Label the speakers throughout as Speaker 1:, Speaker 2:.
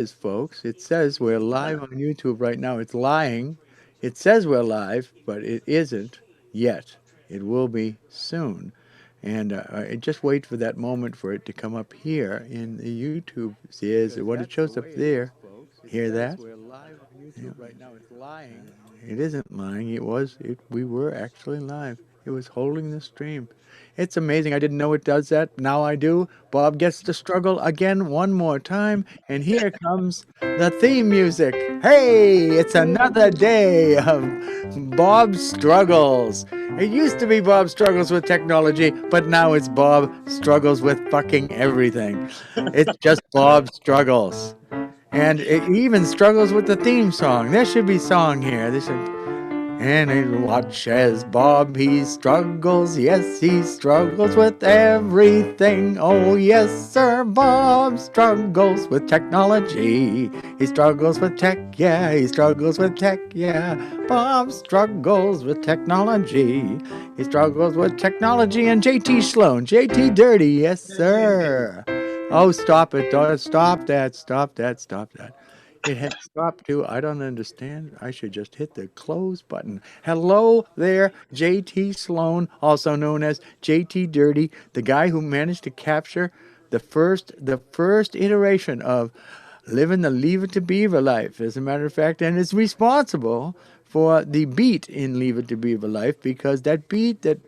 Speaker 1: is, folks. It says we're live on YouTube right now. It's lying. It says we're live, but it isn't yet. It will be soon. And just wait for that moment for it to come up here in the YouTube. See, what it shows up there. Hear that? Yeah. It isn't lying. It was. We were actually live. It was holding the stream. It's amazing. I didn't know it does that. Now I do. Bob gets to struggle again one more time. And here comes the theme music. Hey, it's another day of Bob Struggles. It used to be Bob Struggles with Technology, but now it's Bob Struggles with fucking everything. It's just Bob Struggles. And it even struggles with the theme song. There should be song here. This should. And he watch as Bob he struggles. Yes, he struggles with everything. Oh, yes, sir. Bob struggles with technology. He struggles with tech. Yeah, he struggles with tech. Yeah, Bob struggles with technology. He struggles with technology. And JT Sloan, JT Dirty. Yes, sir. Oh, stop it. Stop that. Stop that. Stop that. It had stopped too. I don't understand. I should just hit the close button. Hello there, JT Sloan, also known as JT Dirty, the guy who managed to capture the first iteration of living the Leave It to Beaver life, as a matter of fact, and is responsible for the beat in Leave It to Beaver life, because that beat that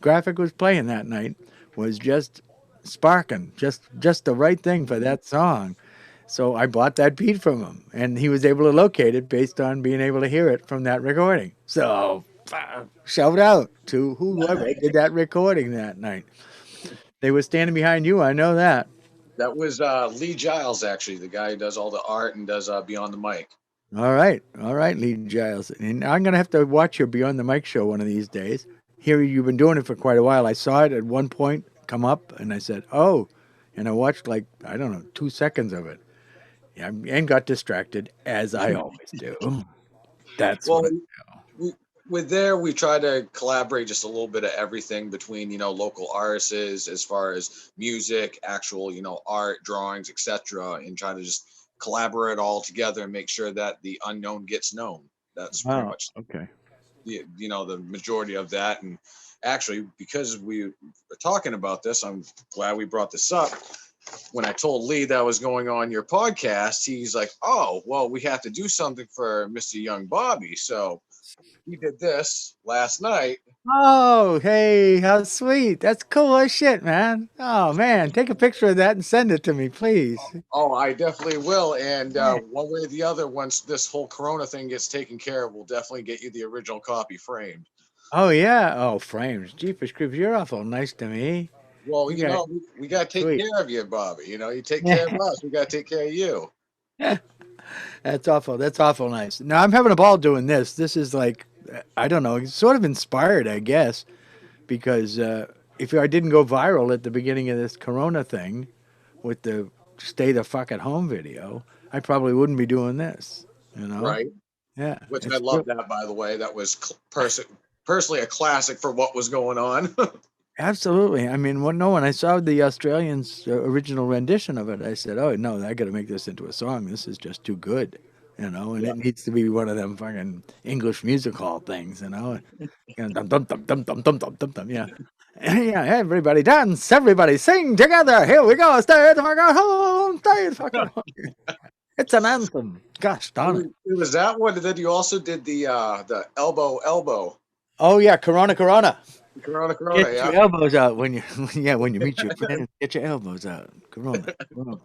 Speaker 1: Graphic was playing that night was just sparking, just the right thing for that song. So I bought that beat from him, and he was able to locate it based on being able to hear it from that recording. So shout out to whoever did that recording that night. They were standing behind you. I know that.
Speaker 2: That was Lee Giles, actually, the guy who does all the art and does Beyond the Mic.
Speaker 1: All right, Lee Giles. And I'm gonna have to watch your Beyond the Mic show one of these days. Here you've been doing it for quite a while. I saw it at one point come up, and I said, "Oh," and I watched like I don't know 2 seconds of it. Yeah, and got distracted as I always do. That's
Speaker 2: Well,
Speaker 1: what I
Speaker 2: we, with there, we try to collaborate just a little bit of everything between, local artists as far as music, actual, art, drawings, etc., and try to just collaborate all together and make sure that the unknown gets known. That's pretty
Speaker 1: Wow.
Speaker 2: much
Speaker 1: Okay.
Speaker 2: the majority of that. And actually, because we were talking about this, I'm glad we brought this up. When I told Lee that was going on your podcast, he's like, "Oh, well, we have to do something for Mr. Young Bobby." So he did this last night.
Speaker 1: Oh, hey, how sweet. That's cool as shit, man. Oh, man. Take a picture of that and send it to me, please.
Speaker 2: Oh, I definitely will. And
Speaker 1: Hey.
Speaker 2: one way or the other, once this whole Corona thing gets taken care of, we'll definitely get you the original copy framed.
Speaker 1: Oh, yeah. Oh, frames. Jeepers creepers. You're awful nice to me.
Speaker 2: Well,
Speaker 1: You got
Speaker 2: we got to take
Speaker 1: sweet.
Speaker 2: care of you, Bobby. You take care of us. We got to take care of you.
Speaker 1: That's awful. That's awful nice. Now, I'm having a ball doing this. This is like, I don't know, it's sort of inspired, I guess, because if I didn't go viral at the beginning of this Corona thing with the stay the fuck at home video, I probably wouldn't be doing this, you know?
Speaker 2: Right.
Speaker 1: Yeah,
Speaker 2: Which I
Speaker 1: it's
Speaker 2: love that, by the way. That was personally a classic for what was going on.
Speaker 1: absolutely. I mean, when I saw the Australians' original rendition of it, I said, "Oh no, I got to make this into a song. This is just too good, you know, and
Speaker 2: Yeah.
Speaker 1: it needs to be one of them fucking English music hall things, you know." Dum dum dum dum dum dum dum dum dum. Yeah, yeah. Everybody dance. Everybody sing together. Here we go. Stay the fuck at home. Stay the fuck at home. It's an anthem. Gosh darn it.
Speaker 2: It was that one. And then you also did the elbow.
Speaker 1: Oh yeah, Corona, Corona.
Speaker 2: Corona,
Speaker 1: Get
Speaker 2: yeah.
Speaker 1: your elbows out when you yeah when you meet your friends. Get your elbows out. Corona. Corona.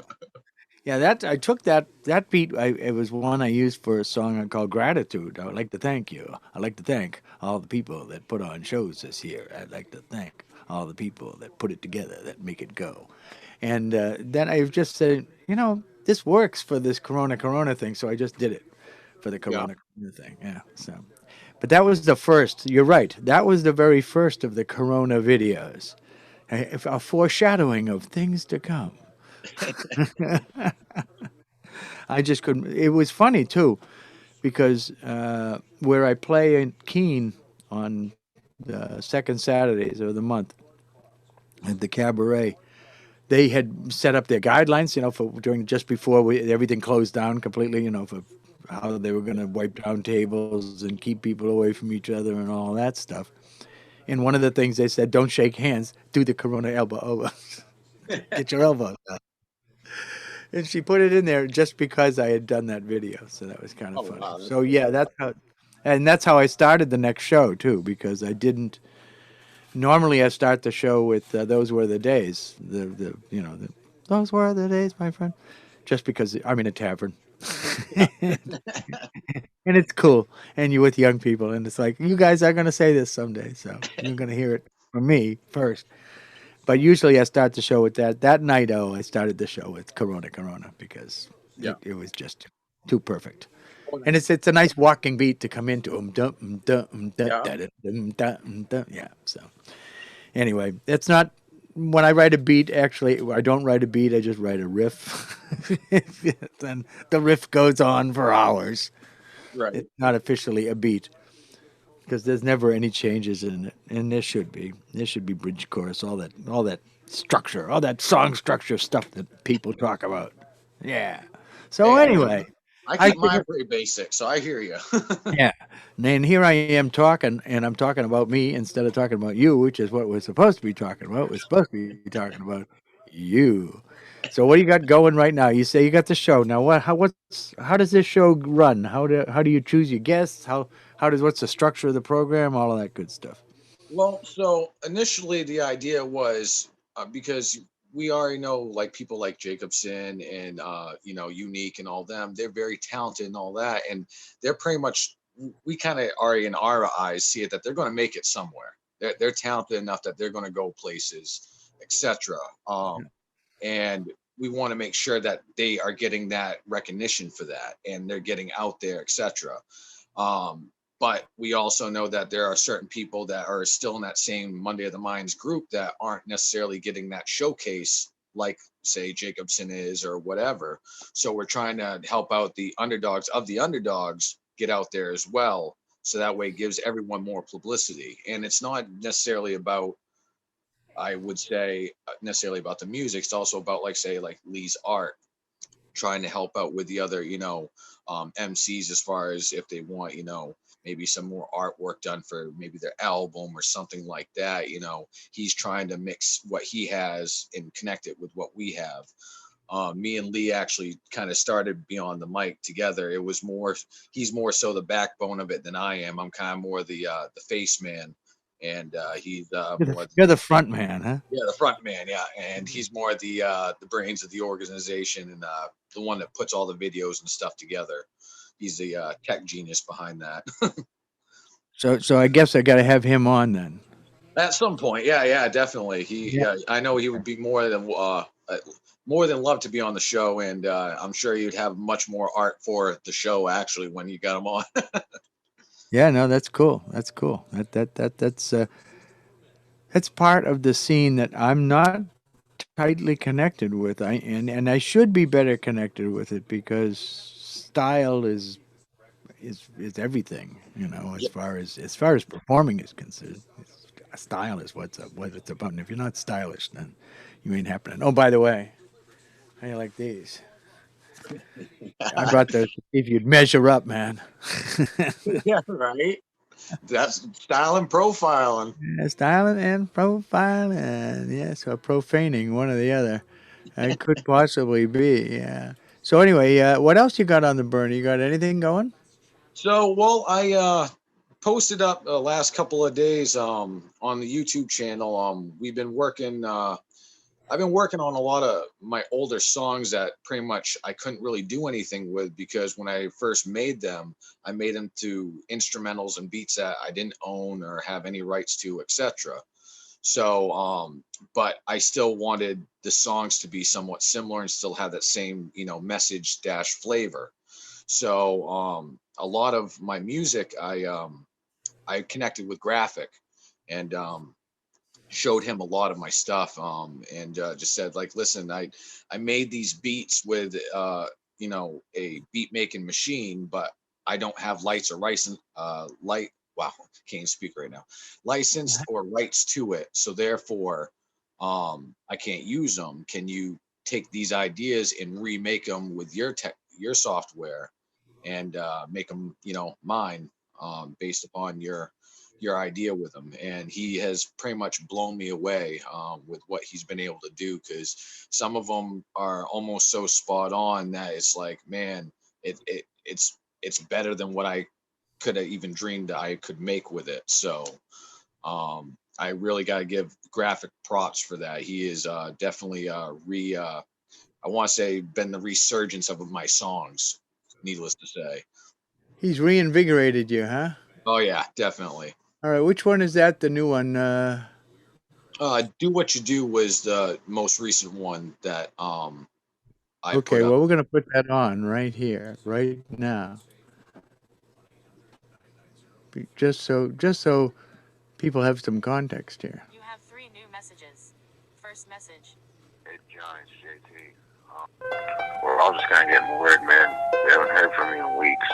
Speaker 1: Yeah, I took that beat. It was one I used for a song called "Gratitude." I would like to thank you. I'd like to thank all the people that put on shows this year. I'd like to thank all the people that put it together, that make it go. And then I just said, this works for this Corona Corona thing, so I just did it for the
Speaker 2: Yeah.
Speaker 1: Corona Corona thing. Yeah. So, but that was the first. You're right. That was the very first of the Corona videos, a foreshadowing of things to come. I just couldn't. It was funny too, because where I play in Keene on the second Saturdays of the month at the cabaret, they had set up their guidelines, for during just before everything closed down completely, for how they were going to wipe down tables and keep people away from each other and all that stuff. And one of the things they said, don't shake hands, do the Corona elbow over. Get your elbow out. And she put it in there just because I had done that video. So that was kind of
Speaker 2: Oh
Speaker 1: funny.
Speaker 2: wow, that's
Speaker 1: So yeah, that's how I started the next show too, because I didn't normally I start the show with "Those Were the Days," "Those Were the Days," my friend, just because I'm in a tavern.
Speaker 2: yeah.
Speaker 1: And it's cool, and you're with young people, and it's like you guys are going to say this someday, so you're going to hear it from me first. But usually I start the show with that. That night, I started the show with Corona Corona because
Speaker 2: Yeah.
Speaker 1: it was just too perfect.
Speaker 2: Oh,
Speaker 1: And
Speaker 2: nice.
Speaker 1: it's a nice walking beat to come into dum dum da
Speaker 2: Yeah.
Speaker 1: da da dum. Yeah. So anyway, it's not when I write a beat. Actually, I don't write a beat. I just write a riff. Then the riff goes on for hours.
Speaker 2: Right.
Speaker 1: It's not officially a beat because there's never any changes in it, and there should be. There should be bridge chorus, all that structure, all that song structure stuff that people talk about. Yeah. So
Speaker 2: Hey,
Speaker 1: anyway,
Speaker 2: I
Speaker 1: I
Speaker 2: keep
Speaker 1: figure,
Speaker 2: mine pretty basic, so I hear you.
Speaker 1: yeah. And here I am talking, and I'm talking about me instead of talking about you, which is what we're supposed to be talking about. We're supposed to be talking about you. So what do you got going right now? You say you got the show. Now how does this show run? How do you choose your guests? What's the structure of the program? All of that good stuff.
Speaker 2: Well, so initially the idea was because we already know like people like Jacobson and Unique and all them. They're very talented and all that, and they're pretty much we kind of already in our eyes see it that they're going to make it somewhere. They're talented enough that they're going to go places, etc. And we want to make sure that they are getting that recognition for that, and they're getting out there, etc. Um, but we also know that there are certain people that are still in that same Monday of the Minds group that aren't necessarily getting that showcase like say Jacobson is or whatever. So we're trying to help out the underdogs of the underdogs get out there as well. So that way it gives everyone more publicity. And it's not necessarily about I would say necessarily about the music. It's also about like say like Lee's art, trying to help out with the other MCs as far as if they want maybe some more artwork done for maybe their album or something like that. He's trying to mix what he has and connect it with what we have. Me and Lee actually kind of started beyond the mic together. It was more he's more so the backbone of it than I am. I'm kind of more the face man, and he's more
Speaker 1: You're the front man, huh?
Speaker 2: yeah, the front man, yeah, and he's more the brains of the organization and the one that puts all the videos and stuff together. He's the tech genius behind that.
Speaker 1: So I guess I got to have him on then.
Speaker 2: At some point, yeah, yeah, definitely.
Speaker 1: Yeah.
Speaker 2: I know he would be more than love to be on the show, and I'm sure you'd have much more art for the show actually when you got him on.
Speaker 1: Yeah, no, that's cool. That's cool. That's part of the scene that I'm not tightly connected with. I should be better connected with it because style is everything.
Speaker 2: Yeah.
Speaker 1: As far as performing is concerned, style is what it's about. And if you're not stylish, then you ain't happening. Oh, by the way, how you like these? I brought those to see if you'd measure up, man.
Speaker 2: Yeah, right. That's style and profiling.
Speaker 1: Yeah, styling and profiling. Yes, or profaning, one or the other. It could possibly be, yeah. So anyway, what else you got on the burner? You got anything going?
Speaker 2: So, well, I posted up the last couple of days on the YouTube channel. We've been working. I've been working on a lot of my older songs that pretty much I couldn't really do anything with because when I first made them, I made them to instrumentals and beats that I didn't own or have any rights to, etc. So, but I still wanted the songs to be somewhat similar and still have that same, message dash flavor. So, a lot of my music, I connected with Graphic, and showed him a lot of my stuff, and just said like, listen, I made these beats with a beat making machine, but I don't have lights or light. Wow, can't even speak right now. Licensed or rights to it. So therefore, I can't use them. Can you take these ideas and remake them with your software and make them, mine, based upon your idea with them. And he has pretty much blown me away with what he's been able to do, because some of them are almost so spot on that it's like, man, it's better than what I could have even dreamed I could make with it. So I really got to give graphic props for that. He is definitely I want to say been the resurgence of my songs, needless to say.
Speaker 1: He's reinvigorated you, huh?
Speaker 2: Oh yeah, definitely.
Speaker 1: All right, which one is that? The new one?
Speaker 2: Do What You Do was the most recent one that I put
Speaker 1: Okay,
Speaker 2: up.
Speaker 1: well, we're gonna put that on right here, right now, just so people have some context here.
Speaker 3: You have 3 new messages. First message.
Speaker 4: Hey, John, it's JT. Well, I was just kind of getting word, man. We haven't heard from you in weeks.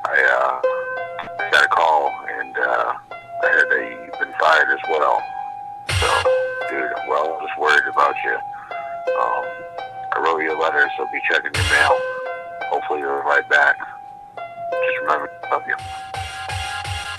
Speaker 4: I got a call, and I heard that you've been fired as well. So, dude, well, I'm just worried about you. I wrote you a letter, so be checking your mail. Hopefully you'll write back. Just remember, I love you.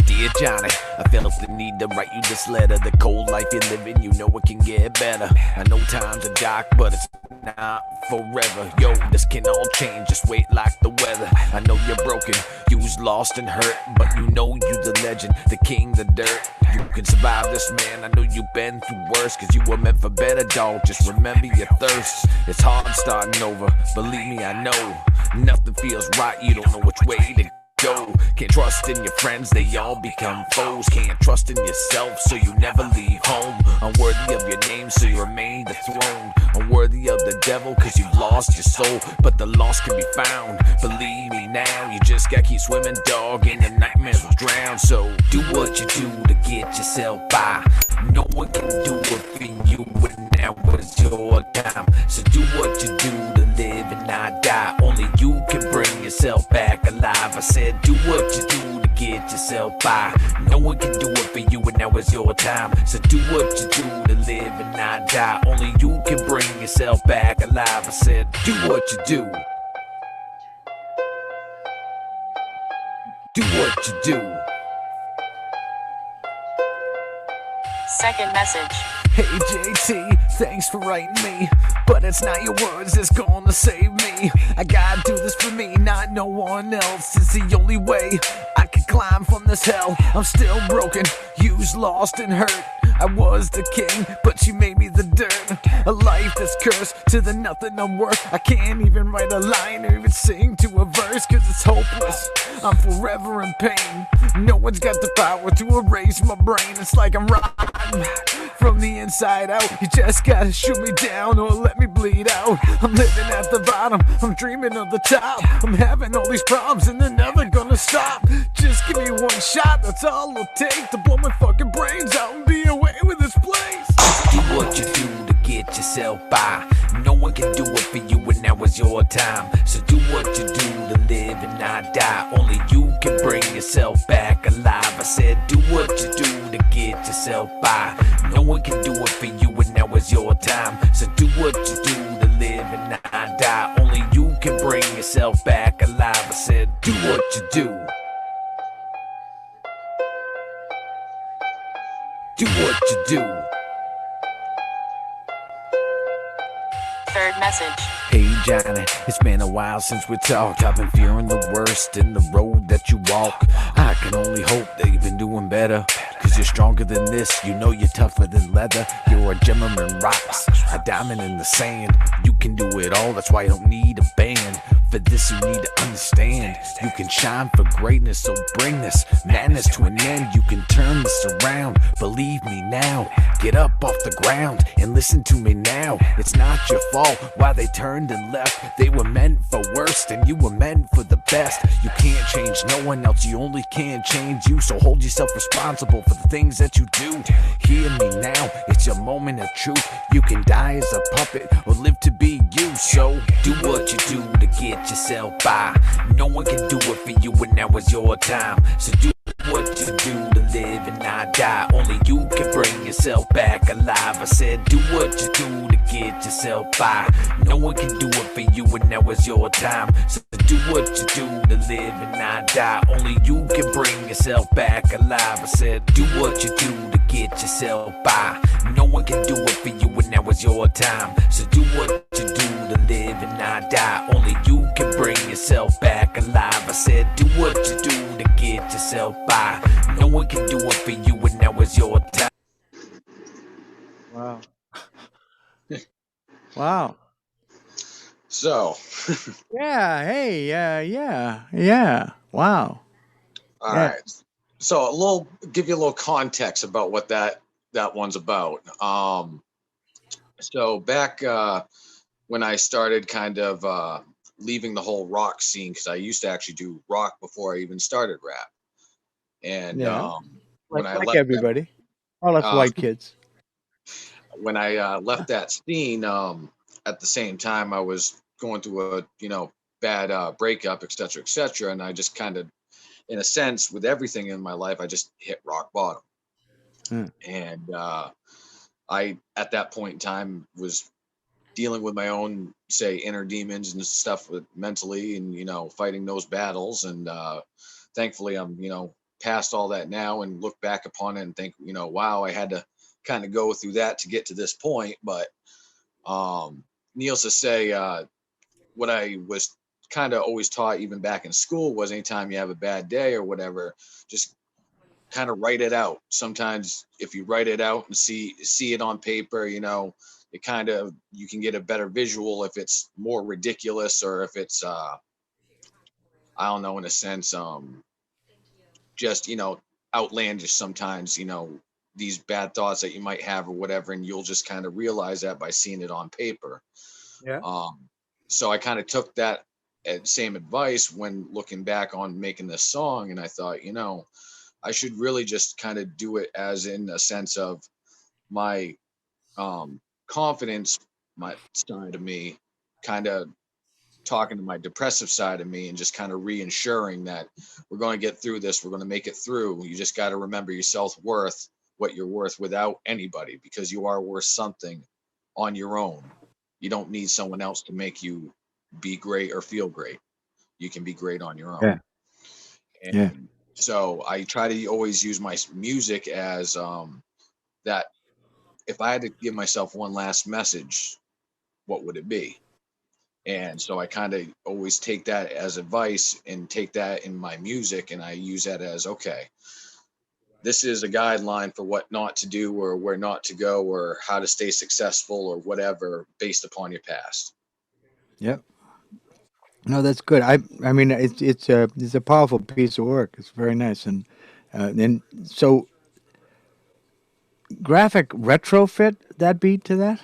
Speaker 5: Dear Johnny, I felt the need to write you this letter. The cold life you're living, you know it can get better. I know times are dark, but it's not forever. Yo, this can all change, just wait like the weather. I know you're broken, you was lost and hurt, but you know you the legend, the king, the dirt. You can survive this, man, I know you've been through worse, cause you were meant for better, dog. Just remember your thirst. It's hard starting over, believe me, I know. Nothing feels right, you don't know which way to go. Can't trust in your friends, they all become foes. Can't trust in yourself, so you never leave home. Unworthy of your name, so you remain dethroned. Unworthy of the devil, cause you've lost your soul. But the lost can be found, believe me now. You just gotta keep swimming, dog, and your nightmares will drown. So do what you do to get yourself by. No one can do it for you, and now it's your time. So do what you do to live and not die. Only you can bring yourself back alive. I said do what you do to get yourself by. No one can do it for you, and now it's your time. So do what you do to live and not die. Only you can bring yourself back alive. I said do what you do. Do what you do.
Speaker 3: Second message.
Speaker 5: Hey JT, thanks for writing me, but it's not your words that's gonna save me. I gotta do this for me, not no one else. It's the only way I can climb from this hell. I'm still broken, used, lost and hurt. I was the king, but you made me the dirt. A life that's cursed to the nothing I'm worth. I can't even write a line or even sing to a verse, cause it's hopeless. I'm forever in pain. No one's got the power to erase my brain. It's like I'm rotten from the inside out. You just gotta shoot me down or let me bleed out. I'm living at the bottom, I'm dreaming of the top. I'm having all these problems and they're never gonna stop. Just give me one shot, that's all it'll take to blow my fucking brains out and be away with this place. Do what you do to get yourself by. No one can do it for you, and now is your time. So do what you do to live and not die. Only you can bring yourself back alive. I said do what you do to get yourself by. No one can do it for you, and now is your time. So do what you do to live and not die. Only you can bring yourself back alive. I said do what you do. Do what you do.
Speaker 3: Third message.
Speaker 5: Hey Johnny, it's been a while since we talked. I've been fearing the worst in the road that you walk. I can only hope that you've been doing better, cause you're stronger than this, you know you're tougher than leather. You're a gem in rocks, a diamond in the sand. You can do it all, that's why you don't need a band. For this you need to understand, you can shine for greatness, so bring this madness to an end. You can turn this around, believe me now. Get up off the ground and listen to me now. It's not your fault why they turned and left. They were meant for worse and you were meant for the best. You can't change no one else, you only can change you. So hold yourself responsible for the things that you do. Hear me now, it's your moment of truth. You can die as a puppet or live to be you. So do what you do to get yourself by. No one can do it for you, and now is your time. So do what to do to live and not die. Only you can bring yourself back alive. I said, do what you do to get yourself by. No one can do it for you, and now is your time. So do what you do to live and not die. Only you can bring yourself back alive. I said, do what you do to get yourself by. No one can do it for you, and now is your time. So do what you do to live and not die. Only you can bring yourself back alive. I said, do what you do to get yourself by. No one can do it for you, and now is your time.
Speaker 1: Wow. Wow.
Speaker 2: So,
Speaker 1: Yeah. Hey. Yeah. Yeah. Wow.
Speaker 2: all
Speaker 1: Yeah.
Speaker 2: right. So give you a little context about what that one's about. So back when I started kind of leaving the whole rock scene, because I used to actually do rock before I even started rap. And
Speaker 1: Yeah.
Speaker 2: when I
Speaker 1: Like
Speaker 2: left
Speaker 1: everybody, all us
Speaker 2: uh,
Speaker 1: white kids.
Speaker 2: when I left that scene, at the same time I was going through a bad breakup, et cetera, and I just kind of, in a sense, with everything in my life, I just hit rock bottom.
Speaker 1: Huh.
Speaker 2: And I, at that point in time, was dealing with my own, say, inner demons and stuff with mentally, and fighting those battles. And thankfully, I'm past all that now, and look back upon it and think, wow, I had to kind of go through that to get to this point. But needless to say, what I was kind of always taught, even back in school, was anytime you have a bad day or whatever, just kind of write it out. Sometimes if you write it out and see it on paper, it kind of, you can get a better visual if it's more ridiculous, or if it's I don't know, in a sense, just outlandish sometimes, these bad thoughts that you might have or whatever, and you'll just kind of realize that by seeing it on paper.
Speaker 1: Yeah.
Speaker 2: um so I kind of took that same advice when looking back on making this song, and I thought, I should really just kind of do it as, in a sense of, my confidence, my side of me, kind of talking to my depressive side of me, and just kind of reassuring that we're going to get through this, we're going to make it through. You just got to remember your self-worth, what you're worth without anybody, because you are worth something on your own. You don't need someone else to make you be great or feel great. You can be great on your own.
Speaker 1: Yeah. Yeah.
Speaker 2: And so I try to always use my music as that. If I had to give myself one last message, what would it be? And so I kind of always take that as advice and take that in my music, and I use that as, okay, this is a guideline for what not to do, or where not to go, or how to stay successful, or whatever, based upon your past.
Speaker 1: Yep. No, that's good. I mean, it's a powerful piece of work. It's very nice, and so graphic retrofit that beat to that.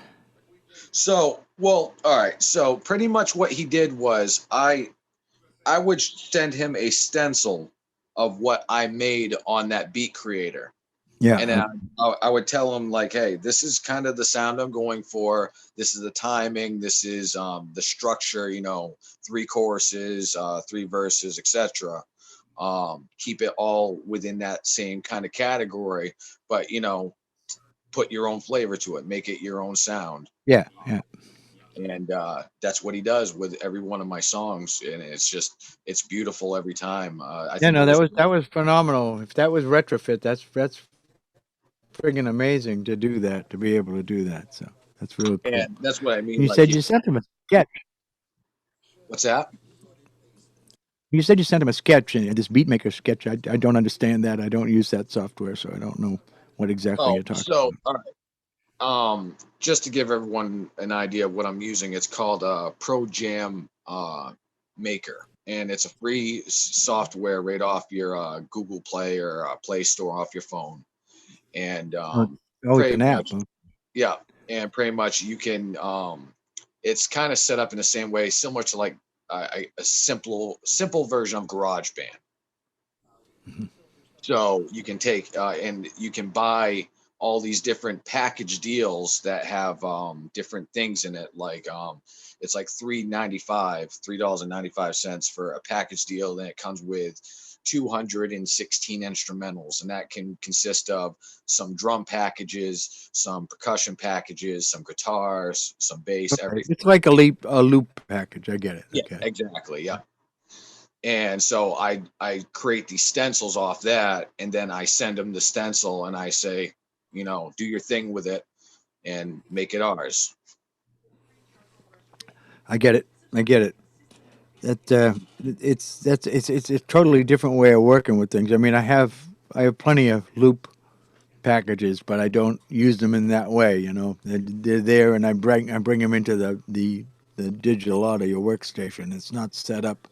Speaker 2: So, well, all right. So pretty much what he did was, I would send him a stencil of what I made on that beat creator. And then
Speaker 1: Yeah.
Speaker 2: I would tell him, like, hey, this is kind of the sound I'm going for. This is the timing. This is the structure, three choruses, three verses, etc. Keep it all within that same kind of category, but, put your own flavor to it, make it your own sound.
Speaker 1: Yeah. Yeah.
Speaker 2: And that's what he does with every one of my songs, and it's beautiful every time. I
Speaker 1: Yeah.
Speaker 2: think
Speaker 1: No,
Speaker 2: there was
Speaker 1: that was phenomenal. If that was retrofit, that's friggin' amazing to do that, to be able to do that. So that's really cool.
Speaker 2: and that's what I mean.
Speaker 1: You
Speaker 2: Like,
Speaker 1: said you sent him a sketch.
Speaker 2: what's that?
Speaker 1: You said you sent him a sketch, and this beatmaker sketch. I don't understand that. I don't use that software, so I don't know what exactly
Speaker 2: Oh,
Speaker 1: you're talking
Speaker 2: so
Speaker 1: about.
Speaker 2: all right. Just to give everyone an idea of what I'm using, it's called Pro Jam Maker, and it's a free software right off your Google Play or Play Store off your phone. And
Speaker 1: Oh, oh, it's
Speaker 2: pretty
Speaker 1: an app.
Speaker 2: much,
Speaker 1: Huh?
Speaker 2: yeah, and pretty much you can. It's kind of set up in the same way, similar to like a simple version of GarageBand.
Speaker 1: Mhm.
Speaker 2: So you can take and you can buy all these different package deals that have different things in it. Like it's like $3.95 for a package deal. Then it comes with 216 instrumentals, and that can consist of some drum packages, some percussion packages, some guitars, some bass,
Speaker 1: Okay.
Speaker 2: everything.
Speaker 1: It's like a loop package. I get it.
Speaker 2: Yeah,
Speaker 1: Okay.
Speaker 2: exactly. Yeah. And so I create these stencils off that, and then I send them the stencil, and I say, do your thing with it and make it ours.
Speaker 1: I get it. I get it. That it's a totally different way of working with things. I mean, I have plenty of loop packages, but I don't use them in that way. They're there, and I bring them into the digital audio workstation. It's not set up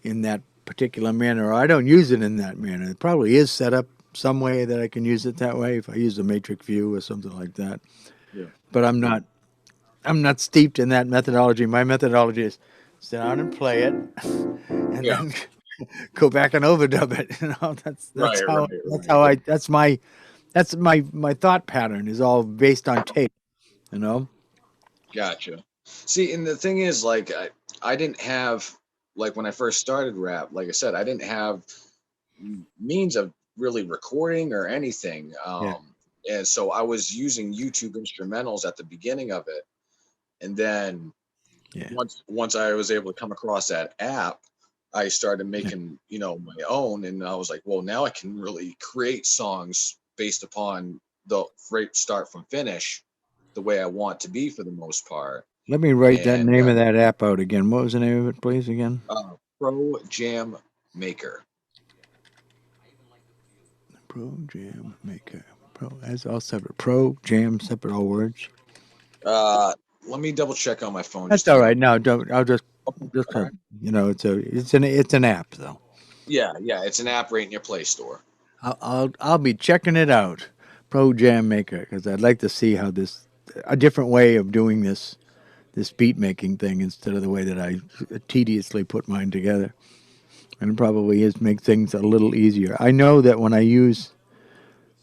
Speaker 1: in that particular manner. Or I don't use it in that manner. It probably is set up some way that I can use it that way if I use a matrix view or something like that.
Speaker 2: Yeah.
Speaker 1: But I'm not steeped in that methodology. My methodology is sit down and play it, and
Speaker 2: Yeah.
Speaker 1: then go back and overdub it. That's
Speaker 2: Right.
Speaker 1: how
Speaker 2: Right.
Speaker 1: that's
Speaker 2: Right.
Speaker 1: how I that's my thought pattern is all based on tape. You know.
Speaker 2: Gotcha. See, and the thing is, like, I didn't have, like, when I first started rap, like I said, I didn't have means of really recording or anything.
Speaker 1: Yeah.
Speaker 2: And so I was using YouTube instrumentals at the beginning of it. And then
Speaker 1: Yeah.
Speaker 2: once I was able to come across that app, I started
Speaker 1: Yeah.
Speaker 2: making, my own. And I was like, well, now I can really create songs based upon the start from finish the way I want to be for the most part.
Speaker 1: Let me write that
Speaker 2: And
Speaker 1: name of that app out again. What was the name of it, please? Again.
Speaker 2: Pro Jam Maker.
Speaker 1: Pro Jam Maker. Pro as all separate. Pro Jam separate all words.
Speaker 2: Uh, Let me double check on my phone.
Speaker 1: That's
Speaker 2: Just a
Speaker 1: all
Speaker 2: minute.
Speaker 1: right. No, don't. I'll just
Speaker 2: All right.
Speaker 1: it's an app though.
Speaker 2: Yeah, it's an app right in your Play Store.
Speaker 1: I'll be checking it out. Pro Jam Maker because I'd like to see how a different way of doing this beat making thing instead of the way that I tediously put mine together. And it probably is make things a little easier. I know that when I use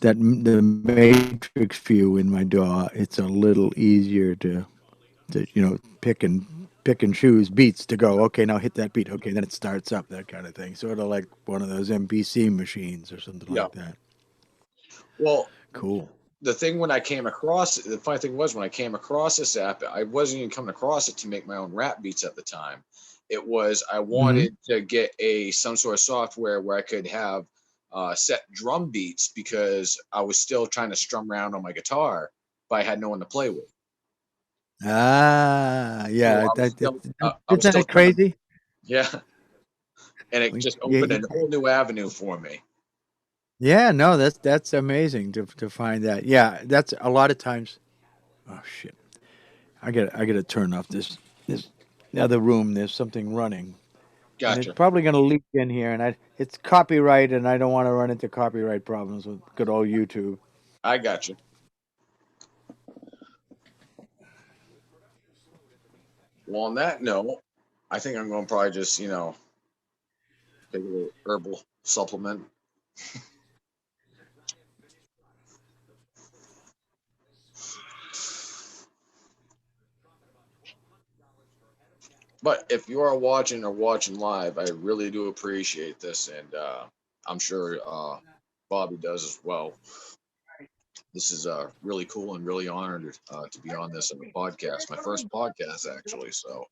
Speaker 1: the matrix view in my DAW, it's a little easier to pick and choose beats to go. Okay, now hit that beat. Okay, then it starts up, that kind of thing. Sort of like one of those MPC machines or something
Speaker 2: Yeah.
Speaker 1: like that.
Speaker 2: Well,
Speaker 1: Cool.
Speaker 2: the funny thing was when I came across this app, I wasn't even coming across it to make my own rap beats at the time. It was I wanted to get some sort of software where I could have set drum beats because I was still trying to strum around on my guitar, but I had no one to play with.
Speaker 1: Ah,
Speaker 2: So
Speaker 1: yeah.
Speaker 2: I was
Speaker 1: Isn't
Speaker 2: still
Speaker 1: it crazy?
Speaker 2: yeah, and it just opened a whole new avenue for me.
Speaker 1: Yeah, no, that's amazing to find that. Yeah, that's a lot of times. Oh shit! I gotta turn off this other room. There's something running, and it's
Speaker 2: Gotcha.
Speaker 1: probably gonna leak in here. And it's copyright, and I don't want to run into copyright problems with good old YouTube.
Speaker 2: I got you. Well, on that note, I think I'm going to probably just, take a little herbal supplement. But if you are watching live, I really do appreciate this, and I'm sure Bobby does as well. This is really cool and really honored to be on this podcast, my first podcast actually. So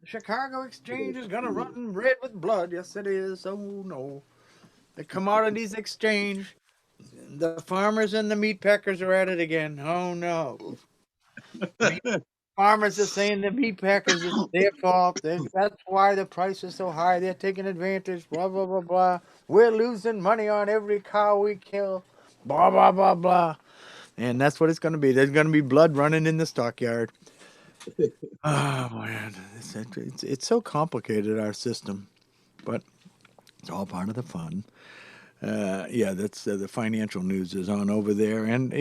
Speaker 1: The Chicago Exchange is gonna run red with blood. Yes, it is. Oh no, the commodities exchange. The farmers and the meat packers are at it again. Oh no. Farmers are saying the meat packers it's their fault. That's why the price is so high. They're taking advantage. Blah blah blah blah. We're losing money on every cow we kill. Blah blah blah blah. And that's what it's going to be. There's going to be blood running in the stockyard. Oh man, it's so complicated our system, but it's all part of the fun. Yeah, that's the financial news is on over there, and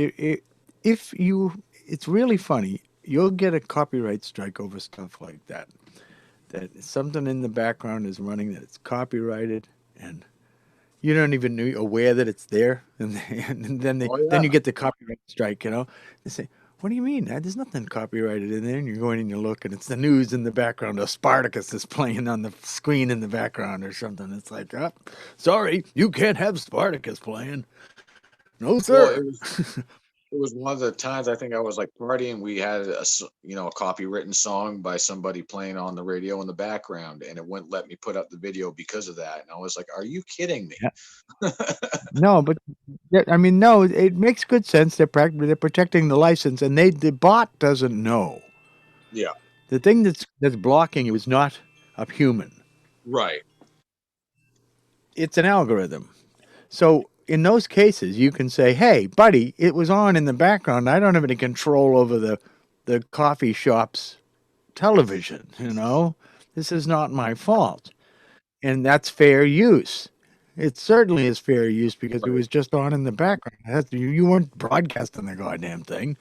Speaker 1: if you, it's really funny. You'll get a copyright strike over stuff like that. That something in the background is running that it's copyrighted, and you don't even know aware that it's there, and then
Speaker 2: oh
Speaker 1: then
Speaker 2: yeah,
Speaker 1: you get the copyright strike. They say, What do you mean? There's nothing copyrighted in there. And you're going and you look, and it's the news in the background. Or Spartacus is playing on the screen in the background or something. It's like, oh, sorry, you can't have Spartacus playing. No,
Speaker 2: Well,
Speaker 1: sir.
Speaker 2: it was one of the times I think I was like partying. We had a copywritten song by somebody playing on the radio in the background, and it wouldn't let me put up the video because of that. And I was like, "Are you kidding me?"
Speaker 1: No, but I mean, no, it makes good sense. They're protecting the license, and the bot doesn't know.
Speaker 2: Yeah,
Speaker 1: The thing that's blocking you is not a human.
Speaker 2: right.
Speaker 1: It's an algorithm. So in those cases, you can say, "Hey, buddy, it was on in the background. I don't have any control over the coffee shop's television. You know, this is not my fault," and that's fair use. It certainly is fair use because it was just on in the background. You weren't broadcasting the goddamn thing.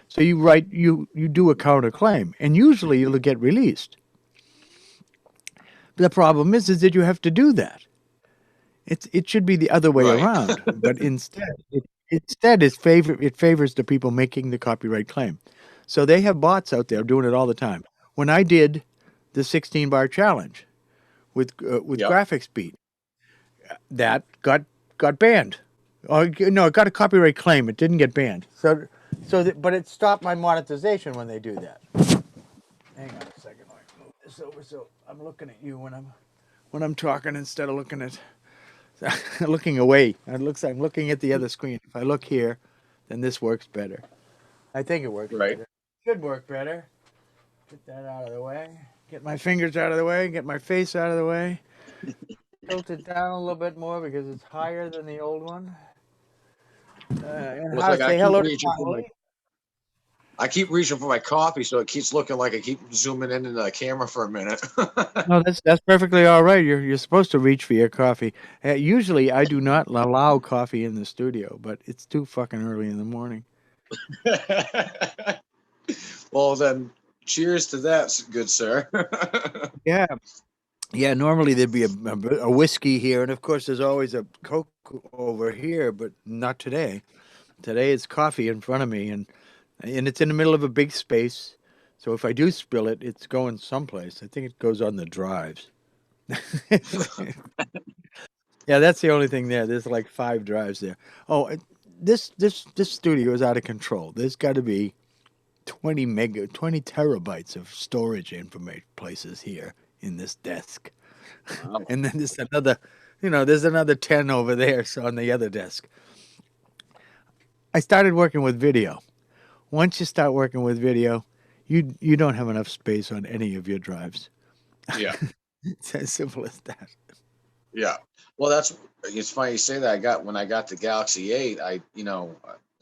Speaker 1: So you do a counterclaim, and usually you'll get released. The problem is that you have to do that. It should be the other way
Speaker 2: Right.
Speaker 1: around, but instead it favors the people making the copyright claim. So they have bots out there doing it all the time. When I did the 16 bar challenge with
Speaker 2: Yep.
Speaker 1: graphics beat, that got banned. Oh no, it got a copyright claim. It didn't get banned. But it stopped my monetization when they do that. Hang on a second. Let me move this over so I'm looking at you when I'm talking instead of looking at looking away. I'm looking at the other screen. If I look here, then this works better. I think it works
Speaker 2: Right.
Speaker 1: better. Should work better. Get that out of the way. Get my fingers out of the way. Get my face out of the way. Tilt it down a little bit more because it's higher than the old one. And
Speaker 2: Looks
Speaker 1: how to
Speaker 2: like
Speaker 1: say hello to Molly.
Speaker 2: I keep reaching for my coffee, so it keeps looking like I keep zooming into the camera for a minute.
Speaker 1: No, that's perfectly all right. You're supposed to reach for your coffee. Usually, I do not allow coffee in the studio, but it's too fucking early in the morning.
Speaker 2: Well, then, cheers to that, good sir.
Speaker 1: Yeah, yeah. Normally there'd be a whiskey here, and of course there's always a Coke over here, but not today. Today it's coffee in front of me, and it's in the middle of a big space. So if I do spill it, it's going someplace. I think it goes on the drives. Yeah, that's the only thing there. There's like 5 drives there. Oh, this studio is out of control. There's got to be 20 terabytes of storage information places here in this desk.
Speaker 2: Wow.
Speaker 1: And then there's another 10 over there so on the other desk. I started working with video. Once you start working with video, you don't have enough space on any of your drives.
Speaker 2: Yeah.
Speaker 1: It's as simple as that.
Speaker 2: Yeah. Well, it's funny you say that. When I got the Galaxy 8, that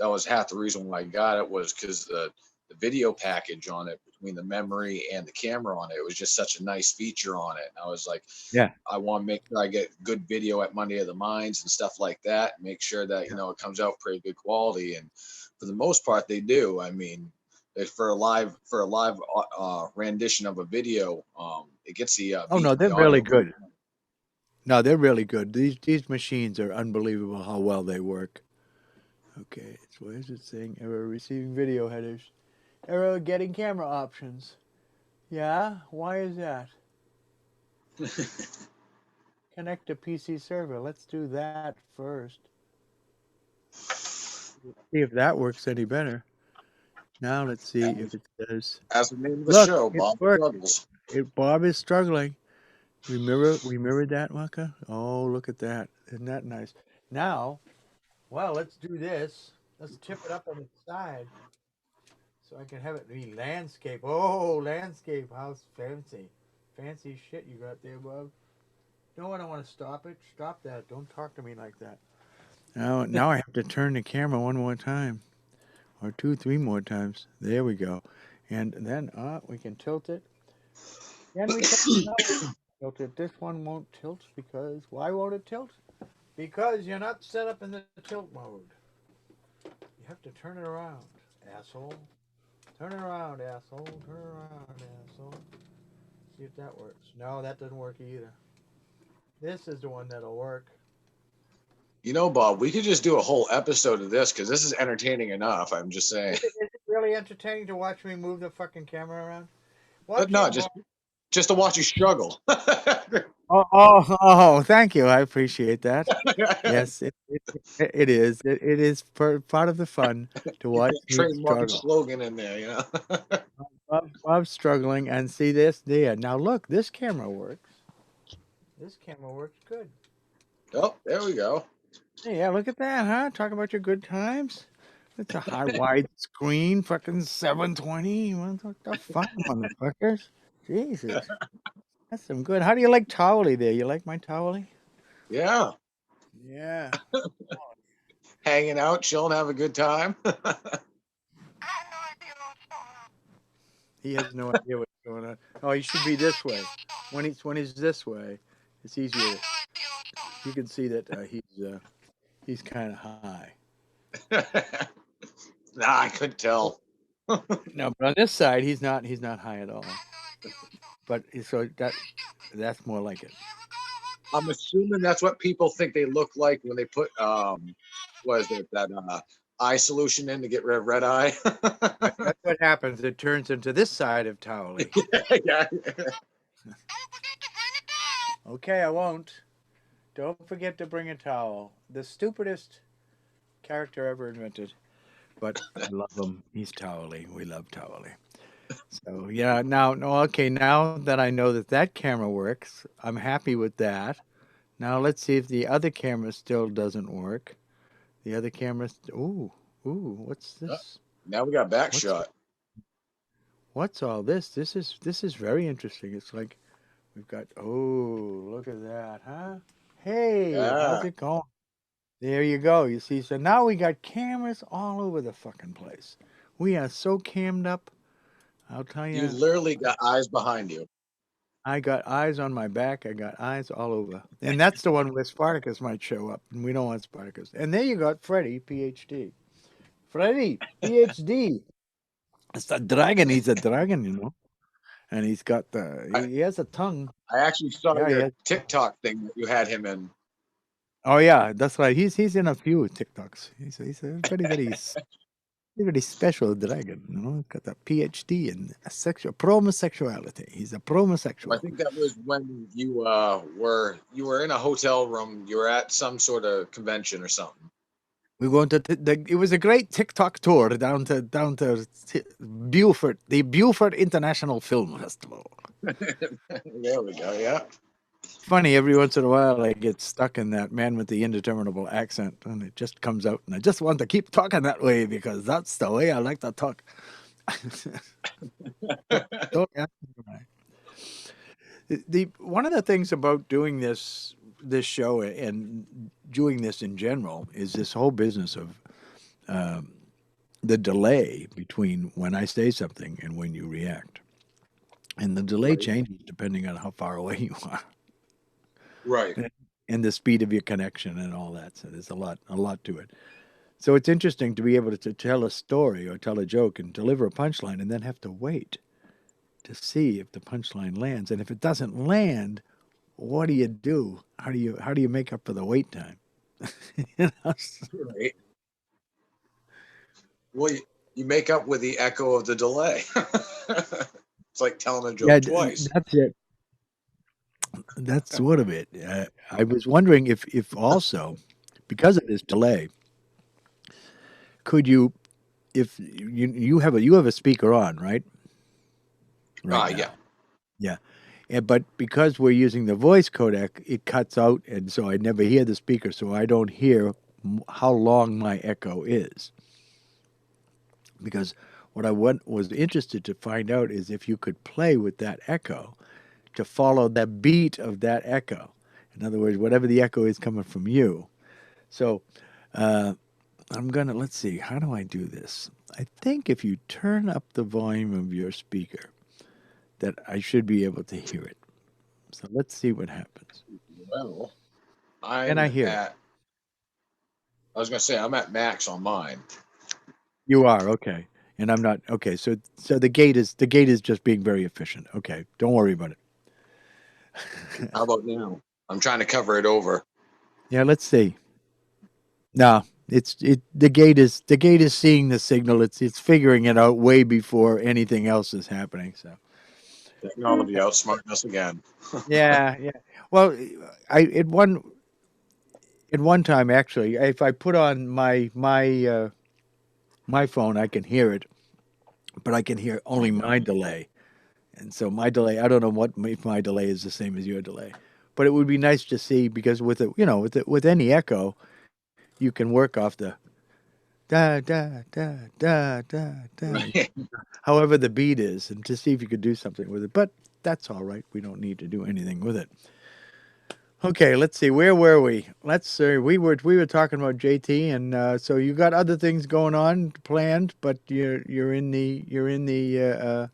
Speaker 2: was half the reason why I got it was because the video package on it between the memory and the camera on it, it was just such a nice feature on it. And I was like,
Speaker 1: Yeah.
Speaker 2: I want to make sure I get good video at Monday of the Minds and stuff like that. And make sure that, it comes out pretty good quality. And for the most part, they do. I mean, for a live rendition of a video, it gets the
Speaker 1: Oh
Speaker 2: beat
Speaker 1: no,
Speaker 2: and
Speaker 1: they're
Speaker 2: the
Speaker 1: really
Speaker 2: audio.
Speaker 1: good. No, they're really good. These machines are unbelievable how well they work. Okay, so where's it saying error receiving video headers? Error getting camera options. Yeah, why is that? Connect to PC server. Let's do that first. See if that works any better. Now let's see if it says.
Speaker 2: As the name of the
Speaker 1: Look,
Speaker 2: show,
Speaker 1: it
Speaker 2: Bob
Speaker 1: worked.
Speaker 2: Struggles.
Speaker 1: Bob is struggling. We mirrored that, Waka? Oh, look at that. Isn't that nice? Now, well, let's do this. Let's tip it up on its side so I can have it be landscape. Oh, landscape. How's fancy. Fancy shit you got there, Bob. No, I don't want to stop it. Stop that. Don't talk to me like that. Now I have to turn the camera one more time. Or 2, 3 more times. There we go. And then we can tilt it. Can we tilt it? This one won't tilt because why won't it tilt? Because you're not set up in the tilt mode. You have to turn it around, asshole. Turn it around, asshole. Turn it around, asshole. See if that works. No, that doesn't work either. This is the one that'll work.
Speaker 2: Bob, we could just do a whole episode of this because this is entertaining enough. I'm just saying.
Speaker 1: really entertaining to watch me move the fucking camera around?
Speaker 2: But
Speaker 1: Watch
Speaker 2: no,
Speaker 1: it.
Speaker 2: just to watch you struggle.
Speaker 1: Oh, thank you. I appreciate that. Yes, it is. It is part of the fun to
Speaker 2: Get
Speaker 1: watch
Speaker 2: that
Speaker 1: me
Speaker 2: trademark
Speaker 1: struggle.
Speaker 2: slogan in there, you know.
Speaker 1: Love struggling and see this there. Now look, this camera works. This camera works good.
Speaker 2: Oh, there we go.
Speaker 1: Hey, yeah, look at that, huh? Talk about your good times. It's a high wide screen, fucking 720. What the fuck, motherfuckers? Jesus, that's some good. How do you like Towley there? You like my Towley?
Speaker 2: Yeah,
Speaker 1: Yeah.
Speaker 2: hanging out, chilling, have a good time.
Speaker 1: He has no idea what's going on. Oh, he should be this way. When he's this way, it's easier. You can see that he's kind of high.
Speaker 2: Nah, I couldn't tell.
Speaker 1: No, but on this side, he's not high at all. But so that's more like it.
Speaker 2: I'm assuming that's what people think they look like when they put what is it, that eye solution in to get rid of red eye.
Speaker 1: That's what happens. It turns into this side of Towley.
Speaker 2: Yeah.
Speaker 1: Okay, I won't. Don't forget to bring a towel. The stupidest character ever invented. But I love him. He's Towley. We love Towley. So yeah, now no, okay. Now that I know that that camera works, I'm happy with that. Now let's see if the other camera still doesn't work. The other camera. Ooh. What's this?
Speaker 2: Now we got back
Speaker 1: What's
Speaker 2: shot.
Speaker 1: what's all this? This is very interesting. It's like we've got. Oh, look at that, huh? Hey, how's
Speaker 2: Yeah.
Speaker 1: it going? There you go. You see, so now we got cameras all over the fucking place. We are so cammed up. I'll tell
Speaker 2: You
Speaker 1: you.
Speaker 2: literally got eyes behind you.
Speaker 1: I got eyes on my back. I got eyes all over. And that's the one where Spartacus might show up. And we don't want Spartacus. And there you got Freddy, PhD. Freddy, PhD. It's a dragon. He's a dragon, And he's got
Speaker 2: I,
Speaker 1: he has a tongue.
Speaker 2: I actually saw
Speaker 1: Yeah, he
Speaker 2: your
Speaker 1: has.
Speaker 2: TikTok thing that you had him in.
Speaker 1: Oh yeah, that's right. He's in a few TikToks. He's a very special dragon, He's got a PhD in sexual promosexuality. He's a
Speaker 2: I
Speaker 1: promosexual.
Speaker 2: think that was when you were in a hotel room. You were at some sort of convention or something.
Speaker 1: We went to it was a great TikTok tour down to Beaufort, the Beaufort International Film Festival.
Speaker 2: There we go. Yeah.
Speaker 1: Funny, every once in a while I get stuck in that man with the indeterminable accent, and it just comes out, and I just want to keep talking that way because that's the way I like to talk. Don't ask me why. The one of the things about doing this show and doing this in general is this whole business of um, the delay between when I say something and when you react. And the delay
Speaker 2: Right.
Speaker 1: changes depending on how far away you are
Speaker 2: Right.
Speaker 1: and the speed of your connection and all that. So there's a lot to it. So it's interesting to be able to tell a story or tell a joke and deliver a punchline and then have to wait to see if the punchline lands. And if it doesn't land, what do you do? How do you make up for the wait time? You know?
Speaker 2: Right. Well, you make up with the echo of the delay. It's like telling a
Speaker 1: Yeah,
Speaker 2: joke twice.
Speaker 1: that's it. That's sort of it. I was wondering if also because of this delay, could you if you have a speaker on, right? Right
Speaker 2: Yeah.
Speaker 1: now. Yeah. But because we're using the voice codec, it cuts out, and so I never hear the speaker, so I don't hear how long my echo is. Because what I was interested to find out is if you could play with that echo to follow the beat of that echo. In other words, whatever the echo is coming from you. So uh, let's see, how do I do this? I think if you turn up the volume of your speaker, that I should be able to hear it. So let's see what happens.
Speaker 2: Well,
Speaker 1: Can I
Speaker 2: I'm
Speaker 1: hear it?
Speaker 2: at. I was gonna say I'm at max on mine.
Speaker 1: You are, okay. And I'm not, okay. So the gate is just being very efficient. Okay, don't worry about it.
Speaker 2: How about now? I'm trying to cover it over.
Speaker 1: Yeah, let's see. No, the gate is seeing the signal. It's figuring it out way before anything else is happening. So
Speaker 2: Technology outsmarting us again.
Speaker 1: yeah, yeah. Well, I at one time actually, if I put on my phone, I can hear it, but I can hear only my delay. And so my delay, I don't know what if my delay is the same as your delay, but it would be nice to see because with it, with any echo, you can work off the da da da da da da,
Speaker 2: Right.
Speaker 1: however the beat is, and to see if you could do something with it. But that's all right. We don't need to do anything with it. Okay, let's see. Where were we? Let's see. We were talking about JT, and so you got other things going on planned, but you're in the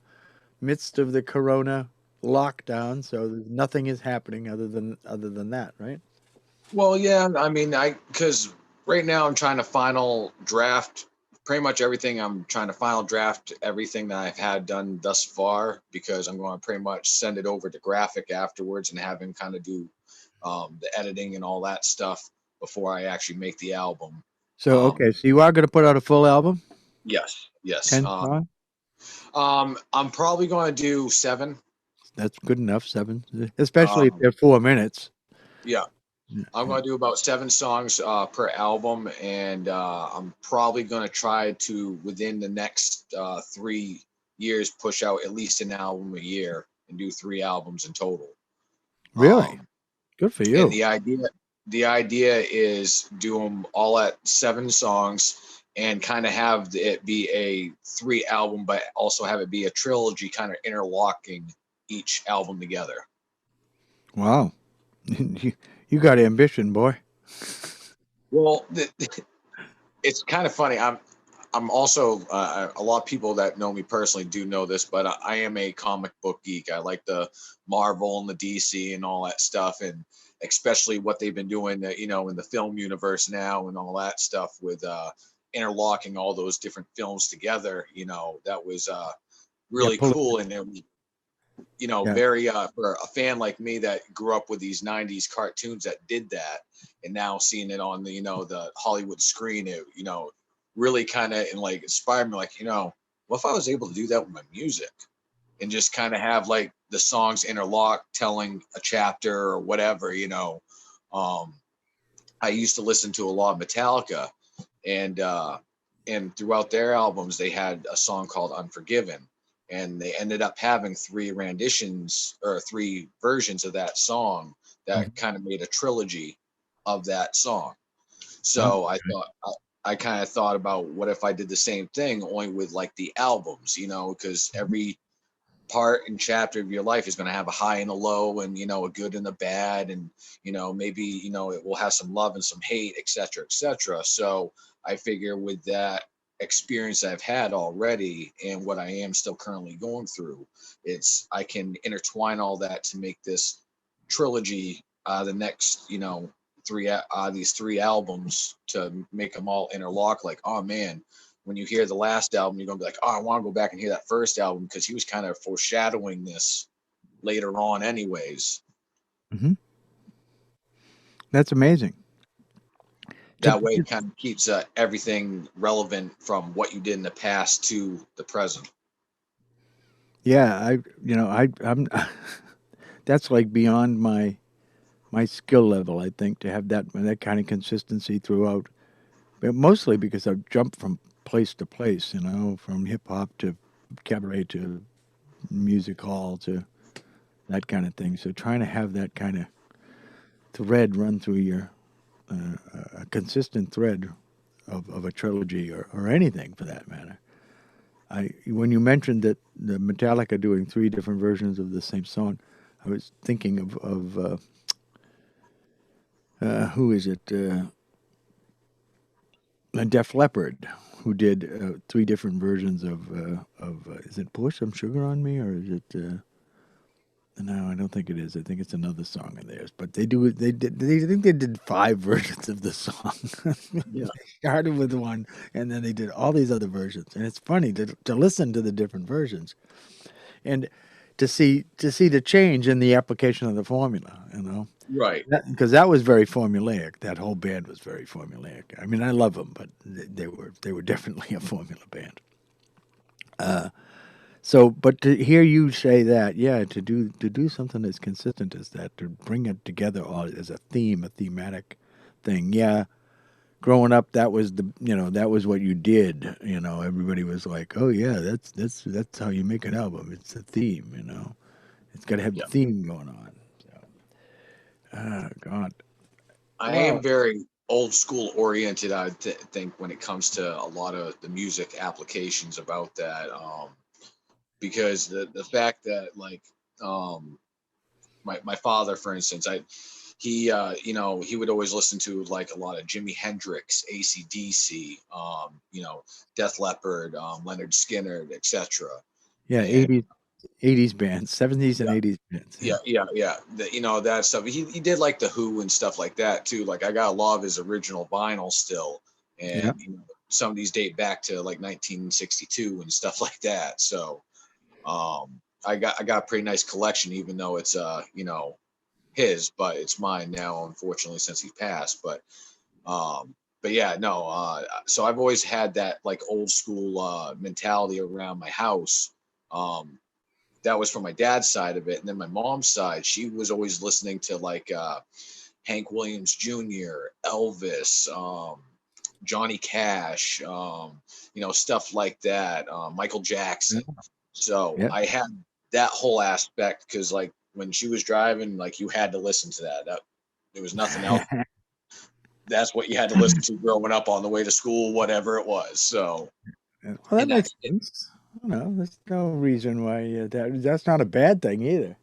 Speaker 1: midst of the Corona lockdown, so nothing is happening other than that, right?
Speaker 2: Well, yeah, I mean, because right now I'm trying to final draft pretty much everything. I'm trying to final draft everything that I've had done thus far because I'm going to pretty much send it over to graphic afterwards and have him kind of do the editing and all that stuff before I actually make the album.
Speaker 1: So
Speaker 2: Um,
Speaker 1: okay, so you are going to put out a full album,
Speaker 2: yes, yes.
Speaker 1: 10 songs.
Speaker 2: I'm probably going to do 7.
Speaker 1: That's good enough. 7, especially if
Speaker 2: Um,
Speaker 1: they're 4 minutes.
Speaker 2: yeah,
Speaker 1: Yeah,
Speaker 2: I'm
Speaker 1: yeah.
Speaker 2: going to do about 7 songs per album, and I'm probably going to try to within the next 3 years push out at least an album a year and do 3 albums in total.
Speaker 1: Really
Speaker 2: Um,
Speaker 1: good for
Speaker 2: and
Speaker 1: you.
Speaker 2: the idea is do them all at 7 songs and kind of have it be a 3 album, but also have it be a trilogy, kind of interlocking each album together.
Speaker 1: Wow, you got ambition, boy.
Speaker 2: Well, it's kind of funny. I'm also a lot of people that know me personally do know this, but I am a comic book geek. I like the Marvel and the DC and all that stuff, and especially what they've been doing, in the film universe now and all that stuff with interlocking all those different films together. That was
Speaker 1: Yeah,
Speaker 2: really
Speaker 1: pull it.
Speaker 2: cool, and it was
Speaker 1: Yeah,
Speaker 2: very for a fan like me that grew up with these 90s cartoons that did that, and now seeing it on the Hollywood screen, it really kind of and like inspired me, like, what if I was able to do that with my music and just kind of have like the songs interlock telling a chapter or whatever. um I used to listen to a lot of Metallica, and throughout their albums they had a song called Unforgiven, and they ended up having 3 renditions or 3 versions of that song
Speaker 1: mhm.
Speaker 2: that kind of made a trilogy of that song.
Speaker 1: Oh,
Speaker 2: So I kind of thought about what if I did the same thing only with like the albums, because
Speaker 1: mhm.
Speaker 2: every part and chapter of your life is going to have a high and a low, and a good and a bad, and maybe it will have some love and some hate, etc., etc. So I figure with that experience I've had already and what I am still currently going through, I can intertwine all that to make this trilogy, the next these 3 albums, to make them all interlock. Like, oh man, when you hear the last album, you're gonna be like, oh, I want to go back and hear that first album because he was kind of foreshadowing this later on, anyways.
Speaker 1: Mhm. That's amazing. To
Speaker 2: That way, it kind of keeps everything relevant from what you did in the past to the present.
Speaker 1: yeah, I'm that's like beyond my skill level. I think to have that kind of consistency throughout, but mostly because I've jumped from place to place. From hip hop to cabaret to music hall to that kind of thing. So trying to have that kind of thread run through your a consistent thread of a trilogy or anything for that matter. When you mentioned that the Metallica doing 3 different versions of the same song, I was thinking of who is it? Def Leppard, who did 3 different versions of is it "Pour Some Sugar on Me" or is it? No, I don't think it is. I think it's another song of theirs. But they do. I think they did 5 versions of the song.
Speaker 2: Yeah.
Speaker 1: They started with one, and then they did all these other versions. And it's funny to listen to the different versions. And to see the change in the application of the formula, you know.
Speaker 2: Right.
Speaker 1: Because that was very formulaic. That whole band was very formulaic. I mean, I love them, but they were definitely a formula band. So, but to hear you say that, yeah, to do something as consistent as that, to bring it together all as a theme, a thematic thing, yeah. Growing up, that was that was what you did. You know, everybody was like, "Oh yeah, that's how you make an album. It's a theme. You know, it's got to have a
Speaker 2: Yeah.
Speaker 1: theme going on." So, God,
Speaker 2: I am
Speaker 1: well,
Speaker 2: very old school oriented. I think when it comes to a lot of the music applications about that, because the fact that like um, my father, for instance, he would always listen to like a lot of Jimi Hendrix, AC/DC, Def Leppard, Leonard Skinner, etc.
Speaker 1: yeah,
Speaker 2: And
Speaker 1: 80s bands, 70s and
Speaker 2: yeah,
Speaker 1: 80s bands. Yeah,
Speaker 2: yeah. That stuff. He did like the Who and stuff like that too. Like I got a lot of his original vinyl still,
Speaker 1: yeah.
Speaker 2: and some of these date back to like 1962 and stuff like that. So I got a pretty nice collection, even though it's his, but it's mine now, unfortunately, since he passed. But yeah, no. So I've always had that like old school mentality around my house. Um, that was from my dad's side of it, and then my mom's side, she was always listening to like Hank Williams Jr., Elvis, Johnny Cash, stuff like that, Michael Jackson. So
Speaker 1: Yeah.
Speaker 2: I had that whole aspect because like when she was driving, like you had to listen to that. There was nothing else. That's what you had to listen to growing up on the way to school, whatever it was. So,
Speaker 1: Well, that
Speaker 2: and
Speaker 1: makes sense. You know, there's no reason why that's not a bad thing either.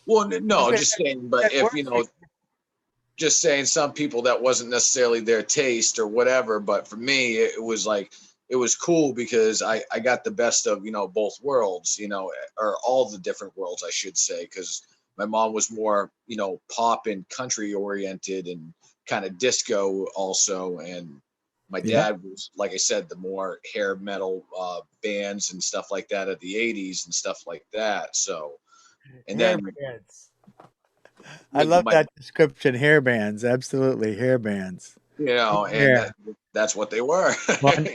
Speaker 2: no, just saying. But if just saying some people that wasn't necessarily their taste or whatever, but for me it was like it was cool because I got the best of both worlds, or all the different worlds I should say, because my mom was more pop and country oriented and kind of disco also, and my
Speaker 1: Yeah.
Speaker 2: dad was, like I said, the more hair metal bands and stuff like that of the 80s and stuff like that. So and
Speaker 1: Hair
Speaker 2: then
Speaker 1: bands. I
Speaker 2: with
Speaker 1: love
Speaker 2: my
Speaker 1: that description. Hair bands, absolutely hair bands.
Speaker 2: and
Speaker 1: Yeah.
Speaker 2: that's what they were.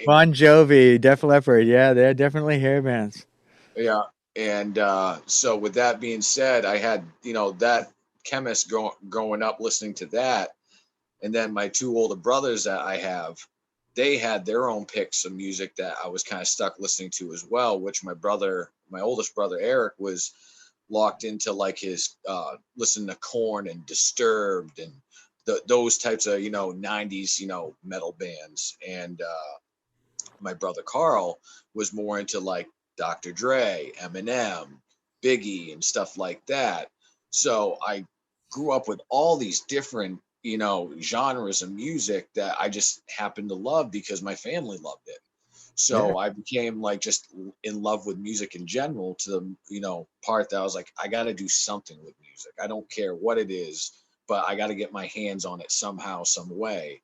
Speaker 1: Bon Jovi, Def Leppard. Yeah, they're definitely hair bands.
Speaker 2: Yeah. And so with that being said, I had, that chemist growing up listening to that. And then my two older brothers that I have, they had their own picks of music that I was kind of stuck listening to as well, which my oldest brother, Eric, was locked into like his listening to Korn and Disturbed and those types of, 90s, metal bands. And my brother Carl was more into like Dr. Dre, Eminem, Biggie, and stuff like that. So I grew up with all these different, genres of music that I just happened to love because my family loved it.
Speaker 1: Yeah.
Speaker 2: So I became like just in love with music in general to the, part that I was like, I got to do something with music. I don't care what it is, but I got to get my hands on it somehow, some way.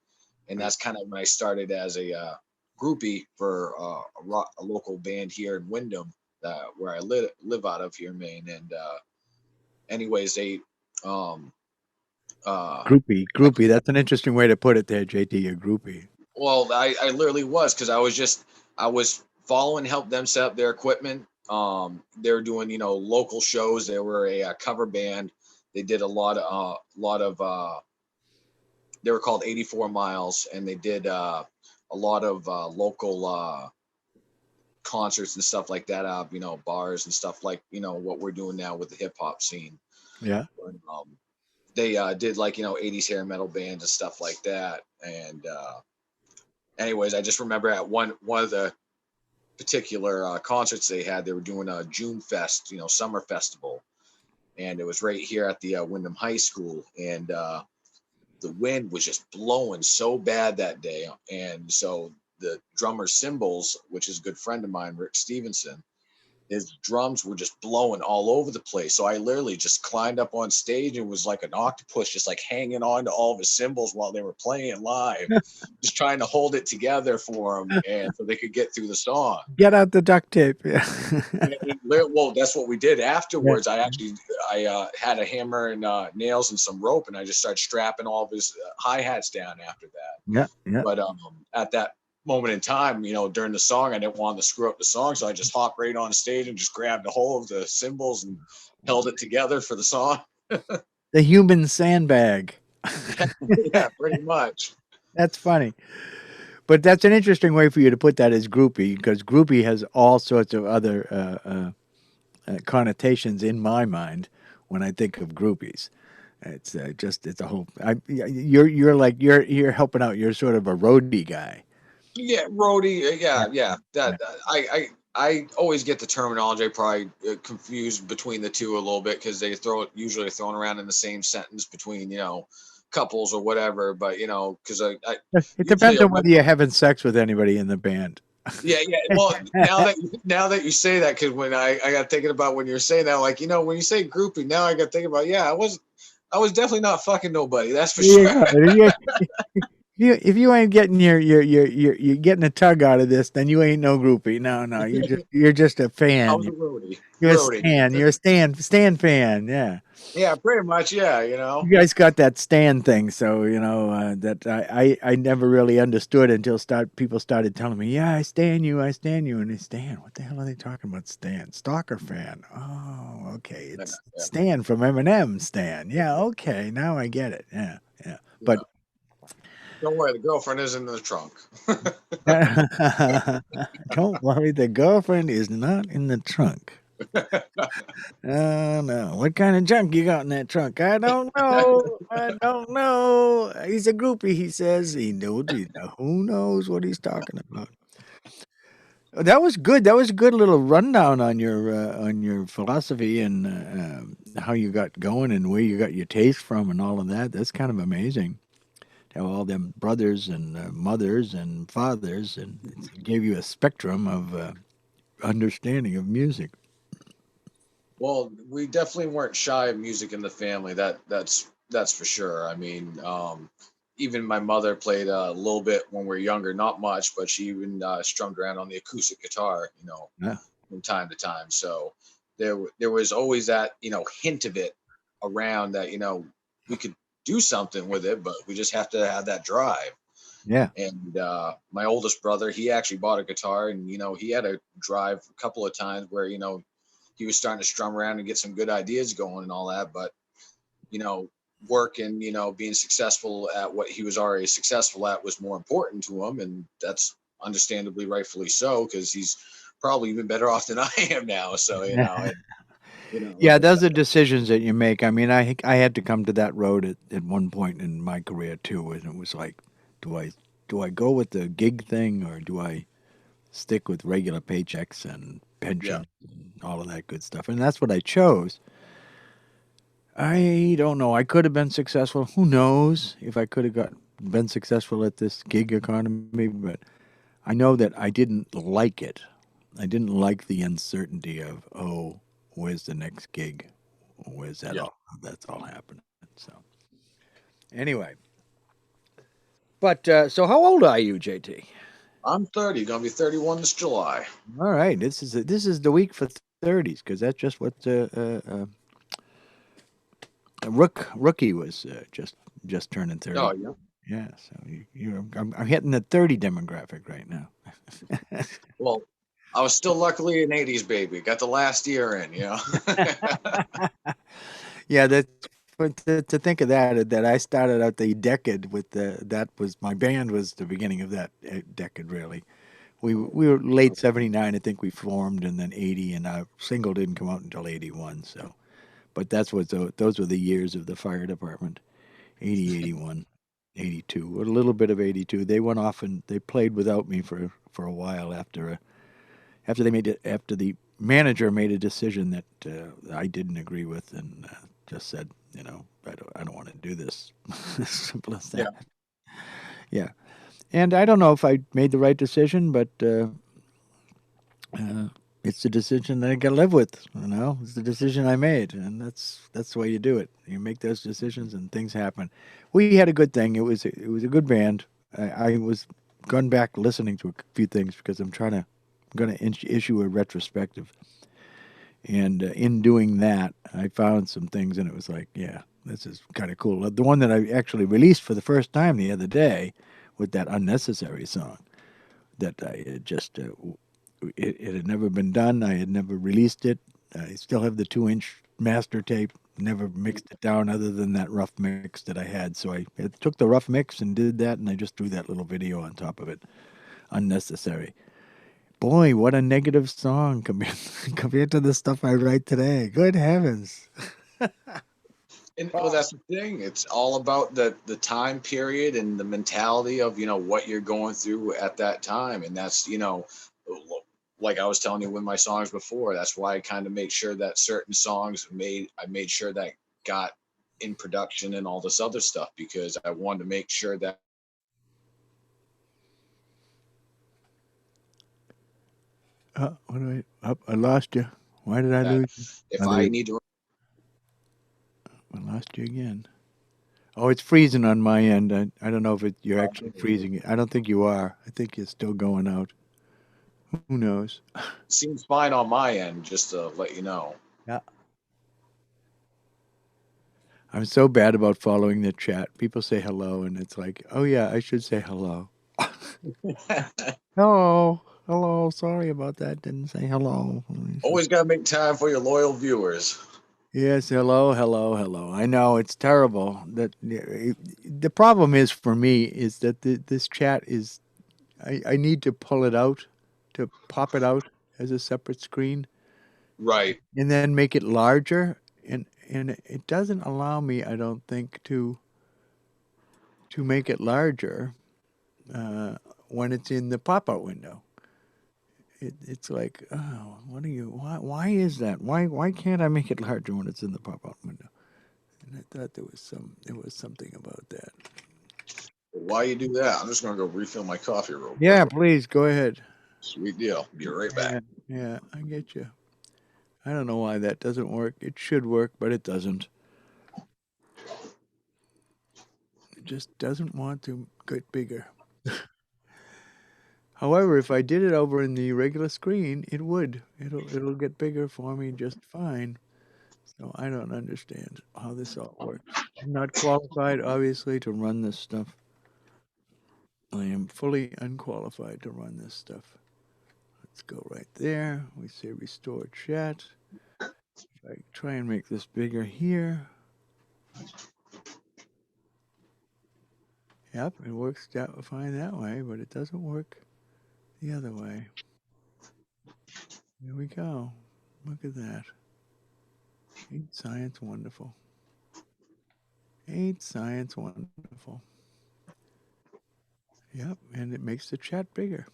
Speaker 2: And that's kind of when I started as a groupie for a local band here in Wyndham, where I live out of here in Maine. And anyways, they um, uh,
Speaker 1: Groupie. That's an interesting way to put it there, JT. A groupie.
Speaker 2: well, I literally was because I was following, help them set up their equipment. They were doing local shows. They were a cover band. They did a lot of they were called 84 Miles, and they did a lot of local concerts and stuff like that, bars and stuff like what we're doing now with the hip hop scene.
Speaker 1: Yeah.
Speaker 2: And, they did like 80s hair metal bands and stuff like that. And anyways, I just remember at one of the particular concerts they had, they were doing a June Fest, summer festival, and it was right here at the Wyndham High School, and the wind was just blowing so bad that day, and so the drummer Cymbals, which is a good friend of mine, Rick Stevenson, his drums were just blowing all over the place. So I literally just climbed up on stage and was like an octopus, just like hanging on to all of his cymbals while they were playing live, just trying to hold it together for them and so they could get through the song.
Speaker 1: Get out the duct tape. Yeah.
Speaker 2: Well, that's what we did
Speaker 1: Yeah.
Speaker 2: afterwards. I had a hammer and nails and some rope, and I just started strapping all of his hi-hats down after that.
Speaker 1: Yeah. Yeah.
Speaker 2: But at that moment in time, during the song, I didn't want to screw up the song, so I just hopped right on stage and just grabbed a hold of the cymbals and held it together for the song.
Speaker 1: The human sandbag.
Speaker 2: Yeah, pretty much.
Speaker 1: That's funny. But that's an interesting way for you to put that as groupie, because groupie has all sorts of other connotations in my mind when I think of groupies. It's it's a whole. You're helping out. You're sort of a roadie guy.
Speaker 2: Yeah, roadie.
Speaker 1: Yeah.
Speaker 2: Yeah.
Speaker 1: Yeah.
Speaker 2: I always get the terminology probably confused between the two a little bit because they usually thrown around in the same sentence between couples or whatever. But because I
Speaker 1: It
Speaker 2: usually
Speaker 1: depends on whether you're having sex with anybody in the band.
Speaker 2: yeah. Well, now that you say that, because when I got thinking about when you're saying that, like when you say groupie, now I got thinking about I was definitely not fucking nobody. That's for sure.
Speaker 1: Yeah. If you ain't getting you're getting a tug out of this, then you ain't no groupie. No, you're just a
Speaker 2: I
Speaker 1: fan.
Speaker 2: was a roadie.
Speaker 1: You're a
Speaker 2: Roadie.
Speaker 1: stan. You're a stan fan. Yeah.
Speaker 2: Yeah, pretty much. Yeah,
Speaker 1: You guys got that stan thing, so that I never really understood until people started telling me, yeah, I stan you, and they Stan. What the hell are they talking about? Stan, stalker fan. Oh, okay, it's
Speaker 2: Yeah.
Speaker 1: Stan from Eminem. Stan. Yeah, okay, now I get it. Yeah, yeah. But
Speaker 2: Don't worry, the girlfriend is in the trunk.
Speaker 1: don't worry, the girlfriend is not in the trunk. Oh no! What kind of junk you got in that trunk? I don't know. I don't know. He's a groupie. He says he knows. Who knows what he's talking about? That was good. That was a good little rundown on your philosophy and how you got going and where you got your taste from and all of that. That's kind of amazing. To have all them brothers and mothers and fathers, and it gave you a spectrum of understanding of music.
Speaker 2: Well, we definitely weren't shy of music in the family. That's for sure. I mean, even my mother played a little bit when we were younger, not much, but she even strummed around on the acoustic guitar,
Speaker 1: Yeah.
Speaker 2: from time to time. So there was always that hint of it around that we could do something with it, but we just have to have that drive.
Speaker 1: Yeah.
Speaker 2: And my oldest brother, he actually bought a guitar, and he had to drive a couple of times where he was starting to strum around and get some good ideas going and all that. But work and being successful at what he was already successful at was more important to him, and that's understandably rightfully so, because he's probably even better off than I am now. So
Speaker 1: Yeah, those are decisions that you make. I mean, I had to come to that road at one point in my career too, and it was like, do I go with the gig thing or do I stick with regular paychecks and pensions and all of that good stuff? And that's what I chose. I don't know. I could have been successful. Who knows if I could have been successful at this gig economy? But I know that I didn't like it. I didn't like the uncertainty of, oh, where's the next gig? Where's that
Speaker 2: Yeah.
Speaker 1: all? That's all happening. So anyway, but so how old are you, JT?
Speaker 2: I'm 30, gonna be 31 this July.
Speaker 1: All right, this is the week for 30s because that's just what rookie was just turning 30.
Speaker 2: Oh yeah.
Speaker 1: Yeah, so I'm hitting the 30 demographic right now.
Speaker 2: Well, I was still luckily an 80s baby. Got the last year in,
Speaker 1: Yeah, to think of that I started out the decade with that was my band was the beginning of that decade really. We were late 79 I think we formed, and then 80, and our single didn't come out until 81. So, but those were the years of the fire department. 80, 81, 82, a little bit of 82. They went off and they played without me for a while after the manager made a decision that I didn't agree with, and just said, I don't want to do this. Simple as that. Yeah. And I don't know if I made the right decision, but it's the decision that I got to live with. You know, it's the decision I made, and that's the way you do it. You make those decisions, and things happen. We had a good thing. It was a good band. I was gone back listening to a few things because I'm going to issue a retrospective, and in doing that, I found some things, and it was like, yeah, this is kind of cool. The one that I actually released for the first time the other day, with that unnecessary song that I had just it had never been done. I had never released it. I still have the 2-inch master tape. Never mixed it down other than that rough mix that I had. So I took the rough mix and did that, and I just threw that little video on top of it. Unnecessary. Boy, what a negative song compared, compared to the stuff I write today. Good heavens.
Speaker 2: And well, that's the thing. It's all about the time period and the mentality of what you're going through at that time, and that's like I was telling you with my songs before. That's why I kind of make sure that certain songs I made sure that got in production and all this other stuff because I wanted to make sure that
Speaker 1: What do I lost you. Why did I lose you?
Speaker 2: if
Speaker 1: Oh, there
Speaker 2: I
Speaker 1: you
Speaker 2: need to.
Speaker 1: I lost you again. Oh, it's freezing on my end. I don't know if you're actually freezing it. I don't think you are. I think you're still going out. Who knows?
Speaker 2: Seems fine on my end, just to let you know.
Speaker 1: Yeah. I'm so bad about following the chat. People say hello, and it's like, oh yeah, I should say hello. Hello, hello. Sorry about that. Didn't say hello.
Speaker 2: Always got to make time for your loyal viewers.
Speaker 1: Yes, hello, hello, hello. I know it's terrible. The problem is for me is that this chat is. I need to pull it out, to pop it out as a separate screen,
Speaker 2: Right.
Speaker 1: and then make it larger. And it doesn't allow me, I don't think, to make it larger uh, when it's in the pop-out window. It's like, oh, what are you? Why is that? Why can't I make it larger when it's in the pop-out window? And I thought there was something about that.
Speaker 2: While you do that, I'm just going to go refill my coffee real quick.
Speaker 1: Yeah, please go ahead.
Speaker 2: Sweet deal. Be right back.
Speaker 1: Yeah, yeah, I get you. I don't know why that doesn't work. It should work, but it doesn't. It just doesn't want to get bigger. However, if I did it over in the regular screen, it would. It'll get bigger for me just fine. So I don't understand how this all works. I'm not qualified, obviously, to run this stuff. I am fully unqualified to run this stuff. Let's go right there. We say restore chat. If I try and make this bigger here. Yep, it works fine that way, but it doesn't work the other way. Here we go. Look at that. Ain't science wonderful? Ain't science wonderful? Yep, and it makes the chat bigger.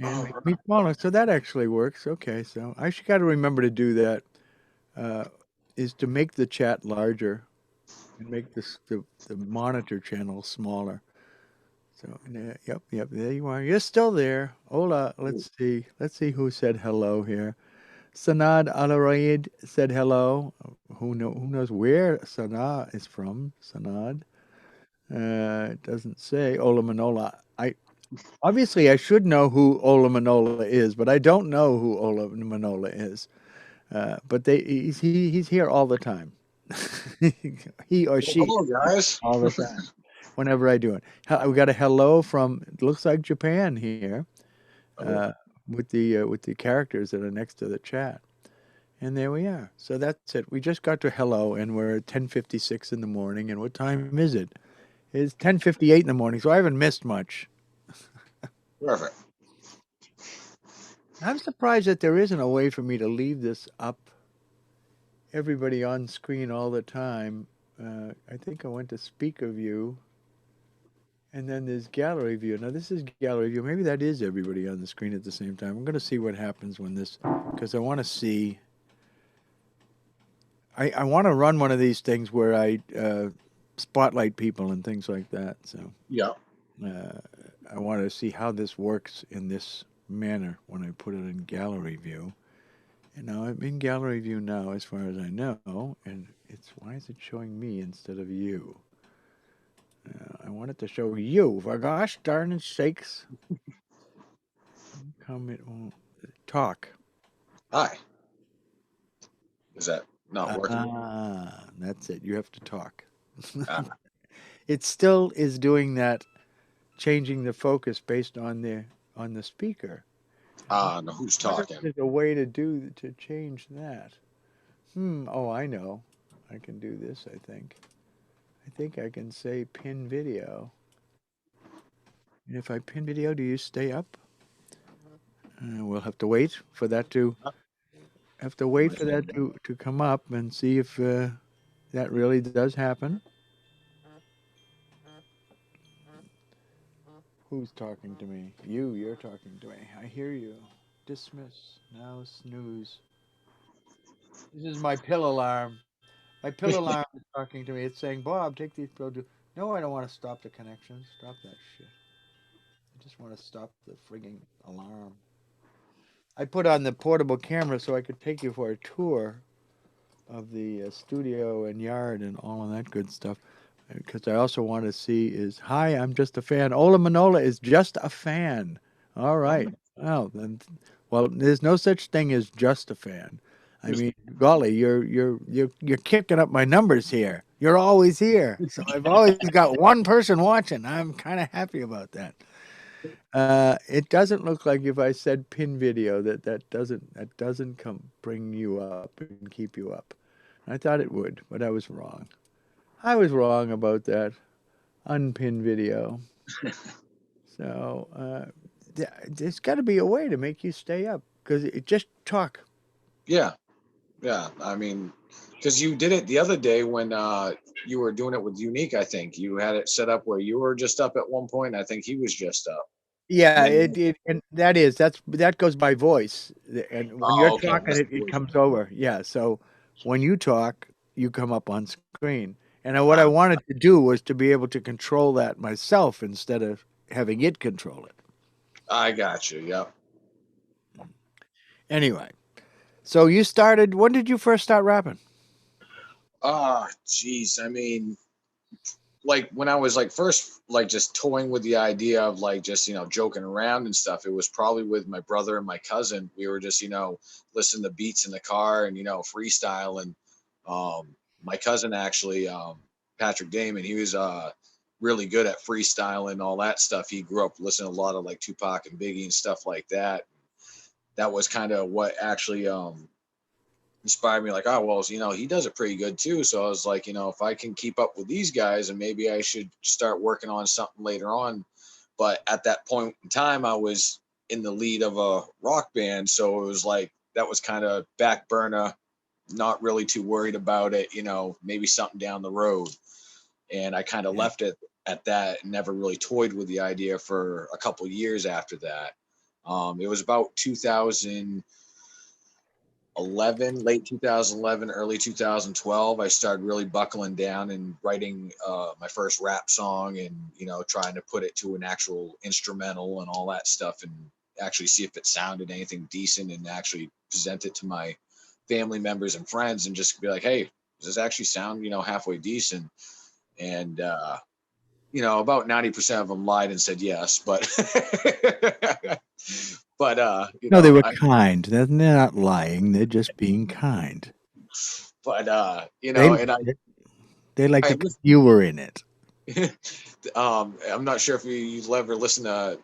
Speaker 1: And makes me smaller. So that actually works. Okay, so I should got to remember to do that. Is to make the chat larger and make the monitor channel smaller. So yep, there you are. You're still there. Hola, let's see. Let's see who said hello here. Sanad Alaraid said hello. Who knows where Sanad is from? Sanad. It doesn't say. Ola Manola. I should know who Ola Manola is, but I don't know who Ola Manola is. But he's here all the time. He or she
Speaker 2: Hello, guys.
Speaker 1: all the time. Whenever I do it, we got a hello from. It looks like Japan here, with the characters that are next to the chat. And there we are. So that's it. We just got to hello, and we're at 10:56 in the morning. And what time is it? It's 10:58 in the morning, so I haven't missed much.
Speaker 2: Perfect.
Speaker 1: I'm surprised that there isn't a way for me to leave this up, everybody on screen all the time. I think I went to speaker view, and then there's gallery view. Now this is gallery view. Maybe that is everybody on the screen at the same time. I'm going to see what happens when this, because I want to see. I want to run one of these things where I spotlight people and things like that. So
Speaker 2: Yeah.
Speaker 1: I want to see how this works in this manner when I put it in gallery view. And now I'm in gallery view now, as far as I know, and it's why is it showing me instead of you? I want it to show you. For gosh darn it sakes, come it won't talk.
Speaker 2: Hi. Is that not working?
Speaker 1: Ah, that's it. You have to talk.
Speaker 2: Ah,
Speaker 1: It still is doing that, changing the focus based on the speaker.
Speaker 2: no, who's
Speaker 1: I wonder if
Speaker 2: talking?
Speaker 1: there's a way to change that. Oh, I know. I can do this, I think. I think I can say pin video. And if I pin video, do you stay up? We'll have to wait for that to come up and see if that really does happen. Who's talking to me? You're talking to me. I hear you. Dismiss. Now snooze. This is my pill alarm. My pill alarm is talking to me. It's saying, Bob, take these pills. No, I don't want to stop the connection. Stop that shit. I just want to stop the frigging alarm. I put on the portable camera so I could take you for a tour of the studio and yard and all of that good stuff. Because I also want to see is, hi, I'm just a fan. Ola Manola is just a fan. All right. Well, then, well, there's no such thing as just a fan. I mean, golly, you're kicking up my numbers here. You're always here, so I've always got one person watching. I'm kind of happy about that. It doesn't look like if I said pin video that doesn't come bring you up and keep you up. I thought it would, but I was wrong. I was wrong about that unpin video. So there's got to be a way to make you stay up because it just talk.
Speaker 2: Yeah, yeah. I mean, because you did it the other day when you were doing it with Unique. I think you had it set up where you were just up at one point. I think he was just up. And
Speaker 1: Yeah,
Speaker 2: then,
Speaker 1: it and that goes by voice, and when you're
Speaker 2: oh, okay,
Speaker 1: talking,
Speaker 2: that's
Speaker 1: it
Speaker 2: the voice.
Speaker 1: comes over. Yeah, so when you talk, you come up on screen. And what I
Speaker 2: Ah,
Speaker 1: wanted to do was to be able to control that myself instead of having it control it.
Speaker 2: I got you. Yep.
Speaker 1: Anyway, so you started. When did you first start rapping?
Speaker 2: Ah, jeez. I mean, like when I was like first like just toying with the idea of like just joking around and stuff, it was probably with my brother and my cousin. We were just listening to beats in the car and freestyle. And my cousin actually, Patrick Damon, he was really good at freestyle and all that stuff. He grew up listening to a lot of like Tupac and Biggie and stuff like that. That was kind of what actually inspired me, like, oh well, he does it pretty good too. So I was like, if I can keep up with these guys, and maybe I should start working on something later on. But at that point in time, I was in the lead of a rock band, so it was like that was kind of back burner, not really too worried about it, maybe something down the road. And I kind of
Speaker 1: Yeah.
Speaker 2: left it at that and never really toyed with the idea for a couple years after that. It was about 2011, late 2011, early 2012, I started really buckling down and writing my first rap song, and trying to put it to an actual instrumental and all that stuff, and actually see if it sounded anything decent, and actually present it to my family members and friends, and just be like, hey, does this actually sound halfway decent? And about 90% of them lied and said yes, but but
Speaker 1: No, they were kind. They're not lying. They're just being kind. They
Speaker 2: and
Speaker 1: they like
Speaker 2: I
Speaker 1: to put humor in it.
Speaker 2: I'm not sure if you've ever listened to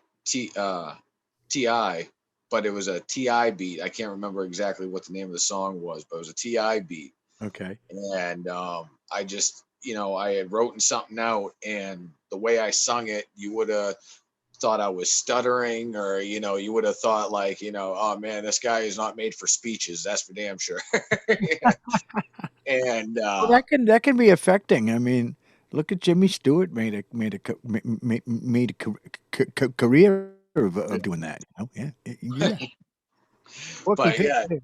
Speaker 2: Ti, but it was a Ti beat. I can't remember exactly what the name of the song was, but it was a Ti beat.
Speaker 1: Okay.
Speaker 2: And I just I had written something out, and the way I sung it, you would have thought I was stuttering, or you would have thought like, oh man, this guy is not made for speeches. That's for damn sure. And
Speaker 1: Well, that can be affecting. I mean, look at Jimmy Stewart made a career of doing that. Yeah, yeah. What can
Speaker 2: but
Speaker 1: people
Speaker 2: yeah,
Speaker 1: do?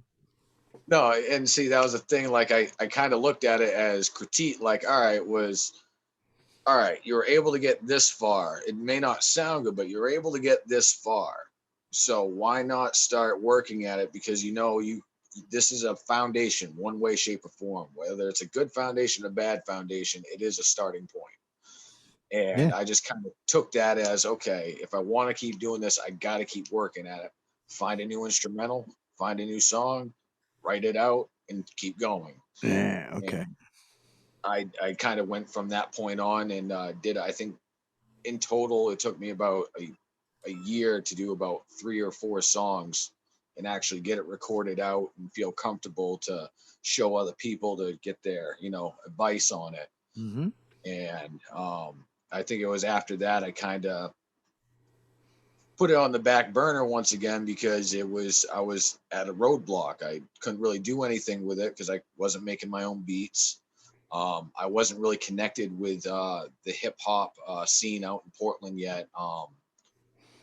Speaker 2: no, and see, that was the thing. Like I kind of looked at it as critique. Like, all right, you were able to get this far. It may not sound good, but you're able to get this far. So why not start working at it? Because this is a foundation, one way, shape, or form. Whether it's a good foundation, a bad foundation, it is a starting point.
Speaker 1: Yeah.
Speaker 2: And I just kind of took that as, okay, if I want to keep doing this, I got to keep working at it. Find a new instrumental, find a new song, write it out, and keep going.
Speaker 1: Yeah. Okay.
Speaker 2: And I kind of went from that point on and I think in total, it took me about a year to do about 3 or 4 songs and actually get it recorded out and feel comfortable to show other people to get their, advice on it.
Speaker 1: Mm-hmm.
Speaker 2: And I think it was after that I kind of put it on the back burner once again because I was at a roadblock. I couldn't really do anything with it because I wasn't making my own beats. I wasn't really connected with the hip hop scene out in Portland yet.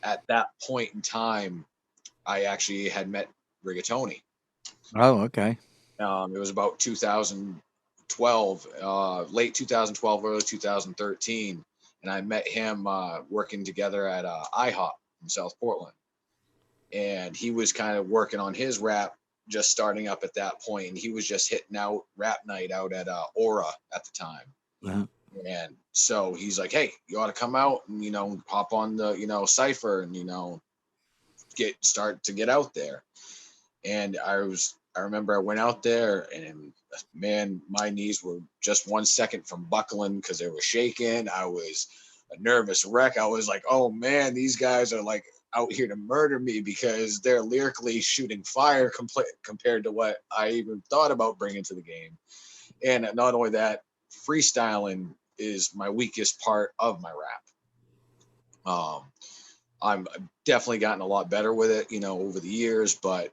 Speaker 2: At that point in time, I actually had met Rigatoni.
Speaker 1: Oh, okay.
Speaker 2: It was about 2012, late 2012, early 2013, and I met him working together at IHOP in South Portland. And he was kind of working on his rap, just starting up at that point, and he was just hitting out rap night out at Aura at the time.
Speaker 1: Uh-huh.
Speaker 2: And so he's like, "Hey, you ought to come out and hop on the cipher and start to get out there." And I remember I went out there and man, my knees were just 1 second from buckling because they were shaking. I was a nervous wreck. I was like, "Oh man, these guys are like out here to murder me because they're lyrically shooting fire compared to what I even thought about bringing to the game." And not only that, freestyling is my weakest part of my rap. I've definitely gotten a lot better with it, over the years, but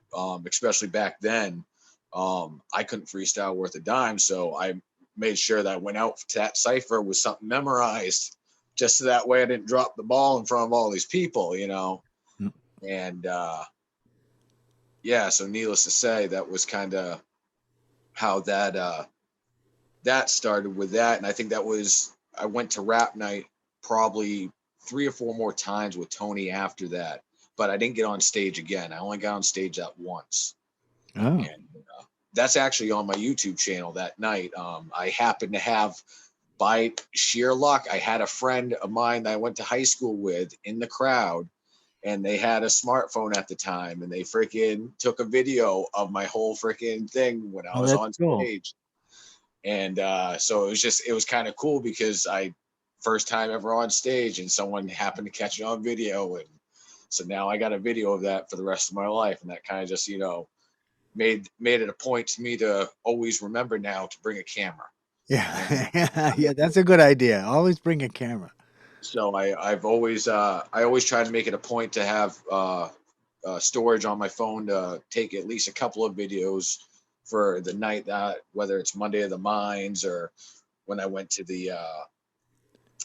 Speaker 2: especially back then, I couldn't freestyle worth a dime. So I made sure that I went out to that cipher with something memorized, just so that way I didn't drop the ball in front of all these people.
Speaker 1: Mm.
Speaker 2: And yeah, so needless to say, that was kind of how that started with that. And I think I went to rap night probably 3 or 4 more times with Tony after that, but I didn't get on stage again. I only got on stage that once.
Speaker 1: Oh.
Speaker 2: And that's actually on my YouTube channel that night. I happened to have, by sheer luck, I had a friend of mine that I went to high school with in the crowd, and they had a smartphone at the time, and they freaking took a video of my whole freaking thing when I
Speaker 1: Oh,
Speaker 2: was
Speaker 1: that's
Speaker 2: on
Speaker 1: cool.
Speaker 2: stage. And so it was kind of cool because first time ever on stage and someone happened to catch it on video. And so now I got a video of that for the rest of my life. And that kind of just, made it a point to me to always remember now to bring a camera.
Speaker 1: Yeah. Yeah, that's a good idea. Always bring a camera.
Speaker 2: So I always try to make it a point to have storage on my phone to take at least a couple of videos for the night, that whether it's Monday of the Minds or when I went to the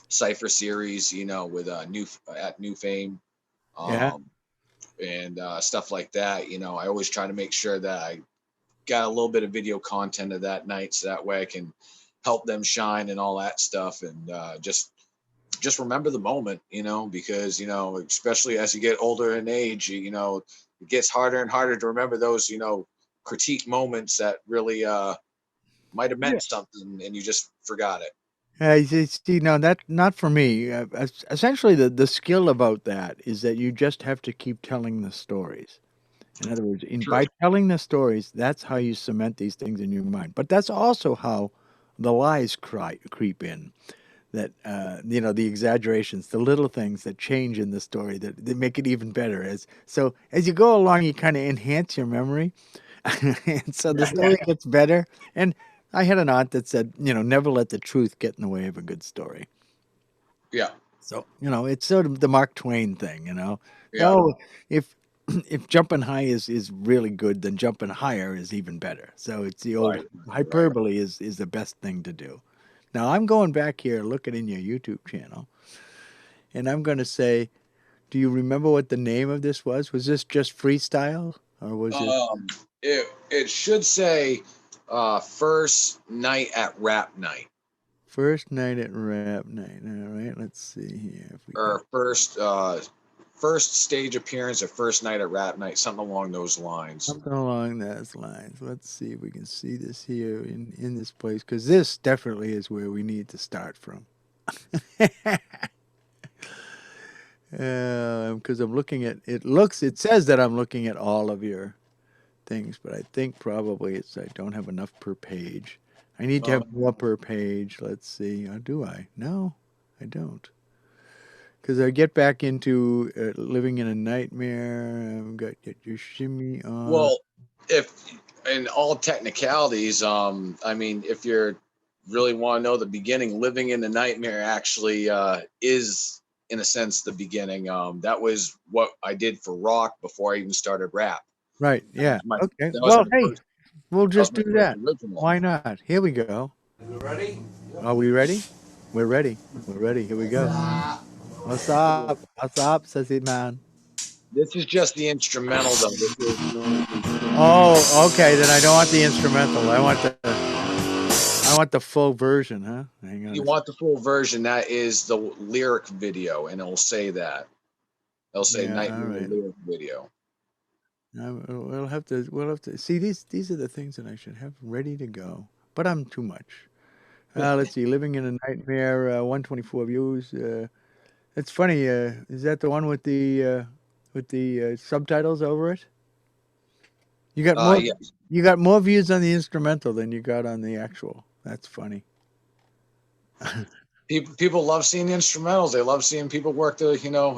Speaker 2: Cypher series, with New Fame,
Speaker 1: Yeah.
Speaker 2: um, and stuff like that. I always try to make sure that I got a little bit of video content of that night, so that way I can help them shine and all that stuff, and just remember the moment, because especially as you get older in age, it gets harder and harder to remember those critique moments that really might have
Speaker 1: Yeah.
Speaker 2: meant something and you just forgot it.
Speaker 1: See, no, that not for me. Essentially, the skill about that is that you just have to keep telling the stories. In other words,
Speaker 2: True.
Speaker 1: by telling the stories, that's how you cement these things in your mind. But that's also how the lies creep in. That the exaggerations, the little things that change in the story that make it even better. As you go along, you kind of enhance your memory, and so the story gets better. And I had an aunt that said, never let the truth get in the way of a good story.
Speaker 2: Yeah.
Speaker 1: So it's sort of the Mark Twain thing.
Speaker 2: Yeah.
Speaker 1: Oh, if if jumping high is really good, then jumping higher is even better. So it's the old
Speaker 2: Right. Right.
Speaker 1: hyperbole is the best thing to do. Now I'm going back here looking in your YouTube channel, and I'm going to say, do you remember what the name of this was? Was this just freestyle, or was it
Speaker 2: Um, it should say first night at rap night
Speaker 1: first night at rap night? All right, let's see here if we can.
Speaker 2: or first stage appearance or first night at Rap Night, something along those lines.
Speaker 1: Something along those lines. Let's see if we can see this here in this place, because this definitely is where we need to start from. Because I'm looking at it. It says that I'm looking at all of your things, but I think probably it's I don't have enough per page. I need to have more per page. Let's see. Do I? No, I don't. Because I get back into living in a nightmare. I've got your shimmy on.
Speaker 2: Well, if in all technicalities, I mean, if you're really want to know the beginning, living in a nightmare actually is in a sense the beginning. That was what I did for rock before I even started rap.
Speaker 1: Right. Yeah.
Speaker 2: My-
Speaker 1: Okay.
Speaker 2: that was
Speaker 1: Well,
Speaker 2: my
Speaker 1: hey,
Speaker 2: first-
Speaker 1: we'll
Speaker 2: that was
Speaker 1: just
Speaker 2: my
Speaker 1: do
Speaker 2: first
Speaker 1: that.
Speaker 2: original.
Speaker 1: Why not? Here we go.
Speaker 6: Ready?
Speaker 1: Are we ready? We're ready. We're ready. Here we go. What's up? What's up, sassy man?
Speaker 2: This is just the instrumental, though. This is
Speaker 1: Oh, okay. Then I don't want the instrumental. I want the full version, huh? Hang on.
Speaker 2: you want the full version. That is the lyric video, and it'll say that. It'll say
Speaker 1: Yeah,
Speaker 2: Nightmare
Speaker 1: all right.
Speaker 2: lyric video.
Speaker 1: We'll have to see these are the things that I should have ready to go, but I'm too much. Let's see, living in a nightmare, 124 views. It's funny. Is that the one with the subtitles over it? You got more.
Speaker 2: Yeah.
Speaker 1: You got more views on the instrumental than you got on the actual. That's funny.
Speaker 2: People love seeing the instrumentals. They love seeing people work the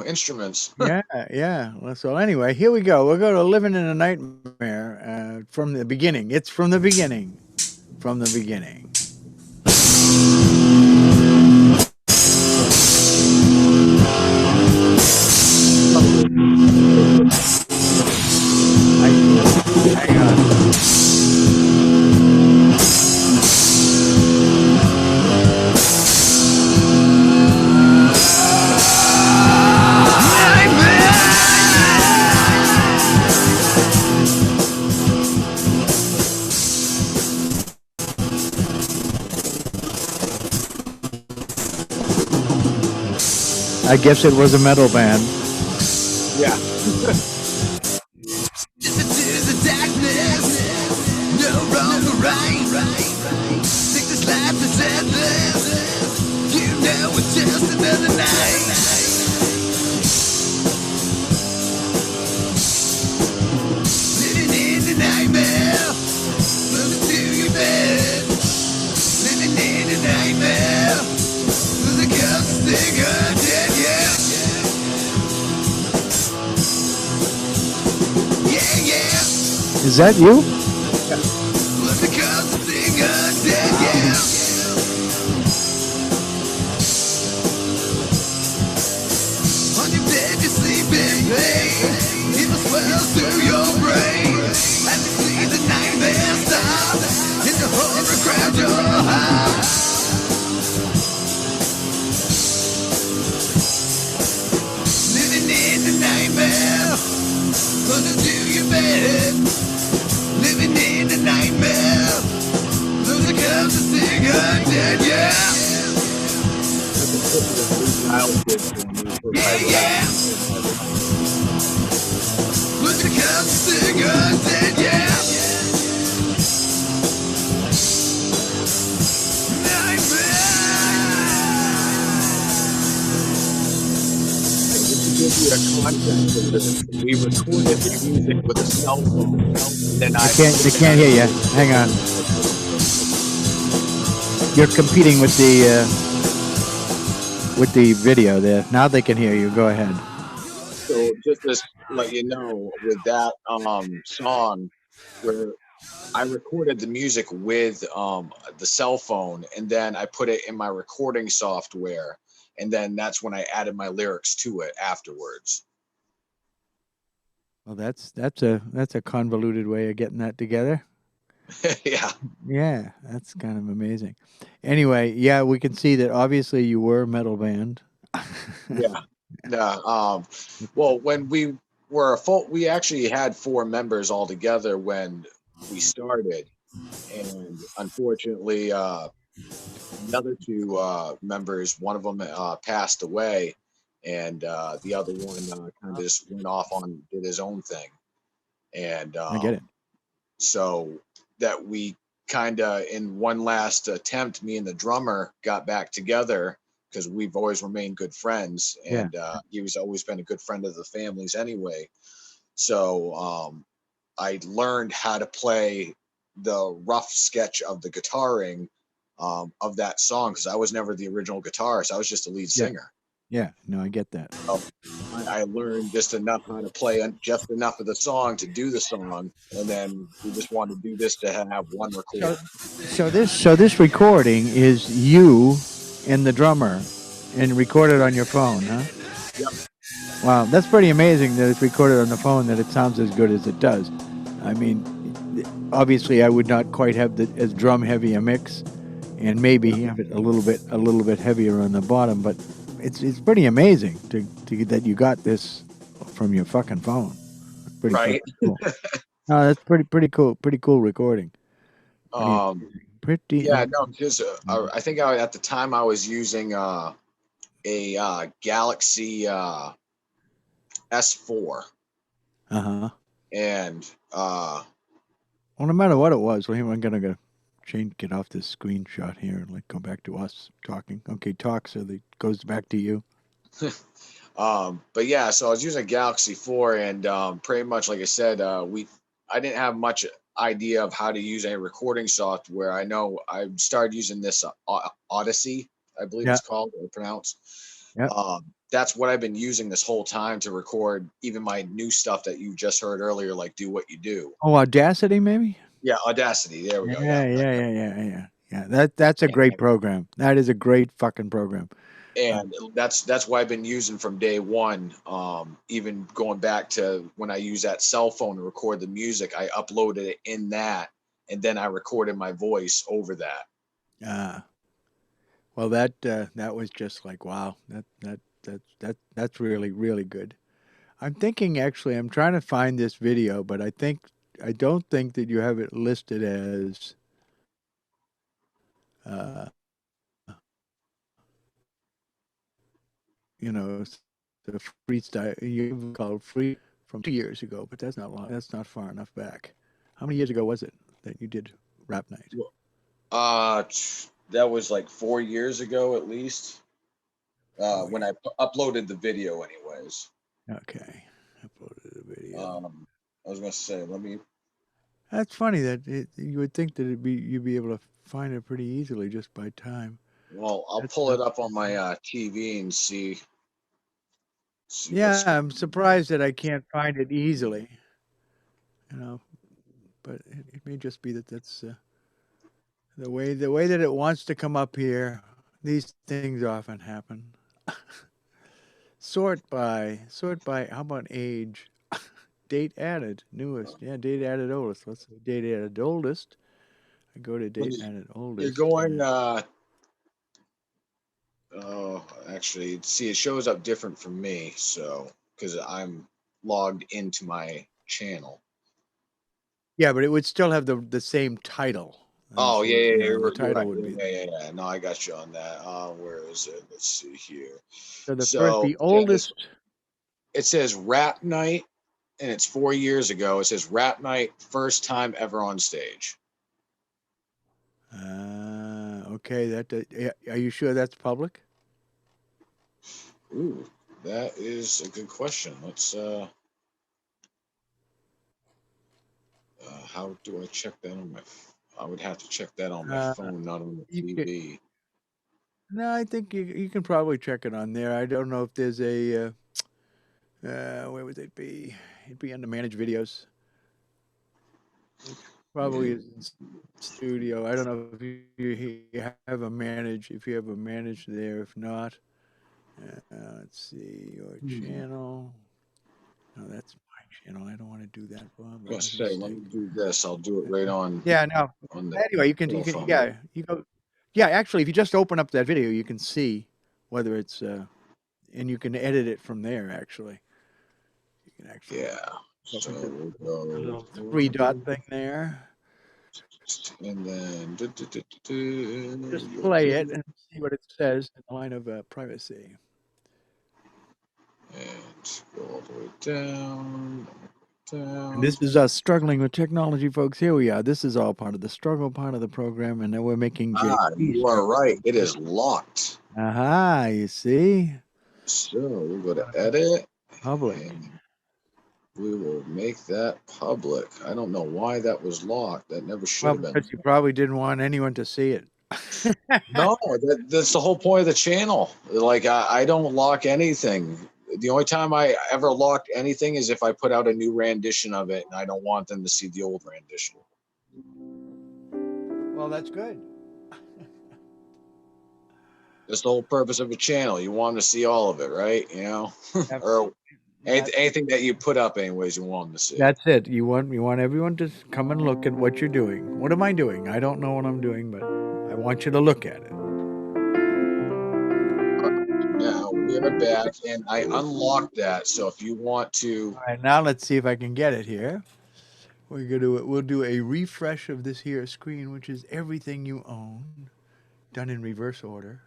Speaker 2: instruments.
Speaker 1: Yeah, yeah. Well, so anyway, here we go. We'll go to living in a nightmare from the beginning. It's from the beginning. From the beginning. Hang on. I guess it was a metal band.
Speaker 2: Yeah.
Speaker 5: The darkness, no wrong or right. Think this life is endless. You know it's just another night. Living in the nightmare, close to your bed. Living in a nightmare, with the ghost singer dead, yeah. Yeah, yeah.
Speaker 1: Is that you?
Speaker 5: With the ghost singer dead, yeah. On your bed you sleep in pain. Evil swells through your brain. And you see the nightmare stop. And the horror grabs your heart. Living in the nightmare, closer to your bed. Living in the nightmare, closer comes the singer dead, yeah. Yeah, yeah. Closer comes the singer dead, yeah.
Speaker 2: Give you a context of this. We recorded the music with a cell phone. Then
Speaker 1: I can't hear you. Hang on. You're competing with the video there. Now they can hear you. Go ahead.
Speaker 2: So just to let you know, with that song, where I recorded the music with the cell phone, and then I put it in my recording software, and then that's when I added my lyrics to it afterwards.
Speaker 1: Well, that's a convoluted way of getting that together.
Speaker 2: Yeah.
Speaker 1: Yeah, that's kind of amazing. Anyway, yeah, we can see that obviously you were a metal band.
Speaker 2: Yeah. Yeah. Well, when we were we actually had 4 members all together when we started, and unfortunately, the other 2 members, one of them passed away, and the other one kind of just went off on did his own thing, and
Speaker 1: I get it.
Speaker 2: so that we kind of in one last attempt, me and the drummer got back together because we've always remained good friends,
Speaker 1: Yeah.
Speaker 2: and he was always been a good friend of the family's anyway. So I learned how to play the rough sketch of the guitaring of that song because I was never the original guitarist. I was just a lead
Speaker 1: Yeah.
Speaker 2: singer.
Speaker 1: Yeah. No, I get that.
Speaker 2: So I learned just enough how to play just enough of the song to do the song, and then we just wanted to do this to have one recording.
Speaker 1: So this recording is you and the drummer, and recorded on your phone, huh?
Speaker 2: Yep.
Speaker 1: Wow, that's pretty amazing that it's recorded on the phone. That it sounds as good as it does. I mean, obviously, I would not quite have as drum heavy a mix, and maybe have it a little bit heavier on the bottom. But it's pretty amazing to that you got this from your fucking phone. That's pretty
Speaker 2: Right.
Speaker 1: fucking cool. No, that's pretty cool. Pretty cool recording. Pretty
Speaker 2: Yeah, no, because I think at the time I was using a Galaxy S4,
Speaker 1: Uh-huh.
Speaker 2: and
Speaker 1: Well, no matter what it was, well, here I'm gonna get off this screenshot here and like go back to us talking. Okay, talk. So it goes back to you.
Speaker 2: but yeah, so I was using a Galaxy 4, and pretty much like I said, I didn't have much idea of how to use any recording software. I know I started using this Odyssey, I believe
Speaker 1: Yeah.
Speaker 2: it's called or pronounced.
Speaker 1: Yeah.
Speaker 2: That's what I've been using this whole time to record even my new stuff that you just heard earlier, like Do What You Do.
Speaker 1: Oh, Audacity, maybe.
Speaker 2: Yeah, Audacity. There we go.
Speaker 1: Yeah. That's a great program. That is a great fucking program.
Speaker 2: And that's what I've been using from day one. Even going back to when I used that cell phone to record the music, I uploaded it in that, and then I recorded my voice over that.
Speaker 1: Well, that was just like wow. That's really good. I'm thinking actually, I'm trying to find this video, but I don't think that you have it listed as uh, you know, the freestyle you called free from 2 years ago, but that's not long. That's not far enough back. How many years ago was it that you did Rap Night?
Speaker 2: Uh, that was like 4 years ago at least. When I uploaded the video, anyways.
Speaker 1: Okay, uploaded the video.
Speaker 2: I was gonna say, let me.
Speaker 1: That's funny that you would think that you'd be able to find it pretty easily just by time.
Speaker 2: Well, I'll pull it up on my TV and see.
Speaker 1: Yeah, I'm surprised that I can't find it easily. You know, but it may just be that that's the way that it wants to come up here. These things often happen. Sort by. How about age? Date added, newest. Yeah, date added, oldest. Let's say date added, oldest. I go to date added, oldest.
Speaker 2: You're going. Oh, actually, see, it shows up different for me. So, because I'm logged into my channel.
Speaker 1: Yeah, but it would still have the same title.
Speaker 2: Oh, yeah.
Speaker 1: The title would be.
Speaker 2: Yeah. No, I got you on that. Where is it? Let's see here.
Speaker 1: So the oldest.
Speaker 2: It says Rap Night, and it's 4 years ago. It says Rap Night, first time ever on stage.
Speaker 1: Okay. Are you sure that's public?
Speaker 2: Ooh, that is a good question. Let's how do I check that on my? I would have to check that on my phone, not on the TV.
Speaker 1: No, I think you can probably check it on there. I don't know if there's a where would it be? It'd be under managed videos. Probably is in studio. I don't know if you have a manage. If you have a manage there, if not, let's see your channel. No, that's my channel. I don't want to do that.
Speaker 2: I'm gonna say, let me do this. I'll do it right on.
Speaker 1: Yeah, no. Anyway, you can you go. Yeah, actually, if you just open up that video, you can see whether it's and you can edit it from there. Actually, you can actually.
Speaker 2: Yeah. So we'll go
Speaker 1: a little three dot thing there.
Speaker 2: And then
Speaker 1: just play it and see what it says in the line of privacy.
Speaker 2: And go all the way down,
Speaker 1: And this is us struggling with technology, folks. Here we are. This is all part of the struggle part of the program, and then we're making JP
Speaker 2: You are
Speaker 1: struggle.
Speaker 2: right. It is locked.
Speaker 1: Aha, you see?
Speaker 2: So we'll go to edit.
Speaker 1: Public.
Speaker 2: And we will make that public. I don't know why that was locked. That never should
Speaker 1: Well,
Speaker 2: have been.
Speaker 1: because you probably didn't want anyone to see it.
Speaker 2: No, that's the whole point of the channel. Like I don't lock anything. The only time I ever locked anything is if I put out a new rendition of it, and I don't want them to see the old rendition.
Speaker 1: Well, that's good.
Speaker 2: That's the whole purpose of a channel. You want them to see all of it, right? You know, or anything that you put up, anyways, you want them to see.
Speaker 1: That's it. You want everyone to come and look at what you're doing. What am I doing? I don't know what I'm doing, but I want you to look at it.
Speaker 2: Now we are back, and I unlocked that. So if you want to,
Speaker 1: All right, now let's see if I can get it here. We'll do a refresh of this here screen, which is everything you own, done in reverse order.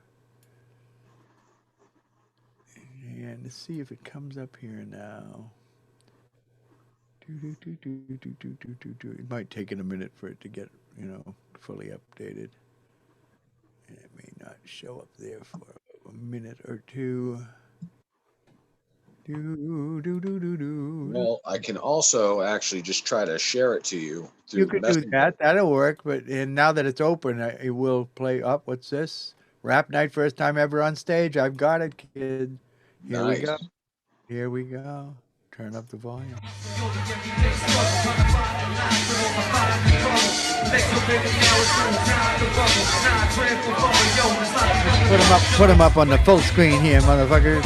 Speaker 1: And let's see if it comes up here now. It might take it a minute for it to get, fully updated. It may not show up there for a minute or two.
Speaker 2: well, I can also actually just try to share it to you through
Speaker 1: You could do that. That'll work. And now that it's open, it will play up. What's this? Rap night, first time ever on stage. I've got it, kid. Here we go. Here we go. Turn up the volume. Put him up on the full screen here, motherfuckers.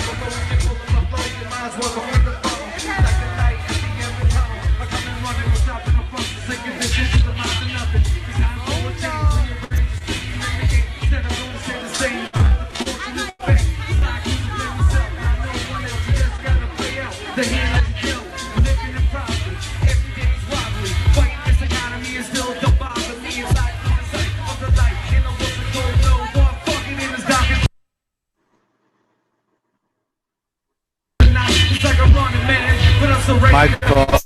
Speaker 1: My fault.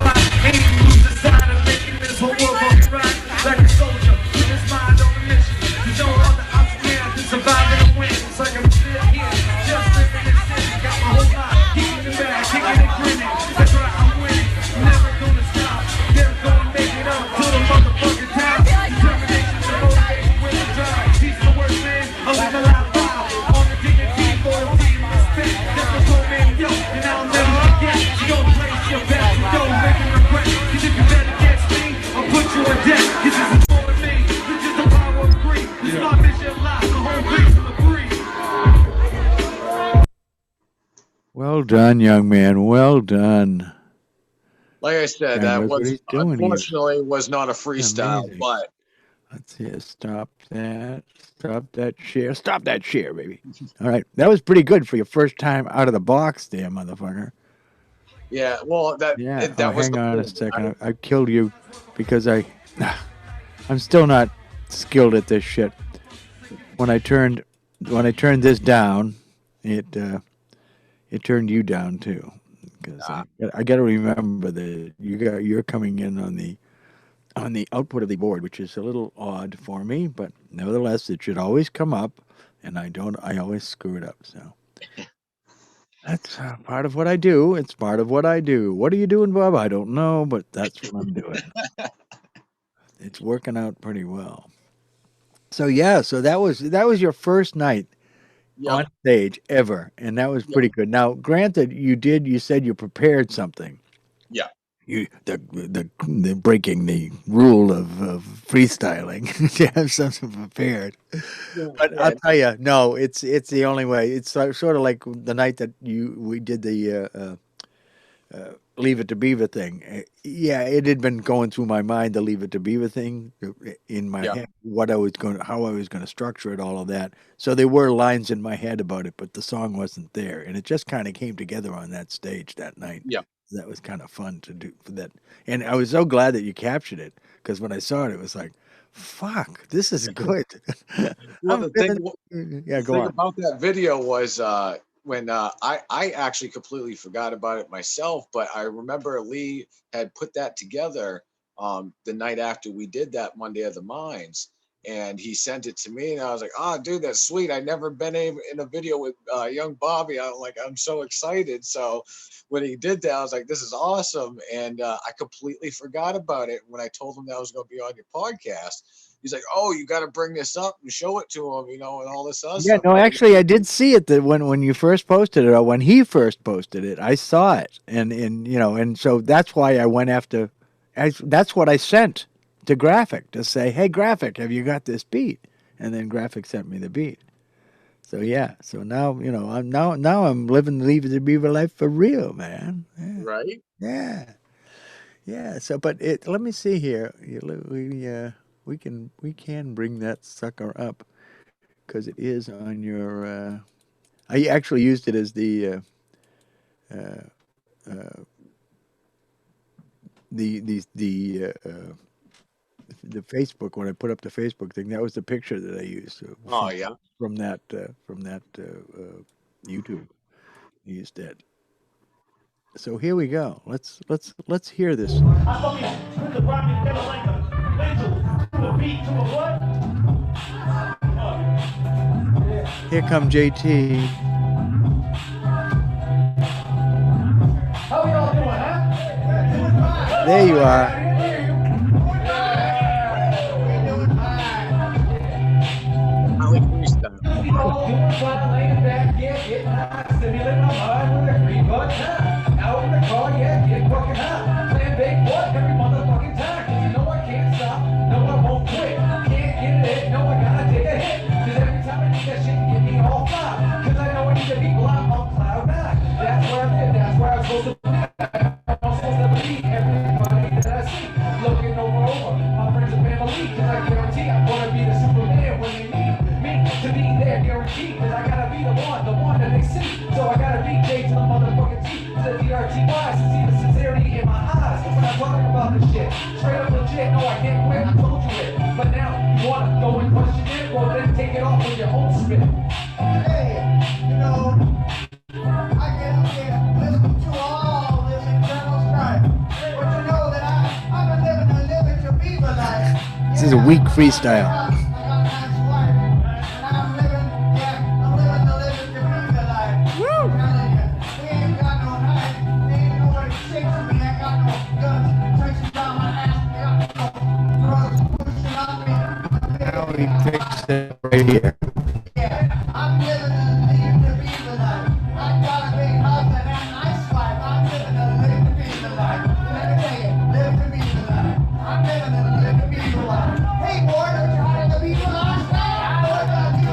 Speaker 1: Well done, young man. Well done.
Speaker 2: Like I said, that was unfortunately was not a freestyle,
Speaker 1: Amazing.
Speaker 2: but
Speaker 1: let's see. Stop that. Stop that share. Stop that share, baby. All right. That was pretty good for your first time out of the box there, motherfucker.
Speaker 2: Yeah, well, that was.
Speaker 1: Hang on a second. I killed you because I'm still not skilled at this shit. When I turned this down, it turned you down too. Because I got to remember that you're coming in on the output of the board, which is a little odd for me, but nevertheless, it should always come up, and I always screw it up. So. That's part of what I do. It's part of what I do. What are you doing, Bob? I don't know, but that's what I'm doing. It's working out pretty well. So that was your first night on stage ever, and that was pretty good. Now, granted, you said you prepared something.
Speaker 2: Yeah.
Speaker 1: The breaking the rule of freestyling to have something prepared. But I'll tell you, no, it's the only way. It's sort of like the night that we did the Leave It to Beaver thing. Yeah, it had been going through my mind, the Leave It to Beaver thing in my head, how I was going to structure it, all of that. So there were lines in my head about it, but the song wasn't there, and it just kind of came together on that stage that night.
Speaker 2: Yeah.
Speaker 1: That was kind of fun to do for that. And I was so glad that you captured it, because when I saw it, it was like, fuck, this is good.
Speaker 2: Well, the thing
Speaker 1: go on.
Speaker 2: about that video was when I actually completely forgot about it myself, but I remember Lee had put that together the night after we did that Monday of the Minds, and he sent it to me, and I was like, "Oh, dude, that's sweet. I never been in a video with young Bobby. I'm so excited." So when he did that, I was like, "This is awesome," and I completely forgot about it. When I told him that I was going to be on your podcast, he's like, "Oh, you got to bring this up and show it to him, and all this other
Speaker 1: Yeah,
Speaker 2: stuff."
Speaker 1: no, actually, I did see it that when you first posted it, or when he first posted it, I saw it, and and so that's why I went after. That's what I sent to Graphic to say, "Hey, Graphic, have you got this beat?" And then Graphic sent me the beat. So yeah, so now I'm living the Leave It to Beaver life for real, man. Yeah,
Speaker 2: Right?
Speaker 1: yeah, yeah. So, but let me see here. We can bring that sucker up because it is on your. I actually used it as the Facebook when I put up the Facebook thing. That was the picture that I used
Speaker 2: Oh yeah.
Speaker 1: from that YouTube. I used that. So here we go. Let's hear this.
Speaker 6: I fucking put the rocket together like a pencil to a beat to a what?
Speaker 1: Here come JT.
Speaker 6: How we all doing, huh?
Speaker 1: There you are.
Speaker 2: I like freestyle.
Speaker 6: Doing fine, laying back, yeah, getting high, stimulating my mind with a green button. Out in the car, yeah, getting fucking high. Playing big boy every motherfucking time. 'Cause you know I can't stop, no I won't quit. Can't get it, no I gotta take a hit. 'Cause every time I need that shit, get me all five. 'Cause I know I need to be blind on cloud nine. That's where I live, that's where I'm supposed to be. I'm supposed to believe everybody that I see. Looking over my friends and family. 'Cause I guarantee I'm gonna be the Superman when they need me to be there, guaranteed. 'Cause I gotta be the one that they see. So I gotta be J to the motherfucking T, to the DRTY, to see the sincerity in my eyes when I'm talking about this shit. Straight up legit, no, I can't quit, I told you it. But now you wanna go and question it, well then take it off with your own spit.
Speaker 7: Hey, I get up here, listen to all this internal strife. But you know that I've been living a living to be the life.
Speaker 1: This is a weak freestyle.
Speaker 7: I got a nice wife, and I'm living the living to be the life. Woo! We ain't got no knife, we ain't nobody chasing me, I got no guns chasing down my ass, I got no drugs pushing on me.
Speaker 1: Now he takes it right here.
Speaker 7: Yeah, I'm living a living to be the life. I got a big house and a nice wife. I'm living a living to be the life. Let me tell you, live to be the life. I'm living a living to be the life. Hey, boy, don't you want to be the life? I want to be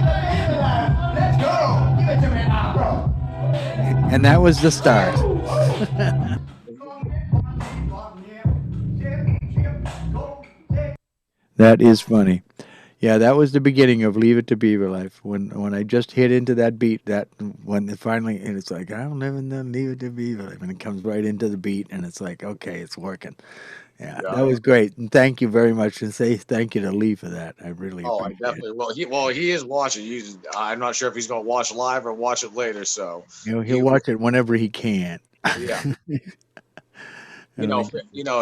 Speaker 7: the life. Let's go. Give it to me now, bro.
Speaker 1: And that was the start. That is funny. Yeah, that was the beginning of Leave It to Beaver Life. When I just hit into that beat, that when it finally, and it's like, I'm living the Leave It to Beaver Life, and it comes right into the beat, and it's like, okay, it's working. Yeah,
Speaker 2: Yeah.
Speaker 1: that was great, and thank you very much, and say thank you to Lee for that. I really
Speaker 2: Oh, I
Speaker 1: appreciate
Speaker 2: definitely will. He is watching. I'm not sure if he's going to watch live or watch it later. So
Speaker 1: it. He'll watch it whenever he can.
Speaker 2: yeah,
Speaker 1: I mean,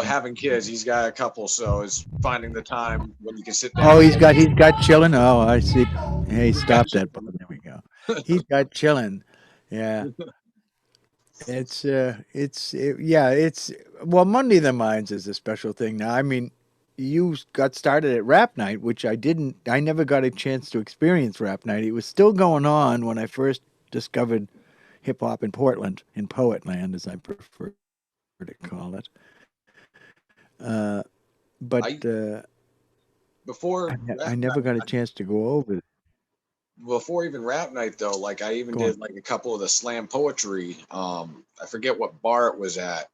Speaker 2: having kids, he's got a couple, so it's finding the time when you can sit down.
Speaker 1: oh, he's got chilling. Oh, I see. Hey, stop that. There we go. He's got chilling. Yeah. It's well, Monday the Minds is a special thing now. I mean, you got started at Rap Night, which I never got a chance to experience Rap Night. It was still going on when I first discovered hip hop in Portland, in Poetland, as I prefer to call it. But
Speaker 2: Before
Speaker 1: I never got a chance to go over it.
Speaker 2: before even rap night though, like I even
Speaker 1: Go on.
Speaker 2: did like a couple of the slam poetry. I forget what bar it was at,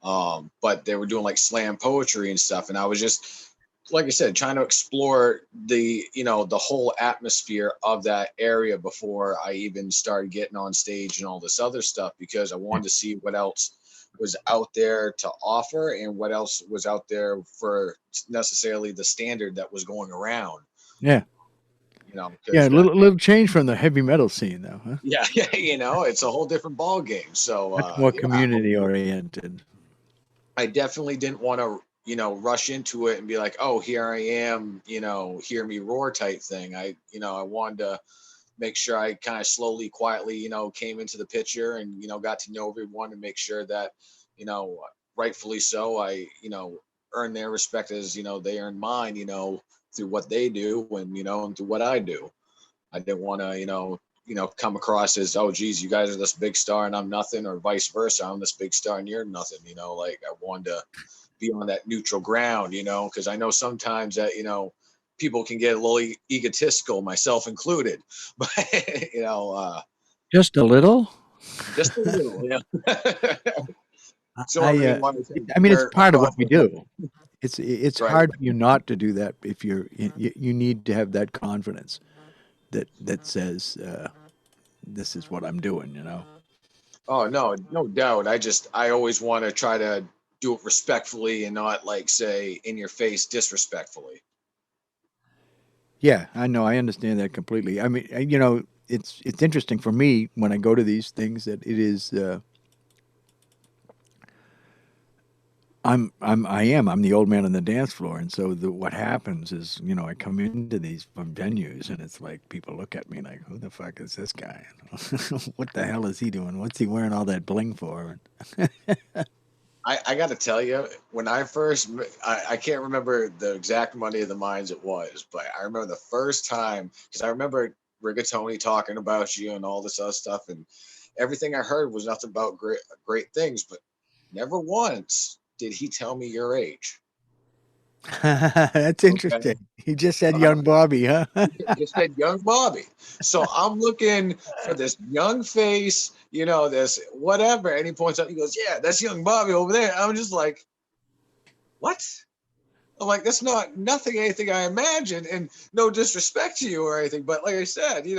Speaker 2: but they were doing like slam poetry and stuff, and I was just, like I said, trying to explore the whole atmosphere of that area before I even started getting on stage and all this other stuff, because I wanted to see what else was out there to offer and what else was out there for necessarily the standard that was going around.
Speaker 1: Yeah. Yeah, a
Speaker 2: because
Speaker 1: little change from the heavy metal scene, though, huh?
Speaker 2: yeah, it's a whole different ball game. So
Speaker 1: Much more
Speaker 2: yeah,
Speaker 1: community oriented.
Speaker 2: I definitely didn't want to, rush into it and be like, oh, here I am, hear me roar type thing. I wanted to make sure I kind of slowly, quietly, came into the picture and, got to know everyone and make sure that, you know, rightfully so, I, earn their respect as, they earn mine, through what they do and, and through what I do. I didn't want to, come across as, oh, geez, you guys are this big star and I'm nothing, or vice versa. I'm this big star and you're nothing, like I wanted to be on that neutral ground, because I know sometimes that, people can get a little egotistical, myself included, but,
Speaker 1: Just a little.
Speaker 2: just a little, So I
Speaker 1: I,
Speaker 2: really want to say
Speaker 1: I mean, it's
Speaker 2: where
Speaker 1: part of what
Speaker 2: across
Speaker 1: we
Speaker 2: the board,
Speaker 1: do. It's
Speaker 2: right?
Speaker 1: hard for you not to do that if you need to have that confidence that says this is what I'm doing.
Speaker 2: Oh no, no doubt. I always want to try to do it respectfully and not like say in your face disrespectfully.
Speaker 1: Yeah, I know. I understand that completely. I mean, it's interesting for me when I go to these things that it is. I'm the old man on the dance floor, and so what happens is, I come into these venues, and it's like people look at me like, "Who the fuck is this guy? What the hell is he doing? What's he wearing all that bling for?"
Speaker 2: I got to tell you, when I first, I can't remember the exact Money of the Minds it was, but I remember the first time because I remember Rigatoni talking about you and all this other stuff, and everything I heard was nothing about great things, but never once did he tell me your age.
Speaker 1: That's
Speaker 2: Okay.
Speaker 1: interesting. He just said young Bobby, huh?
Speaker 2: Just said young Bobby. So I'm looking for this young face, this whatever. And he points out, he goes, yeah, that's young Bobby over there. I'm just like, what? I'm like, that's nothing, anything I imagined. And no disrespect to you or anything. But like I said, you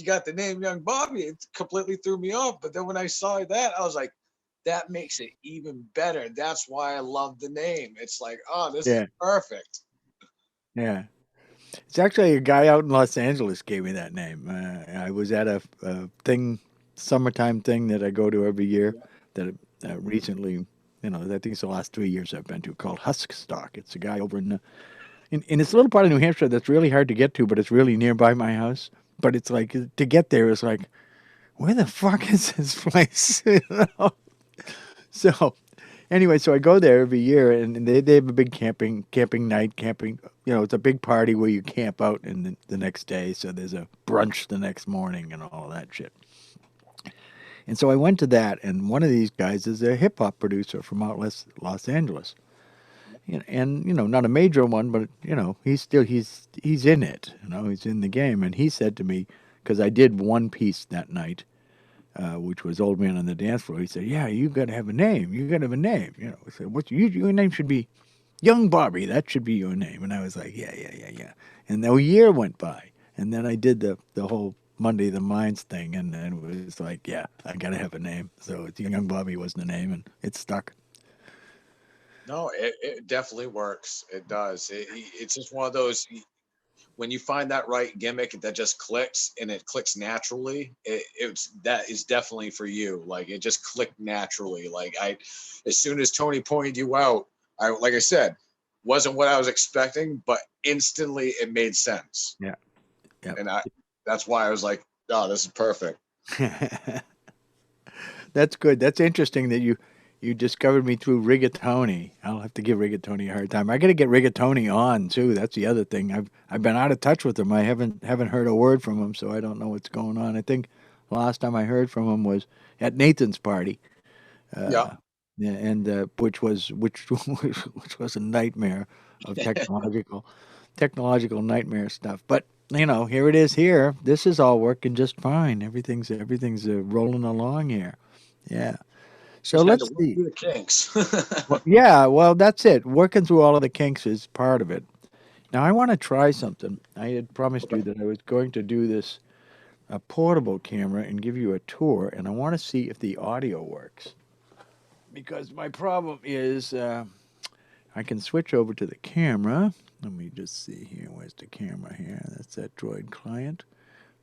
Speaker 2: got the name Young Bobby. It completely threw me off. But then when I saw that, I was like, that makes it even better. That's why I love the name. It's like, oh, this is
Speaker 1: Yeah,
Speaker 2: perfect.
Speaker 1: yeah. It's actually a guy out in Los Angeles gave me that name. I was at a thing, summertime thing that I go to every year. That recently, I think it's the last 3 years I've been to, called Husk Stock. It's a guy over in this little part of New Hampshire that's really hard to get to, but it's really nearby my house. But it's like to get there is like, where the fuck is this place? So anyway, so I go there every year, and they have a big camping night, camping. It's a big party where you camp out and the next day. So there's a brunch the next morning and all that shit. And so I went to that, and one of these guys is a hip hop producer from out Los Angeles. And not a major one, but he's in it. He's in the game. And he said to me, because I did one piece that night, which was Old Man on the Dance Floor. He said, "Yeah, you got to have a name. You got to have a name." I said, "What's your name? Should be Young Bobby. That should be your name." And I was like, "Yeah, yeah, yeah, yeah." And a year went by, and then I did the whole Monday of the Minds thing, and then it was like, "Yeah, I got to have a name." So it's Young Bobby was the name, and it stuck.
Speaker 2: No, it definitely works. It does. It's just one of those when you find that right gimmick that just clicks and it clicks naturally. That is definitely for you. Like it just clicked naturally. Like as soon as Tony pointed you out, like I said, wasn't what I was expecting, but instantly it made sense.
Speaker 1: Yeah, yeah.
Speaker 2: And that's why I was like, oh, this is perfect.
Speaker 1: That's good. That's interesting that you discovered me through Rigatoni. I'll have to give Rigatoni a hard time. I got to get Rigatoni on too. That's the other thing. I've been out of touch with him. I haven't heard a word from him, so I don't know what's going on. I think the last time I heard from him was at Nathan's party.
Speaker 2: Yeah.
Speaker 1: Yeah, and which was a nightmare of technological nightmare stuff. But here it is. Here, this is all working just fine. Everything's rolling along here. Yeah. So
Speaker 2: Just had to
Speaker 1: let's
Speaker 2: work
Speaker 1: see.
Speaker 2: through the kinks.
Speaker 1: Well, yeah, well, that's it. Working through all of the kinks is part of it. Now, I want to try something. I had promised you
Speaker 2: Okay.
Speaker 1: that I was going to do this a portable camera and give you a tour, and I want to see if the audio works. Because my problem is I can switch over to the camera, Let me just see here. Where's the camera here? That's that Droid client.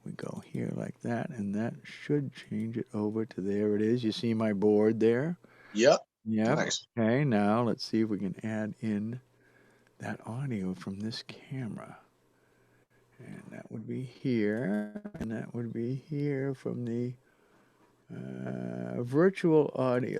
Speaker 1: We go here like that, and that should change it over to there it is. You see my board there?
Speaker 2: Yep.
Speaker 1: Yep.
Speaker 2: Nice.
Speaker 1: Okay, now let's see if we can add in that audio from this camera. And that would be here, and that would be here from the virtual audio.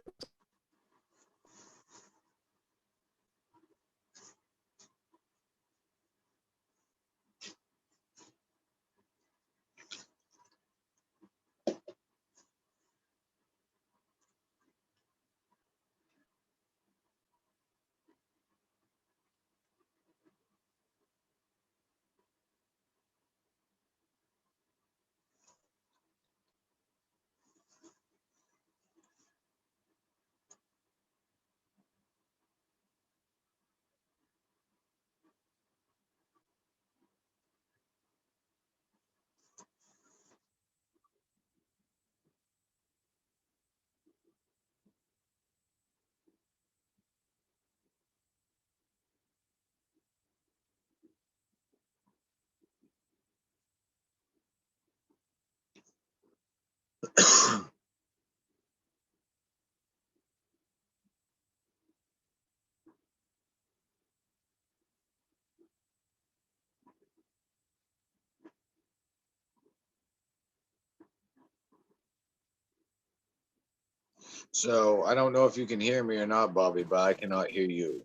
Speaker 2: So I don't know if you can hear me or not, Bobby, but I cannot hear you.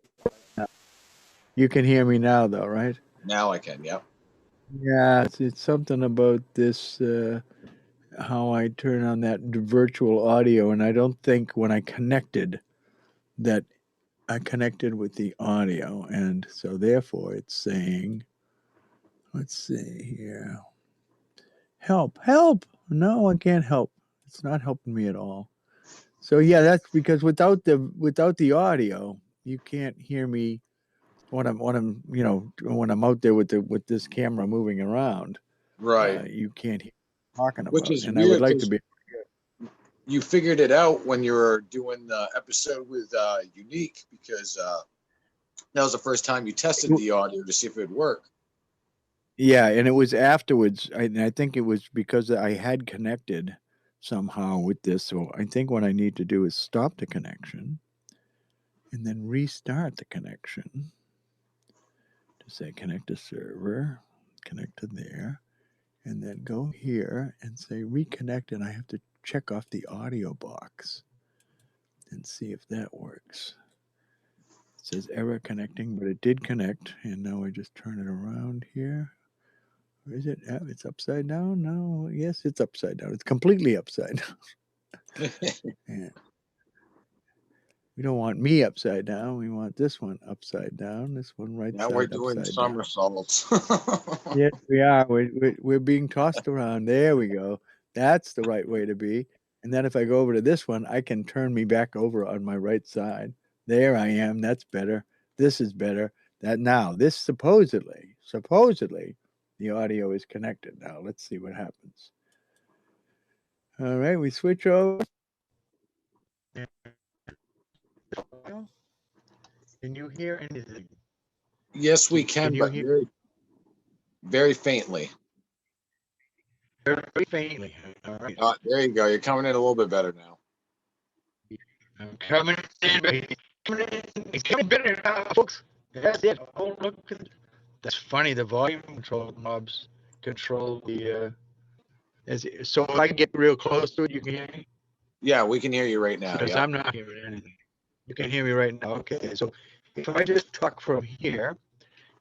Speaker 1: You can hear me now, though, right?
Speaker 2: Now I can. Yep.
Speaker 1: Yeah, it's something about this, how I turn on that virtual audio, and I don't think when I connected that I connected with the audio, and so therefore it's saying, let's see here, help, help. No, I can't help. It's not helping me at all. So yeah, that's because without the audio, you can't hear me when I'm when I'm out there with this camera moving around.
Speaker 2: Right.
Speaker 1: You can't hear what I'm talking
Speaker 2: Which
Speaker 1: about,
Speaker 2: is
Speaker 1: and I would
Speaker 2: weird
Speaker 1: like to
Speaker 2: because
Speaker 1: be.
Speaker 2: you figured it out when you were doing the episode with Unique because that was the first time you tested the audio to see if it would work.
Speaker 1: Yeah, and it was afterwards. I think it was because I had connected somehow with this. So I think what I need to do is stop the connection and then restart the connection to say connect to server, connect to there, and then go here and say reconnect. And I have to check off the audio box and see if that works. It says error connecting, but it did connect. And now I just turn it around here. Or is it? It's upside down? No. Yes, it's upside down. It's completely upside down. And we don't want me upside down. We want this one upside down. This one right
Speaker 2: Now we're
Speaker 1: side
Speaker 2: doing
Speaker 1: upside down.
Speaker 2: somersaults.
Speaker 1: Yes, we are. We're being tossed around. There we go. That's the right way to be. And then if I go over to this one, I can turn me back over on my right side. There I am. That's better. This is better. That now this supposedly, the audio is connected. Now let's see what happens. All right, we switch over. Can you hear anything?
Speaker 2: Yes, we can,
Speaker 1: you
Speaker 2: but
Speaker 1: hear
Speaker 2: very, very faintly.
Speaker 1: very faintly? All right.
Speaker 2: There you go. You're coming in a little bit better now.
Speaker 1: I'm coming in. It's coming better now, folks. That's it. Oh, look. That's funny. The volume control knobs control the. So if I get real close to it, you can hear me?
Speaker 2: Yeah, we can hear you right now.
Speaker 1: Because
Speaker 2: Yep.
Speaker 1: I'm not hearing anything. You can hear me right now. Okay. So if I just talk from here,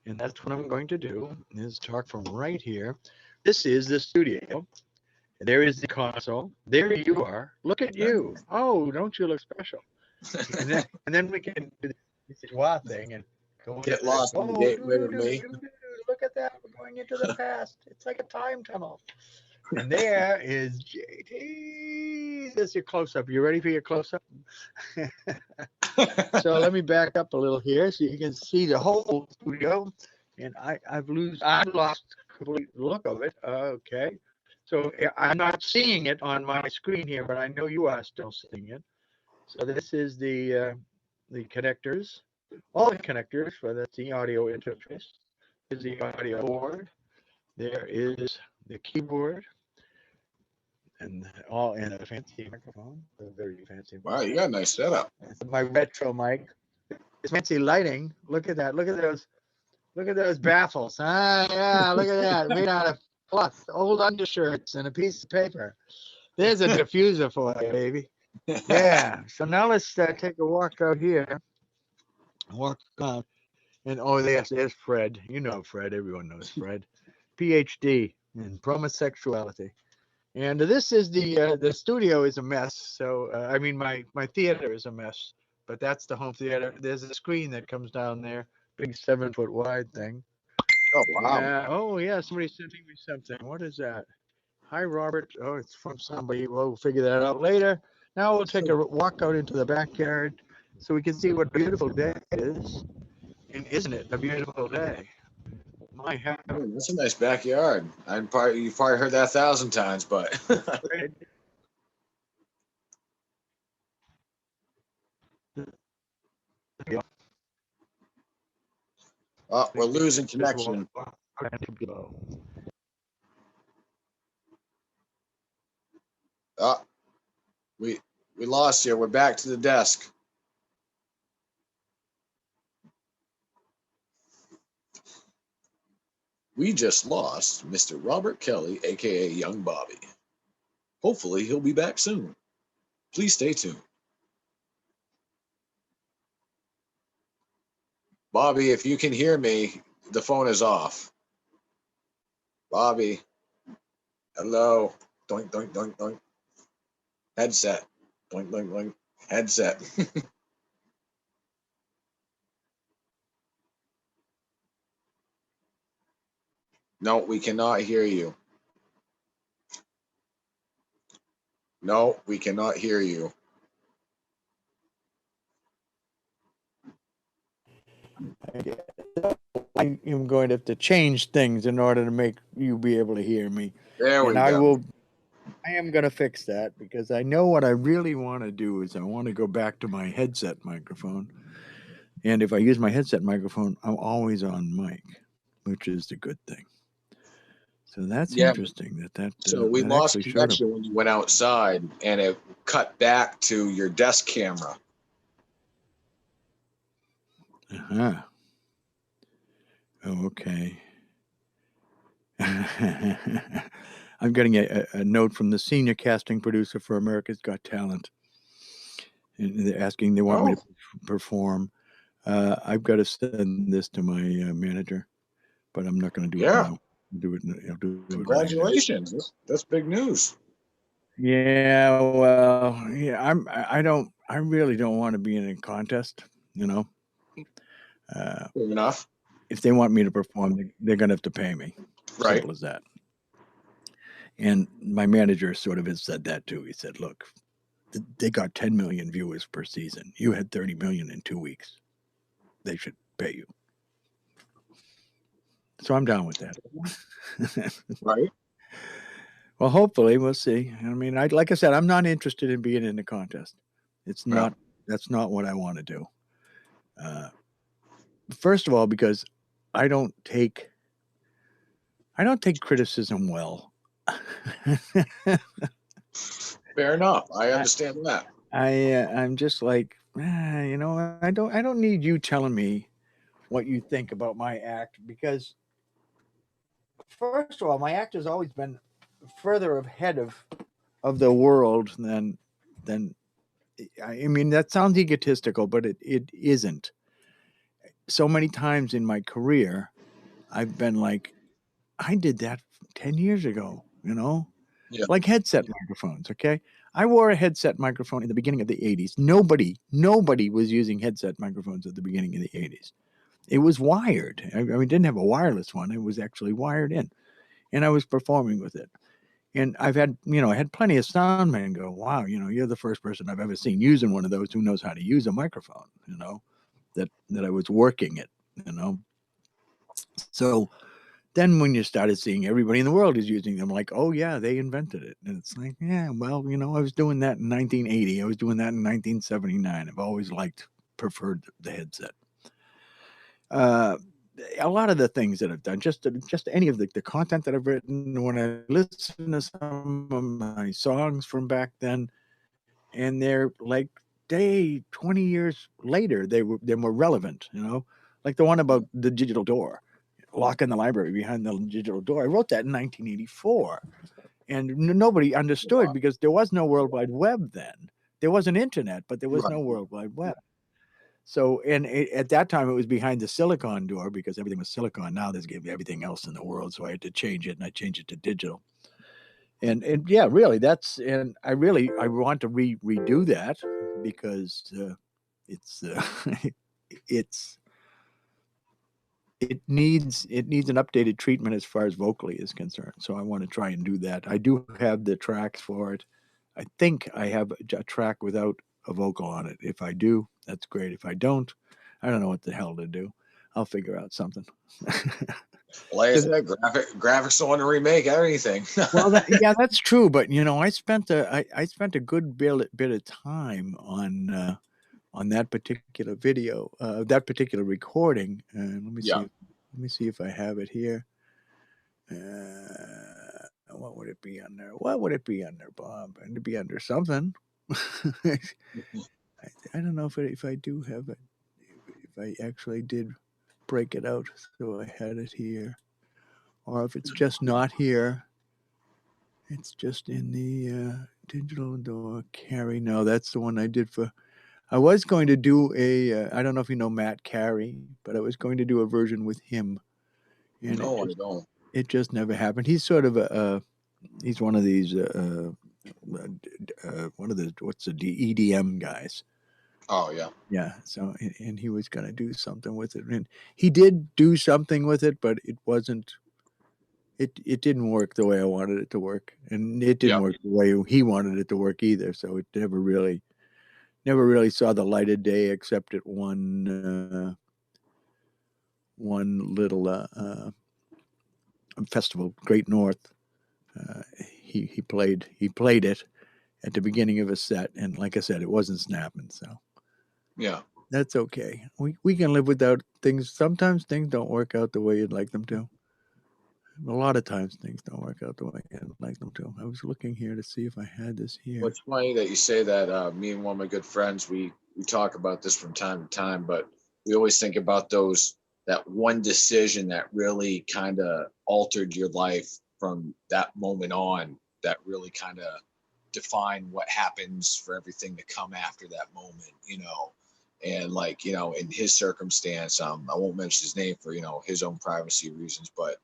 Speaker 1: and that's what I'm going to do, is talk from right here. This is the studio. There is the console. There you are. Look at you. Oh, don't you look special? And then we can do this joie thing and go
Speaker 2: Get
Speaker 1: into the,
Speaker 2: lost in the
Speaker 1: oh,
Speaker 2: gateway with me.
Speaker 1: look at that. We're going into the past. It's like a time tunnel. And there is JT. There's your close up. You ready for your close up? So let me back up a little here so you can see the whole studio. And I've lost complete look of it. Okay. So I'm not seeing it on my screen here, but I know you are still seeing it. So this is the connectors, all the connectors for the audio interface. is the audio board. There is the keyboard, and all in a fancy microphone, a very fancy
Speaker 2: Wow, you
Speaker 1: microphone.
Speaker 2: got a nice setup.
Speaker 1: My retro mic. It's fancy lighting. Look at that. Look at those. Look at those baffles. Ah, yeah. Look at that. Made out of cloth, old undershirts, and a piece of paper. There's a diffuser for you, baby. Yeah. So now let's take a walk out here. Walk out. And oh, yes, there's Fred. You know Fred. Everyone knows Fred. PhD in promosexuality. And this is the studio is a mess. So I mean, my theater is a mess. But that's the home theater. There's a screen that comes down there, big 7-foot wide thing.
Speaker 2: Oh wow.
Speaker 1: Yeah. Oh yeah. Somebody's sending me something. What is that? Hi, Robert. Oh, it's from somebody. We'll figure that out later. Now we'll take a walk out into the backyard so we can see what a beautiful day it is. And isn't it a beautiful day? My heaven.
Speaker 2: That's a nice backyard. You've probably heard that 1,000 times, but oh, we're losing connection. Oh, we lost you. We're back to the desk. We just lost Mr. Robert Kelly, aka Young Bobby. Hopefully he'll be back soon. Please stay tuned. Bobby, if you can hear me, the phone is off. Bobby. Hello. Doink, doink, doink, doink. Headset. Doink, doink, doink. Headset. No, we cannot hear you. No, we cannot hear you.
Speaker 1: I am going to have to change things in order to make you be able to hear me.
Speaker 2: There we
Speaker 1: And I
Speaker 2: go.
Speaker 1: am going to fix that because I know what I really want to do is I want to go back to my headset microphone. And if I use my headset microphone, I'm always on mic, which is the good thing. So that's interesting that
Speaker 2: So we
Speaker 1: that
Speaker 2: lost
Speaker 1: actually showed up.
Speaker 2: connection when you went outside, and it cut back to your desk camera.
Speaker 1: Uh-huh. Oh, okay. I'm getting a note from the senior casting producer for America's Got Talent. And they're asking, they want me to perform. I've got to send this to my manager, but I'm not going to do it now. I'll do it. I'll do it.
Speaker 2: Congratulations! That's big news.
Speaker 1: Yeah, well, yeah, I really don't want to be in a contest, you know.
Speaker 2: Fair enough.
Speaker 1: If they want me to perform, they're going to have to pay me.
Speaker 2: Right.
Speaker 1: Simple as that. And my manager sort of has said that too. He said, look, they got 10 million viewers per season. You had 30 million in 2 weeks. They should pay you. So I'm down with that.
Speaker 2: Right.
Speaker 1: Well, hopefully we'll see. I mean, like I said, I'm not interested in being in the contest. It's not. That's not what I want to do. First of all, because I don't take criticism well.
Speaker 2: Fair enough. I understand that.
Speaker 1: I'm just like, you know, I don't need you telling me what you think about my act, because first of all, my act has always been further ahead of the world than I mean, that sounds egotistical, but it isn't. So many times in my career, I've been like, I did that 10 years ago, you know?
Speaker 2: Yeah.
Speaker 1: Like headset microphones, okay? I wore a headset microphone in the beginning of the 80s. Nobody was using headset microphones at the beginning of the 80s. It was wired. I mean, didn't have a wireless one. It was actually wired in. And I was performing with it. And I had plenty of sound men go, wow, you know, you're the first person I've ever seen using one of those who knows how to use a microphone, you know, that I was working it, you know. So then when you started seeing everybody in the world is using them, like, oh yeah, they invented it. And it's like, yeah, well, you know, I was doing that in 1980. I was doing that in 1979. I've always preferred the headset. a lot of the things that I've done, just any of the content that I've written, when I listen to some of my songs from back then, and they're like 20 years later, they're more relevant, like the one about the digital door, lock in the library behind the digital door. I wrote that in 1984, and nobody understood because there was no World Wide Web then. There was an internet, but there was no World Wide Web. So, and at that time, it was behind the silicon door because everything was silicon. Now there's everything else in the world, so I had to change it, and I changed it to digital. And yeah, really, and I want to redo that because it's it's it needs an updated treatment as far as vocally is concerned. So I want to try and do that. I do have the tracks for it. I think I have a track without a vocal on it. If I do, that's great. If I don't, I don't know what the hell to do. I'll figure out something.
Speaker 2: Like I said, graphics don't want to remake everything.
Speaker 1: Well, yeah, that's true. But I spent a good bit of time on that particular video, that particular recording. And let me see if I have it here. What would it be under? What would it be under, Bob? And to be under something. I don't know if I do have it. If I actually did break it out, so I had it here, or if it's just not here. It's just in the digital door carry. No, that's the one I did for. I was going to do I don't know if you know Matt Carey, but I was going to do a version with him. And
Speaker 2: no, I don't.
Speaker 1: It just never happened. He's sort of he's one of these, one of the, what's the EDM guys.
Speaker 2: Oh, yeah.
Speaker 1: Yeah. So, and he was going to do something with it. And he did do something with it, but it wasn't, it didn't work the way I wanted it to work. And it didn't work the way he wanted it to work either. So it never really saw the light of day except at one little festival, Great North. He played it at the beginning of a set, and like I said, it wasn't snapping. So
Speaker 2: yeah,
Speaker 1: that's okay. We can live without things. Sometimes things don't work out the way you'd like them to. A lot of times things don't work out the way I'd like them to. I was looking here to see if I had this here.
Speaker 2: Well, it's funny that you say that. Me and one of my good friends, we talk about this from time to time, but we always think about that one decision that really kind of altered your life from that moment on, that really kind of defined what happens for everything to come after that moment, and like, in his circumstance, I won't mention his name for, his own privacy reasons, but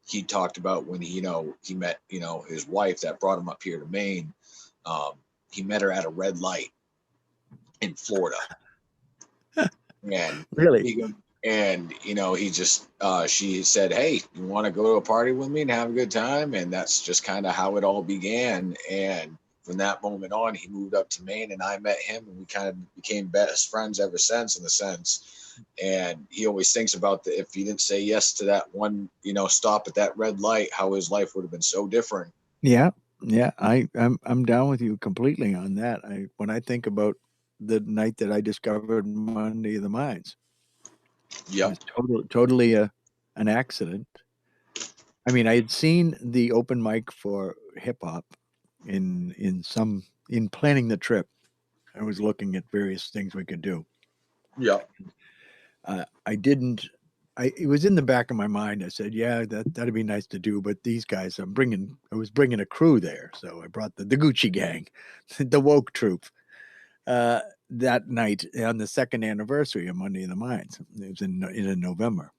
Speaker 2: he talked about when he met, his wife that brought him up here to Maine. He met her at a red light in Florida. And
Speaker 1: really,
Speaker 2: he just she said, "Hey, you want to go to a party with me and have a good time?" And that's just kind of how it all began. And from that moment on, he moved up to Maine, and I met him, and we kind of became best friends ever since, in a sense. And he always thinks about if he didn't say yes to that one, stop at that red light, how his life would have been so different.
Speaker 1: Yeah, I'm down with you completely on that. When I think about the night that I discovered Monday of the Minds.
Speaker 2: Yeah,
Speaker 1: totally an accident. I mean, I had seen the open mic for hip hop in planning the trip. I was looking at various things we could do.
Speaker 2: Yeah.
Speaker 1: It was in the back of my mind. I said, yeah, that'd be nice to do. But these guys, I was bringing a crew there. So I brought the Gucci Gang, the woke troop. That night on the second anniversary of Monday in the Minds. It was in November.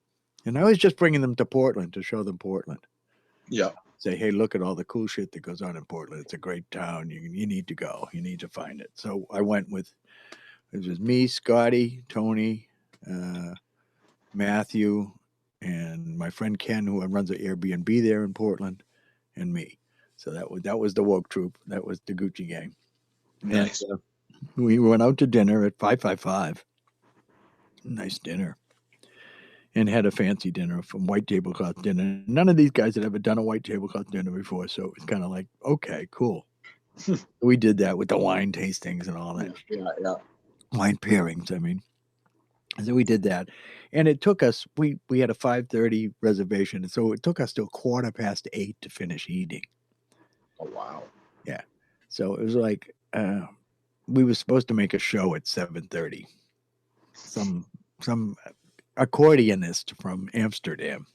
Speaker 1: And I was just bringing them to Portland to show them Portland.
Speaker 2: Yeah.
Speaker 1: Say, hey, look at all the cool shit that goes on in Portland. It's a great town. You need to go. You need to find it. So I went it was me, Scotty, Tony, Matthew, and my friend Ken, who runs an Airbnb there in Portland, and me. So that was the woke troop. That was the Gucci Gang.
Speaker 2: Nice.
Speaker 1: And, we went out to dinner at 555. Nice dinner. And had a fancy dinner from white tablecloth dinner. None of these guys had ever done a white tablecloth dinner before, so it was kind of like, okay, cool. We did that with the wine tastings and all that.
Speaker 2: Yeah.
Speaker 1: Wine pairings, I mean. So we did that, and it took us. We had a 5:30 reservation, so it took us till 8:15 to finish eating.
Speaker 2: Oh wow.
Speaker 1: Yeah, so it was like we were supposed to make a show at 7:30. Some accordionist from Amsterdam,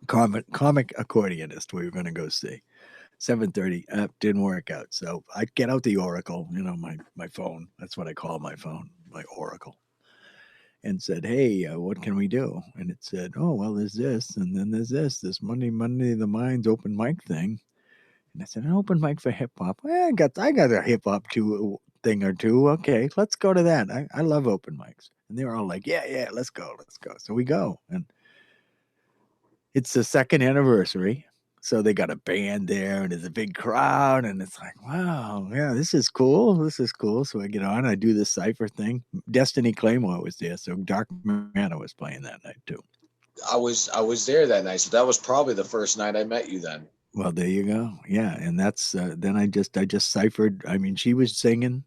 Speaker 1: comic accordionist. We were going to go see 7:30. Didn't work out. So I get out the Oracle, my phone. That's what I call my phone, my Oracle, and said, "Hey, what can we do?" And it said, "Oh, well, there's this, and then there's this Monday the Minds open mic thing." And I said, "An open mic for hip hop? Well, I got a hip hop thing or two. Okay, let's go to that. I love open mics." And they were all like, "Yeah, let's go." So we go, and it's the second anniversary. So they got a band there, and there's a big crowd, and it's like, wow, yeah, this is cool. This is cool. So I get on, I do this cipher thing. Destiny Claymore was there, so Dark Matter was playing that night too.
Speaker 2: I was there that night, so that was probably the first night I met you then.
Speaker 1: Well, there you go. Yeah, and that's then I just ciphered. I mean, she was singing,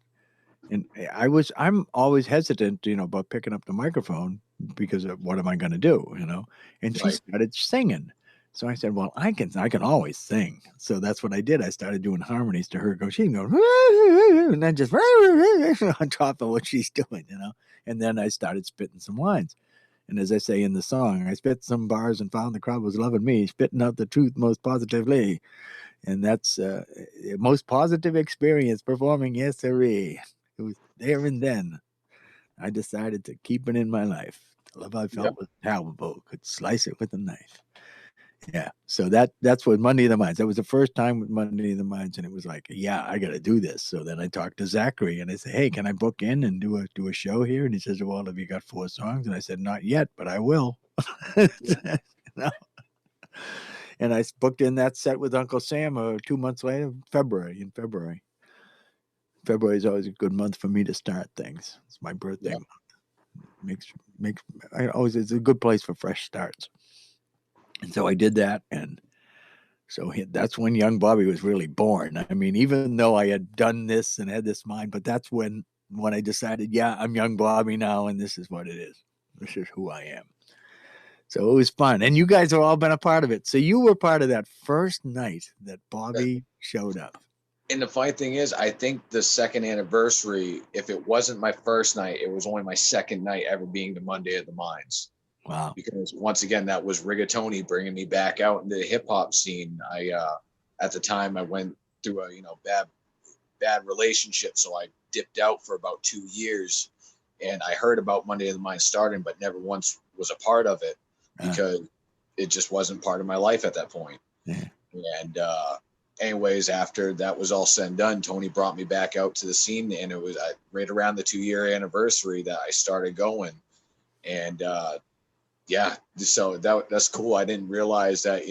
Speaker 1: and I'm always hesitant, about picking up the microphone because of what am I going to do, And she
Speaker 2: Right.
Speaker 1: started singing. So I said, well, I can always sing. So that's what I did. I started doing harmonies to her. She can go, and then just on top of what she's doing, And then I started spitting some lines. And as I say in the song, I spit some bars and found the crowd was loving me, spitting out the truth most positively. And that's most positive experience performing Yes Sirree. It was there and then. I decided to keep it in my life. The love I felt was palpable, could slice it with a knife. Yeah. So that's what Monday of the Minds. That was the first time with Monday of the Minds, and it was like, yeah, I got to do this. So then I talked to Zachary, and I said, hey, can I book in and do a show here? And he says, well, have you got 4 songs? And I said, not yet, but I will. And I booked in that set with Uncle Sam 2 months later, February. February is always a good month for me to start things. It's my birthday month. Makes it's a good place for fresh starts. And so I did that, and so that's when Young Bobby was really born. I mean, even though I had done this and had this mind, but that's when I decided, yeah, I'm Young Bobby now, and this is what it is. This is who I am. So it was fun, and you guys have all been a part of it. So you were part of that first night that Bobby showed up.
Speaker 2: And the funny thing is, I think the second anniversary, if it wasn't my first night, it was only my second night ever being the Monday of the Minds.
Speaker 1: Wow.
Speaker 2: Because once again, that was rigatoni bringing me back out into the hip hop scene. At the time I went through a, bad relationship. So I dipped out for about 2 years, and I heard about Monday of the Minds starting, but never once was a part of it because it just wasn't part of my life at that point.
Speaker 1: Yeah.
Speaker 2: And, anyways, after that was all said and done, Tony brought me back out to the scene, and it was right around the 2-year anniversary that I started going. And, so that's cool. I didn't realize that,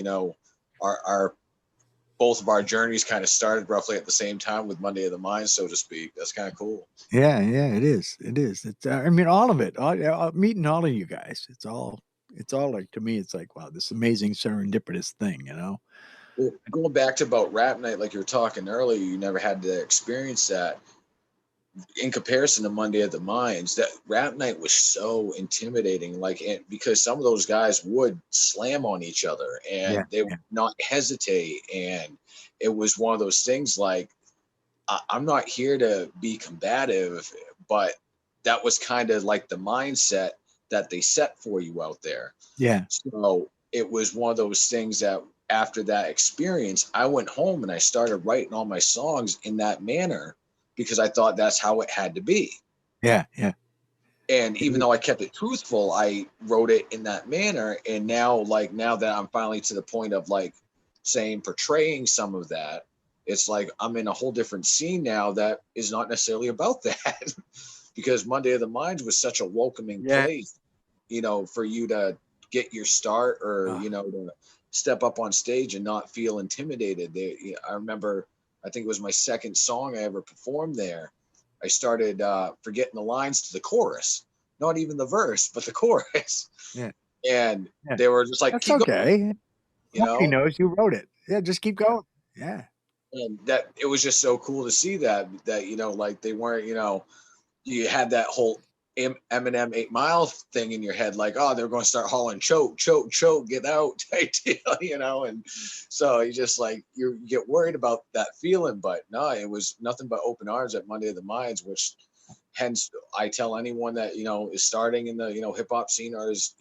Speaker 2: our both of our journeys kind of started roughly at the same time with Monday of the Minds, so to speak. That's kind of cool.
Speaker 1: Yeah, it is. It's I mean, all of it, meeting all of you guys. It's all like, to me, it's like, wow, this amazing serendipitous thing,
Speaker 2: Well, going back to about rap night, like you were talking earlier, you never had to experience that. In comparison to Monday at the Minds, that rap night was so intimidating. Because some of those guys would slam on each other, and they would not hesitate. And it was one of those things like, I'm not here to be combative, but that was kind of like the mindset that they set for you out there.
Speaker 1: Yeah.
Speaker 2: So it was one of those things that after that experience, I went home and I started writing all my songs in that manner, because I thought that's how it had to be.
Speaker 1: Yeah.
Speaker 2: And even though I kept it truthful, I wrote it in that manner. And now that I'm finally to the point of portraying some of that, it's like I'm in a whole different scene now that is not necessarily about that. Because Monday of the Minds was such a welcoming place, for you to get your start or, to step up on stage and not feel intimidated. I remember, I think it was my second song I ever performed there. I started forgetting the lines to the chorus, not even the verse, but the chorus.
Speaker 1: Yeah.
Speaker 2: And they were just like,
Speaker 1: that's
Speaker 2: keep
Speaker 1: okay.
Speaker 2: going.
Speaker 1: Nobody knows you wrote it. Yeah, just keep going. Yeah.
Speaker 2: And that it was just so cool to see that they weren't, you had that whole Eminem 8 Mile thing in your head, like, oh, they're going to start hauling choke, choke, choke, get out type deal, you know. And so you just like you get worried about that feeling, but no, it was nothing but open arms at Monday of the Minds, which hence I tell anyone that is starting in the hip hop scene or is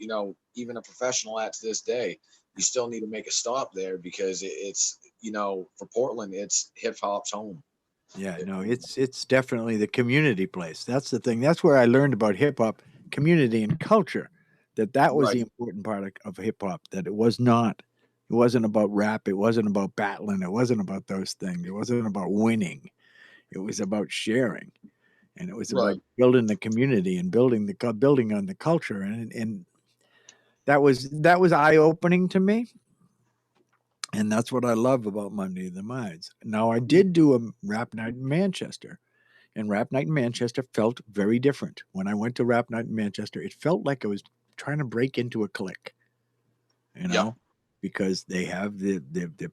Speaker 2: even a professional at to this day, you still need to make a stop there because it's for Portland, it's hip hop's home.
Speaker 1: Yeah, no, it's definitely the community place. That's the thing. That's where I learned about hip hop, community and culture. That was
Speaker 2: Right.
Speaker 1: the important part of hip hop. That it wasn't about rap. It wasn't about battling. It wasn't about those things. It wasn't about winning. It was about sharing, and it was about
Speaker 2: Right.
Speaker 1: building the community and building on the culture. And that was eye opening to me. And that's what I love about Monday of the Minds. Now I did do a rap night in Manchester. And Rap Night in Manchester felt very different. When I went to Rap Night in Manchester, it felt like I was trying to break into a clique, you
Speaker 2: Yep.
Speaker 1: know, because they have the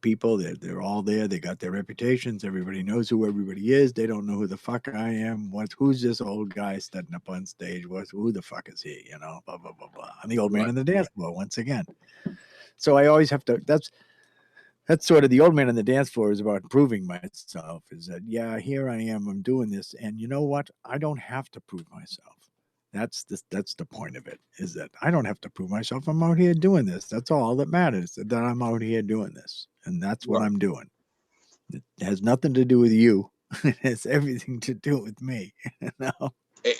Speaker 1: people, they're all there, they got their reputations, everybody knows who everybody is, they don't know who the fuck I am, who's this old guy standing up on stage, who the fuck is he, blah, blah, blah, blah. I'm the old man
Speaker 2: Right.
Speaker 1: in the dance floor once again. So I always have to, that's sort of the old man on the dance floor is about proving myself is that yeah, here I am, I'm doing this, and you know what, I don't have to prove myself. That's the point of it, is that I don't have to prove myself. I'm out here doing this. That's all that matters, that I'm out here doing this, and that's what
Speaker 2: Right.
Speaker 1: I'm doing. It has nothing to do with you. It has everything to do with me.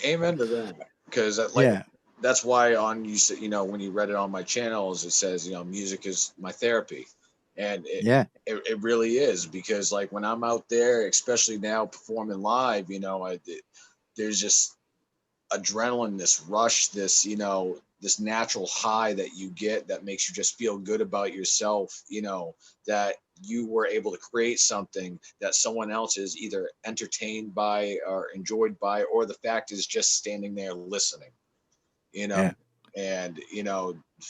Speaker 2: Amen to that. Because
Speaker 1: Yeah,
Speaker 2: that's why on you said when you read it on my channels, it says music is my therapy, and
Speaker 1: yeah,
Speaker 2: it really is because like when I'm out there, especially now performing live, there's just adrenaline, this rush, this natural high that you get that makes you just feel good about yourself, that you were able to create something that someone else is either entertained by or enjoyed by, or the fact is just standing there listening, you know,
Speaker 1: yeah,
Speaker 2: and,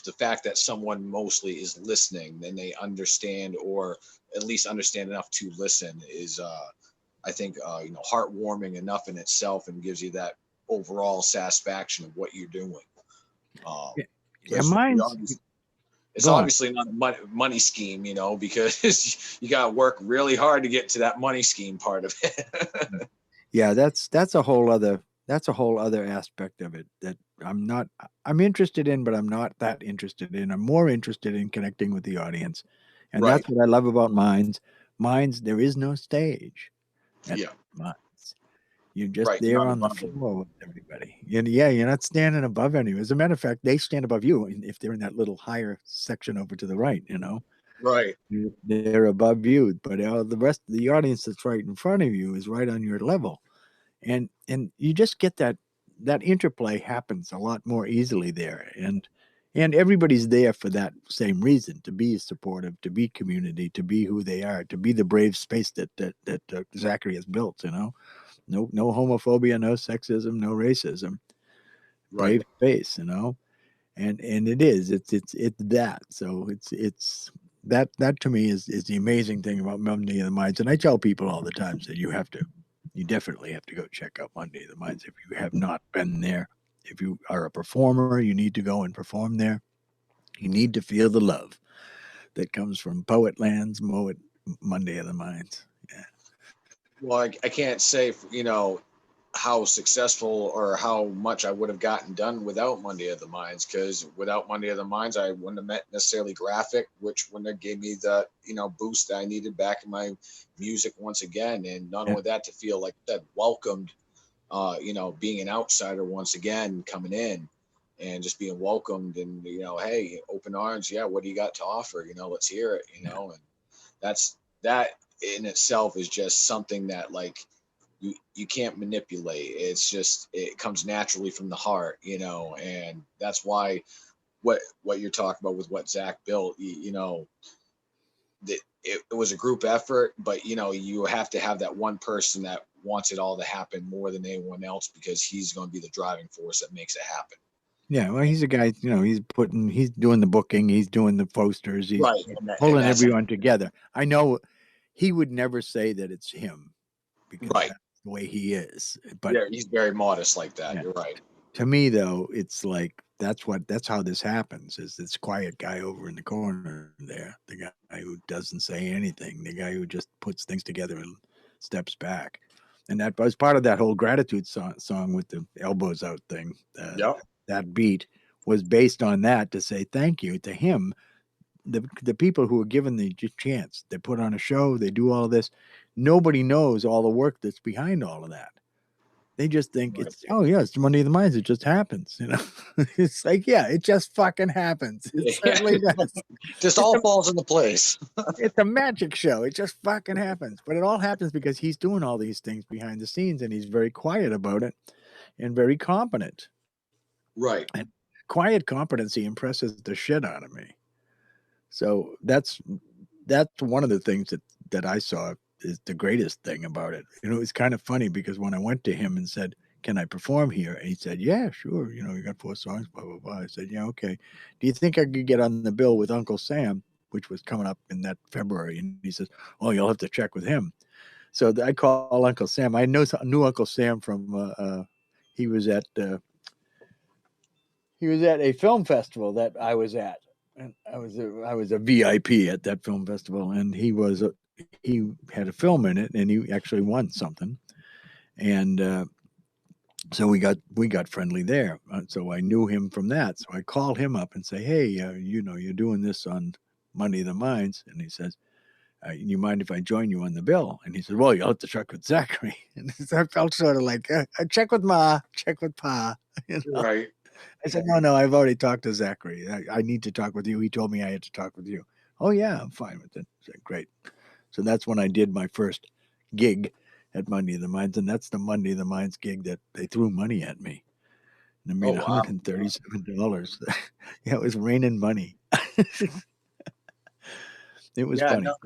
Speaker 2: the fact that someone mostly is listening, then they understand, or at least understand enough to listen is, I think, heartwarming enough in itself and gives you that overall satisfaction of what you're doing.
Speaker 1: yeah. Yeah,
Speaker 2: Because
Speaker 1: mine's
Speaker 2: it's
Speaker 1: go on.
Speaker 2: obviously not a money scheme, because you got to work really hard to get to that money scheme part of it.
Speaker 1: Yeah, that's a whole other aspect of it that I'm interested in, but I'm not that interested in. I'm more interested in connecting with the audience. And
Speaker 2: Right.
Speaker 1: that's what I love about Minds. Minds, there is no stage at
Speaker 2: Yeah.
Speaker 1: Minds. You're just
Speaker 2: Right.
Speaker 1: there
Speaker 2: Not
Speaker 1: on the
Speaker 2: above it.
Speaker 1: floor with everybody. And yeah, you're not standing above anyone. As a matter of fact, they stand above you if they're in that little higher section over to the right.
Speaker 2: Right.
Speaker 1: They're above you, but the rest of the audience that's right in front of you is right on your level, and you just get that interplay happens a lot more easily there, and everybody's there for that same reason, to be supportive, to be community, to be who they are, to be the brave space that Zachary has built. No homophobia, no sexism, no racism,
Speaker 2: Right.
Speaker 1: brave space. And it's that. So it's that to me is the amazing thing about Monday of the Minds. And I tell people all the time that you definitely have to go check out Monday of the Minds if you have not been there. If you are a performer, you need to go and perform there. You need to feel the love that comes from Poetland's Monday of the Minds. Yeah.
Speaker 2: Well, I can't say, how successful or how much I would have gotten done without Monday of the Minds, because without Monday of the Minds, I wouldn't have met necessarily Graphic, which wouldn't have gave me the, boost that I needed back in my music once again. And not
Speaker 1: Yeah.
Speaker 2: only that, to feel like that welcomed, being an outsider once again, coming in and just being welcomed and, hey, open arms. Yeah. What do you got to offer? Let's hear it, and that in itself is just something that like, you can't manipulate. It's just, it comes naturally from the heart, and that's why what you're talking about with what Zach built, it was a group effort, but you have to have that one person that wants it all to happen more than anyone else, because he's going to be the driving force that makes it happen.
Speaker 1: Yeah, well, he's a guy, he's doing the booking, he's doing the posters, he's
Speaker 2: Right. And
Speaker 1: pulling
Speaker 2: that's
Speaker 1: everyone together. I know he would never say that it's him because
Speaker 2: right.
Speaker 1: that's the way he is. But
Speaker 2: Yeah, he's very modest like that.
Speaker 1: yeah,
Speaker 2: You're right.
Speaker 1: To me, though, it's like that's how this happens. Is this quiet guy over in the corner there, the guy who doesn't say anything, the guy who just puts things together and steps back, and that was part of that whole gratitude song with the elbows out thing.
Speaker 2: Yep.
Speaker 1: That beat was based on that to say thank you to him. The people who are given the chance, they put on a show, they do all of this. Nobody knows all the work that's behind all of that. They just think
Speaker 2: Right.
Speaker 1: it's oh yeah, it's Monday of the Minds. It just happens, you know. It's like yeah, it just fucking happens. It
Speaker 2: Yeah.
Speaker 1: certainly does.
Speaker 2: Just
Speaker 1: It's
Speaker 2: all
Speaker 1: a
Speaker 2: falls into place.
Speaker 1: it's a magic show. It just fucking happens. But it all happens because he's doing all these things behind the scenes, and he's very quiet about it and very competent.
Speaker 2: Right.
Speaker 1: And quiet competency impresses the shit out of me. So that's one of the things that I saw is the greatest thing about it. You know, it's kind of funny because when I went to him and said, "Can I perform here?" and he said, "Yeah, sure. You know, you got 4 songs, blah blah blah." I said, "Yeah, okay. Do you think I could get on the bill with Uncle Sam, which was coming up in that February?" And he says, "Oh, you'll have to check with him." So I call Uncle Sam. Knew Uncle Sam from he was at he was at a film festival that I was at, and I was a VIP at that film festival, and he had a film in it, and he actually won something, and so we got friendly there. So I knew him from that. So I called him up and say, "Hey, you know, you're doing this on Monday of the Minds," and he says, "You mind if I join you on the bill?" And he said, "Well, you'll have to check with Zachary." And I felt sort of like, check with Ma, check with Pa, you know.
Speaker 2: Right.
Speaker 1: I said, "No, no, I've already talked to Zachary. I need to talk with you. He told me I had to talk with you." "Oh, yeah, I'm fine with it." I said, "Great." So that's when I did my first gig at Monday of the Minds. And that's the Monday of the Minds gig that they threw money at me. And I
Speaker 2: Oh
Speaker 1: made
Speaker 2: wow.
Speaker 1: $137. Yeah, it was raining money. It was
Speaker 2: Yeah.
Speaker 1: funny.
Speaker 2: No,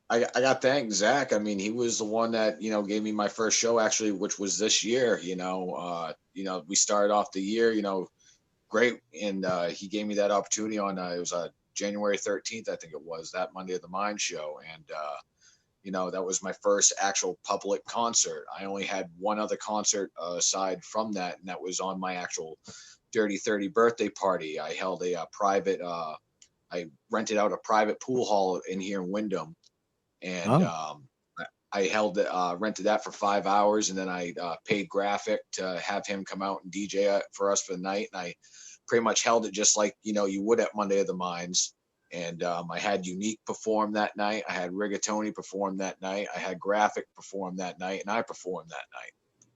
Speaker 2: I got to thank Zach. I mean, he was the one that gave me my first show actually, which was this year. We started off the year great, and he gave me that opportunity on it was January 13th, I think it was that Monday of the Mind show, and that was my first actual public concert. I only had one other concert aside from that, and that was on my actual Dirty 30 birthday party. I held a private. I rented out a private pool hall in here in Wyndham, and
Speaker 1: Oh,
Speaker 2: I held rented that for 5 hours, and then I paid Graphic to have him come out and DJ for us for the night, and I pretty much held it just like you would at Monday of the Minds. And I had Unique perform that night. I had Rigatoni perform that night. I had Graphic perform that night, and I performed that night.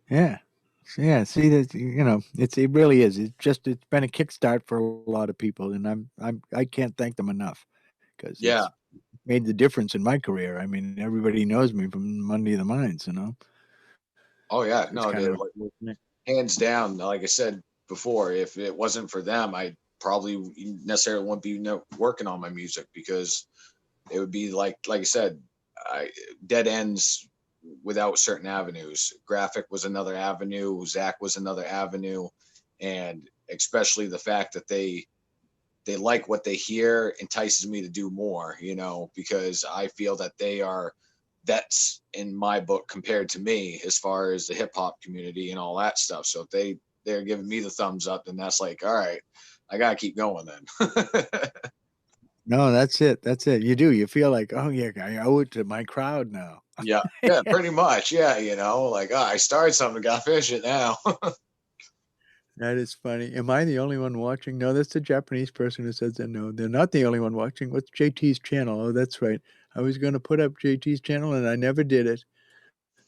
Speaker 1: yeah. Yeah, see that it really is. It's been a kickstart for a lot of people, and I can't thank them enough because
Speaker 2: Yeah.
Speaker 1: it's made the difference in my career. I mean, everybody knows me from Monday of the Minds, you know.
Speaker 2: Oh yeah.
Speaker 1: It's
Speaker 2: No,
Speaker 1: kind
Speaker 2: dude,
Speaker 1: of
Speaker 2: like, hands down. Like I said before, if it wasn't for them, I probably necessarily wouldn't be working on my music, because it would be like I said, dead ends without certain avenues. Graphic was another avenue. Zach was another avenue, and especially the fact that they like what they hear entices me to do more. Because I feel that they are vets in my book compared to me as far as the hip hop community and all that stuff. So if they're giving me the thumbs up, then that's like, all right, I gotta keep going then.
Speaker 1: no, that's it. That's it. You do. You feel like, oh yeah, I owe it to my crowd now.
Speaker 2: Yeah, yeah, pretty much. Yeah, like, I started something, gotta finish it now.
Speaker 1: That is funny. Am I the only one watching? No, that's the Japanese person who says that. No, they're not the only one watching. What's JT's channel? Oh, that's right. I was going to put up JT's channel and I never did it.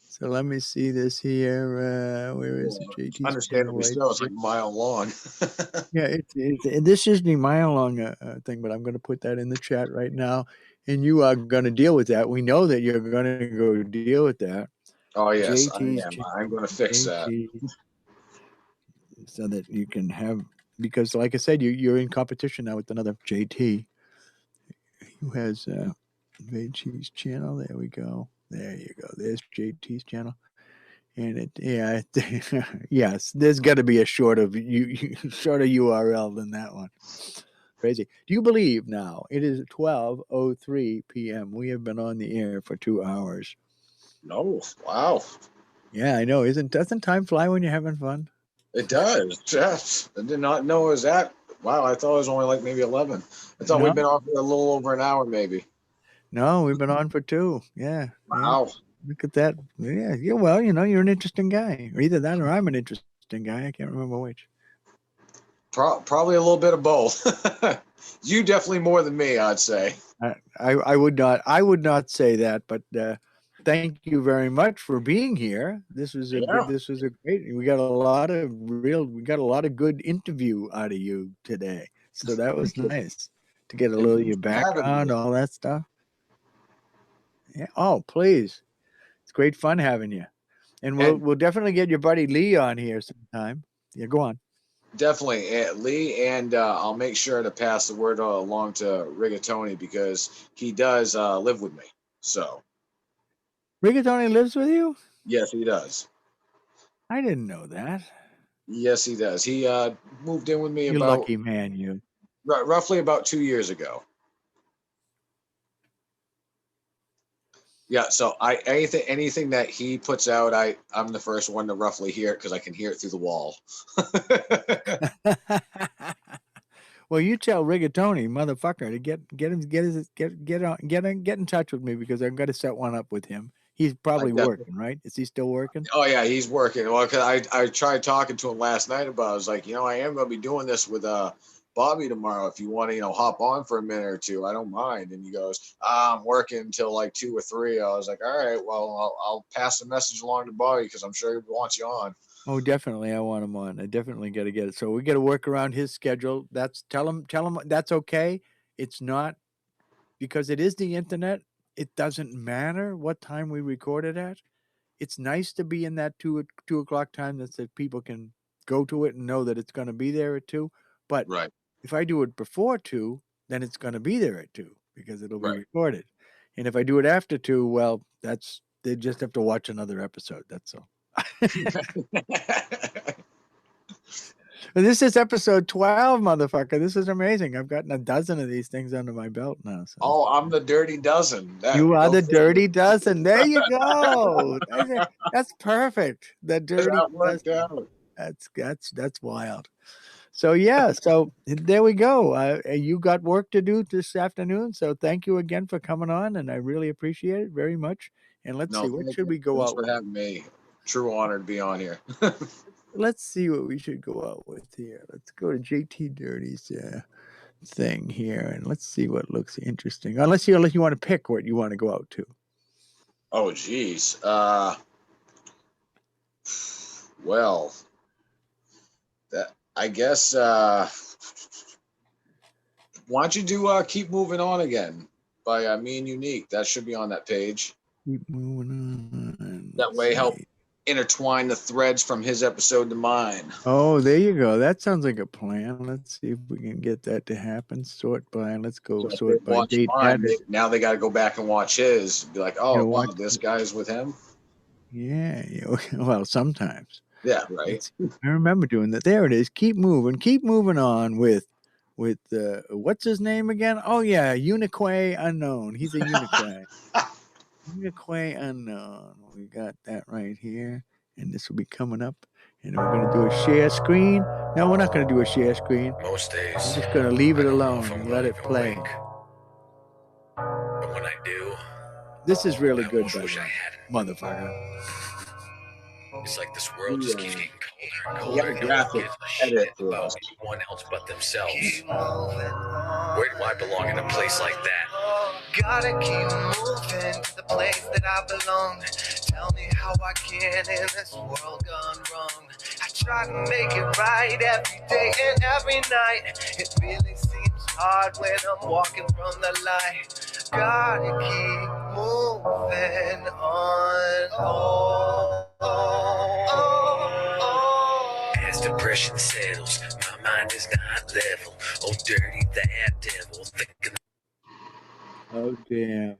Speaker 1: So let me see this here. Where is it? JT's channel
Speaker 2: Understandably
Speaker 1: right
Speaker 2: so. It's
Speaker 1: there.
Speaker 2: like a mile long.
Speaker 1: Yeah, this is the mile long thing, but I'm going to put that in the chat right now. And you are going to deal with that. We know that you're going to go deal with that.
Speaker 2: Oh yes, I
Speaker 1: JT's
Speaker 2: am.
Speaker 1: channel.
Speaker 2: I'm going to fix that.
Speaker 1: JT, so that you can have, because like I said, you're in competition now with another JT who has JT's channel. There we go. There you go. There's JT's channel. And yes, there's got to be a shorter URL than that one. Crazy. Do you believe now? It is 12:03 p.m. We have been on the air for 2 hours.
Speaker 2: No, wow.
Speaker 1: Yeah, I know. Doesn't time fly when you're having fun?
Speaker 2: It does. Yes. I did not know it was that. Wow, I thought it was only like maybe 11. I thought
Speaker 1: No.
Speaker 2: we'd been on for a little over an hour, maybe.
Speaker 1: No, we've been on for 2. Yeah.
Speaker 2: Wow.
Speaker 1: Look at that. Yeah. Yeah. Well, you're an interesting guy, or either that or I'm an interesting guy. I can't remember which.
Speaker 2: Probably a little bit of both. You definitely more than me, I'd say.
Speaker 1: I would not say that, but thank you very much for being here. This was a
Speaker 2: Yeah.
Speaker 1: this was a great. We got a lot of good interview out of you today. So that was nice to get a little of your background, all that stuff. Yeah. Oh, please. It's great fun having you. And we'll definitely get your buddy Lee on here sometime. Yeah, go on.
Speaker 2: Definitely, Lee, and I'll make sure to pass the word along to Rigatoni because he does live with me. So,
Speaker 1: Rigatoni lives with you?
Speaker 2: yes, he does.
Speaker 1: I didn't know that.
Speaker 2: Yes, he does. He moved in with me
Speaker 1: You
Speaker 2: about
Speaker 1: lucky man, you.
Speaker 2: roughly about 2 years ago. Yeah, so anything that he puts out, I'm the first one to roughly hear it because I can hear it through the wall.
Speaker 1: Well, you tell Rigatoni, motherfucker, to get in touch with me because I've got to set one up with him. He's probably working, right? Is he still working?
Speaker 2: Oh yeah, he's working. Well, cause I tried talking to him last night about it. I was like, I am gonna be doing this with Bobby tomorrow. If you want to, hop on for a minute or two, I don't mind. And he goes, I'm working until like 2 or 3. I was like, all right, well, I'll pass the message along to Bobby because I'm sure he wants you on.
Speaker 1: Oh, definitely. I want him on. I definitely got to get it. So we got to work around his schedule. Tell him that's okay. It's not because it is the internet. It doesn't matter what time we record it at. It's nice to be in that 2 o'clock time that people can go to it and know that it's going to be there at 2. But
Speaker 2: right.
Speaker 1: If I do it before 2, then it's going to be there at 2 because it'll be recorded. And if I do it after 2, well, they just have to watch another episode. That's all. This is episode 12, motherfucker. This is amazing. I've gotten a dozen of these things under my belt now. So.
Speaker 2: Oh, I'm the dirty dozen.
Speaker 1: You are the dirty dozen. There you go. That's perfect. The dirty dozen. That's wild. So yeah, so there we go. You got work to do this afternoon. So thank you again for coming on, and I really appreciate it very much. And let's see, what should we go out with?
Speaker 2: Thanks for having me. True honor to be on here.
Speaker 1: Let's see what we should go out with here. Let's go to JT Dirty's thing here, and let's see what looks interesting. Unless you want to pick what you want to go out to.
Speaker 2: Oh, geez. Well, that I guess. Why don't you do "Keep Moving On" again by Me and Unique? That should be on that page.
Speaker 1: Keep moving on.
Speaker 2: That way, help intertwine the threads from his episode to mine.
Speaker 1: Oh, there you go. That sounds like a plan. Let's see if we can get that to happen. Sort by. Let's go sort by date.
Speaker 2: Now they got to go back and watch his. Be like, oh, wow, this guy's with him.
Speaker 1: Yeah. Well, sometimes.
Speaker 2: Yeah, right.
Speaker 1: I remember doing that. There it is. Keep moving on with what's his name again? Oh yeah, Unique Unknown. He's a Unique. Unique Unknown. We got that right here, and this will be coming up. And we're gonna do a share screen. No, we're not gonna do a share screen.
Speaker 5: Most days,
Speaker 1: I'm just gonna leave it alone and let it play.
Speaker 5: But when I do,
Speaker 1: this is really good, by the way, motherfucker.
Speaker 5: It's like this world just keeps getting colder and colder. No one gives a shit about anyone else but themselves. Where do I belong in a place like that?
Speaker 8: Gotta keep moving to the place that I belong. Tell me how I can in this world gone wrong. I try to make it right every day and every night. It really seems hard when I'm walking from the light. Gotta keep moving on.
Speaker 5: As depression settles, my mind is not level. Oh, dirty that devil, thinking.
Speaker 1: Oh damn.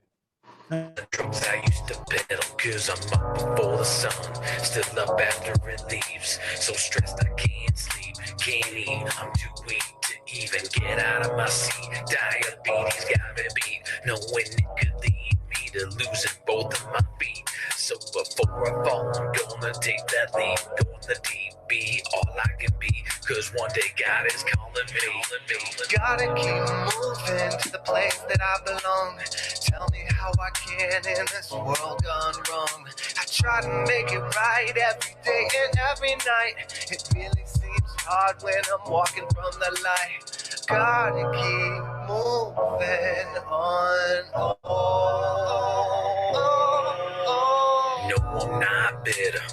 Speaker 5: The drugs I used to peddle, cause I'm up before the sun, still up after it leaves. So stressed I can't sleep, can't eat, I'm too weak to even get out of my seat. Diabetes got me beat, knowing it could lead me to losing both of my feet. So before I fall, I'm gonna take that leap, go in the deep, be all I Cause one day God is calling me.
Speaker 8: Gotta keep moving to the place that I belong. Tell me how I can in this world gone wrong. I try to make it right every day and every night. It really seems hard when I'm walking from the light. Gotta keep moving on.
Speaker 5: No, I'm not bitter.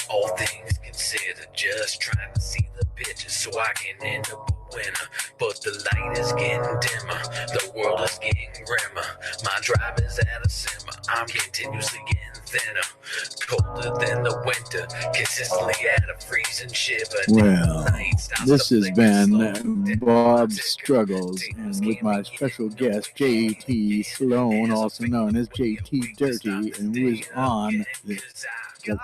Speaker 5: All things considered, just trying to see the picture so I can end up a winner. But the light is getting dimmer, the world is getting grimmer. My drive is at a simmer, I'm continuously getting thinner. Colder than the winter, consistently at a freezing shiver.
Speaker 1: Well, this has been Bob's Struggles, and with my special guest, JT Sloan, also known as JT Dirty, and who is on the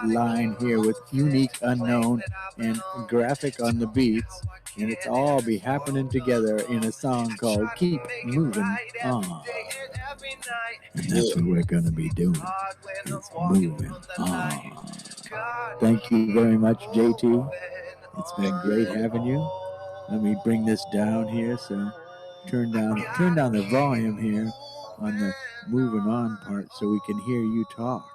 Speaker 1: line here with Unique Unknown and Graphic on the beats, and it's all be happening together in a song called Keep Moving On. And that's what we're going to be doing. It's moving on. Thank you very much, JT. It's been great having you. Let me bring this down here. So turn down the volume here on the moving on part so we can hear you talk.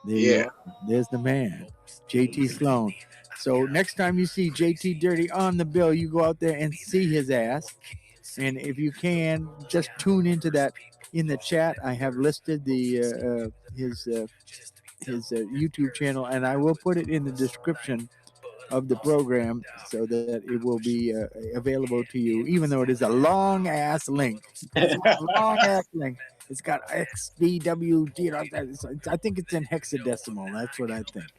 Speaker 1: There you are. There's the man, JT Sloan. So next time you see JT Dirty on the bill, you go out there and see his ass. And if you can, just tune into that. In the chat, I have listed the his YouTube channel, and I will put it in the description of the program so that it will be available to you, even though it is a long ass link. It's a long ass link. It's got XDWD. I think it's in hexadecimal. That's what I think.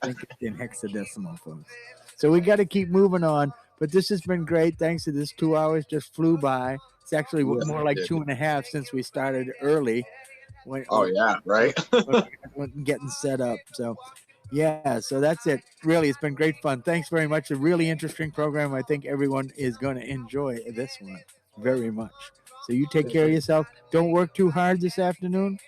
Speaker 1: I think it's in hexadecimal, folks. So we got to keep moving on. But this has been great. Thanks to this 2 hours just flew by. It's actually more like 2.5 since we started early.
Speaker 2: Right.
Speaker 1: Getting set up. So yeah, so that's it. Really, it's been great fun. Thanks very much. A really interesting program. I think everyone is going to enjoy this one very much. So you take care of yourself. Don't work too hard this afternoon.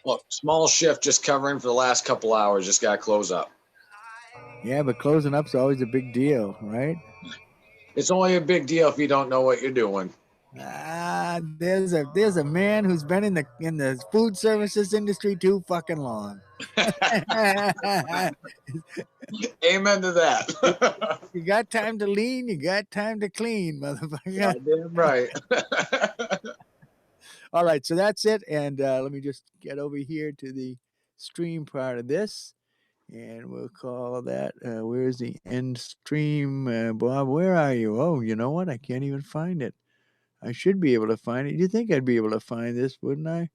Speaker 2: Well, small shift, just covering for the last couple hours. Just got to close up.
Speaker 1: Yeah, but closing up's always a big deal, right?
Speaker 2: It's only a big deal if you don't know what you're doing.
Speaker 1: There's a man who's been in the food services industry too fucking long.
Speaker 2: Amen to that.
Speaker 1: You got time to lean, you got time to clean, motherfucker.
Speaker 2: Damn right.
Speaker 1: All right, so that's it. And let me just get over here to the stream part of this. And we'll call that, where's the end stream? Bob, where are you? Oh, you know what? I can't even find it. I should be able to find it. You'd think I'd be able to find this, wouldn't I?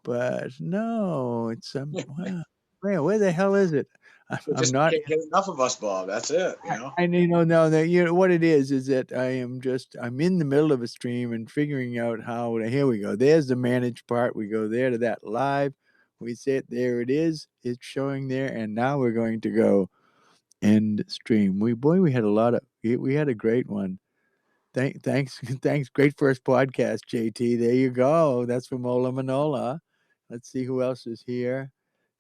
Speaker 1: But no, it's wow. Where the hell is it?
Speaker 2: I'm not can't get enough of us, Bob. That's it. You know.
Speaker 1: No. What it is that I'm in the middle of a stream and figuring out how. Here we go. There's the manage part. We go there to that live. We say there it is. It's showing there, and now we're going to go end stream. We had a great one. Thanks. Great first podcast, JT. There you go. That's from Ola Manola. Let's see who else is here.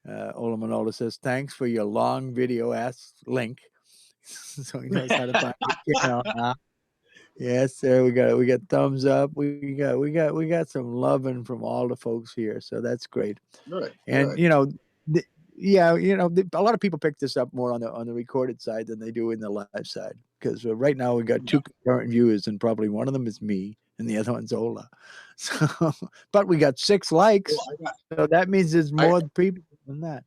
Speaker 1: Ola Manola says, thanks for your long video ass link. So he knows how to find your channel. Yes, sir. We got thumbs up. We got some loving from all the folks here. So that's great.
Speaker 2: Good.
Speaker 1: And
Speaker 2: good.
Speaker 1: a lot of people pick this up more on the recorded side than they do in the live side, because right now we got 2 concurrent viewers, and probably one of them is me and the other one's Ola. So, but we got 6 likes, so that means there's more people than that.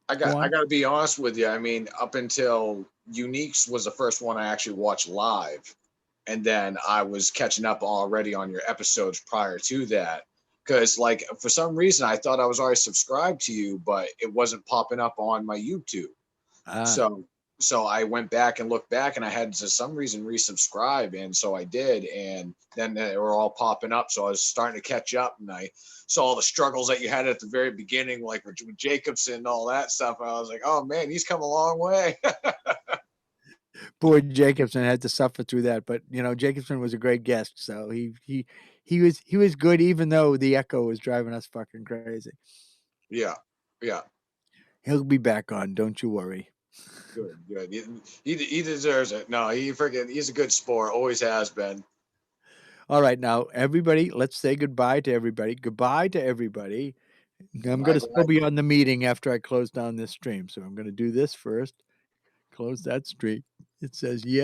Speaker 2: I got to be honest with you. I mean, up until Uniques was the first one I actually watched live, and then I was catching up already on your episodes prior to that. Because, like, for some reason, I thought I was already subscribed to you, but it wasn't popping up on my YouTube. So I went back and looked back, and I had to some reason resubscribe, and so I did. And then they were all popping up, so I was starting to catch up, and I saw all the struggles that you had at the very beginning, like with Jacobson and all that stuff. And I was like, oh man, he's come a long way.
Speaker 1: Poor Jacobson had to suffer through that, but Jacobson was a great guest, so he was good, even though the echo was driving us fucking crazy.
Speaker 2: Yeah.
Speaker 1: He'll be back on, don't you worry.
Speaker 2: Good, good. He deserves it. No, he's a good sport. Always has been.
Speaker 1: All right, now everybody, let's say goodbye to everybody. Goodbye to everybody. I'm going to still be on the meeting after I close down this stream, so I'm going to do this first. Close that stream. It says yes.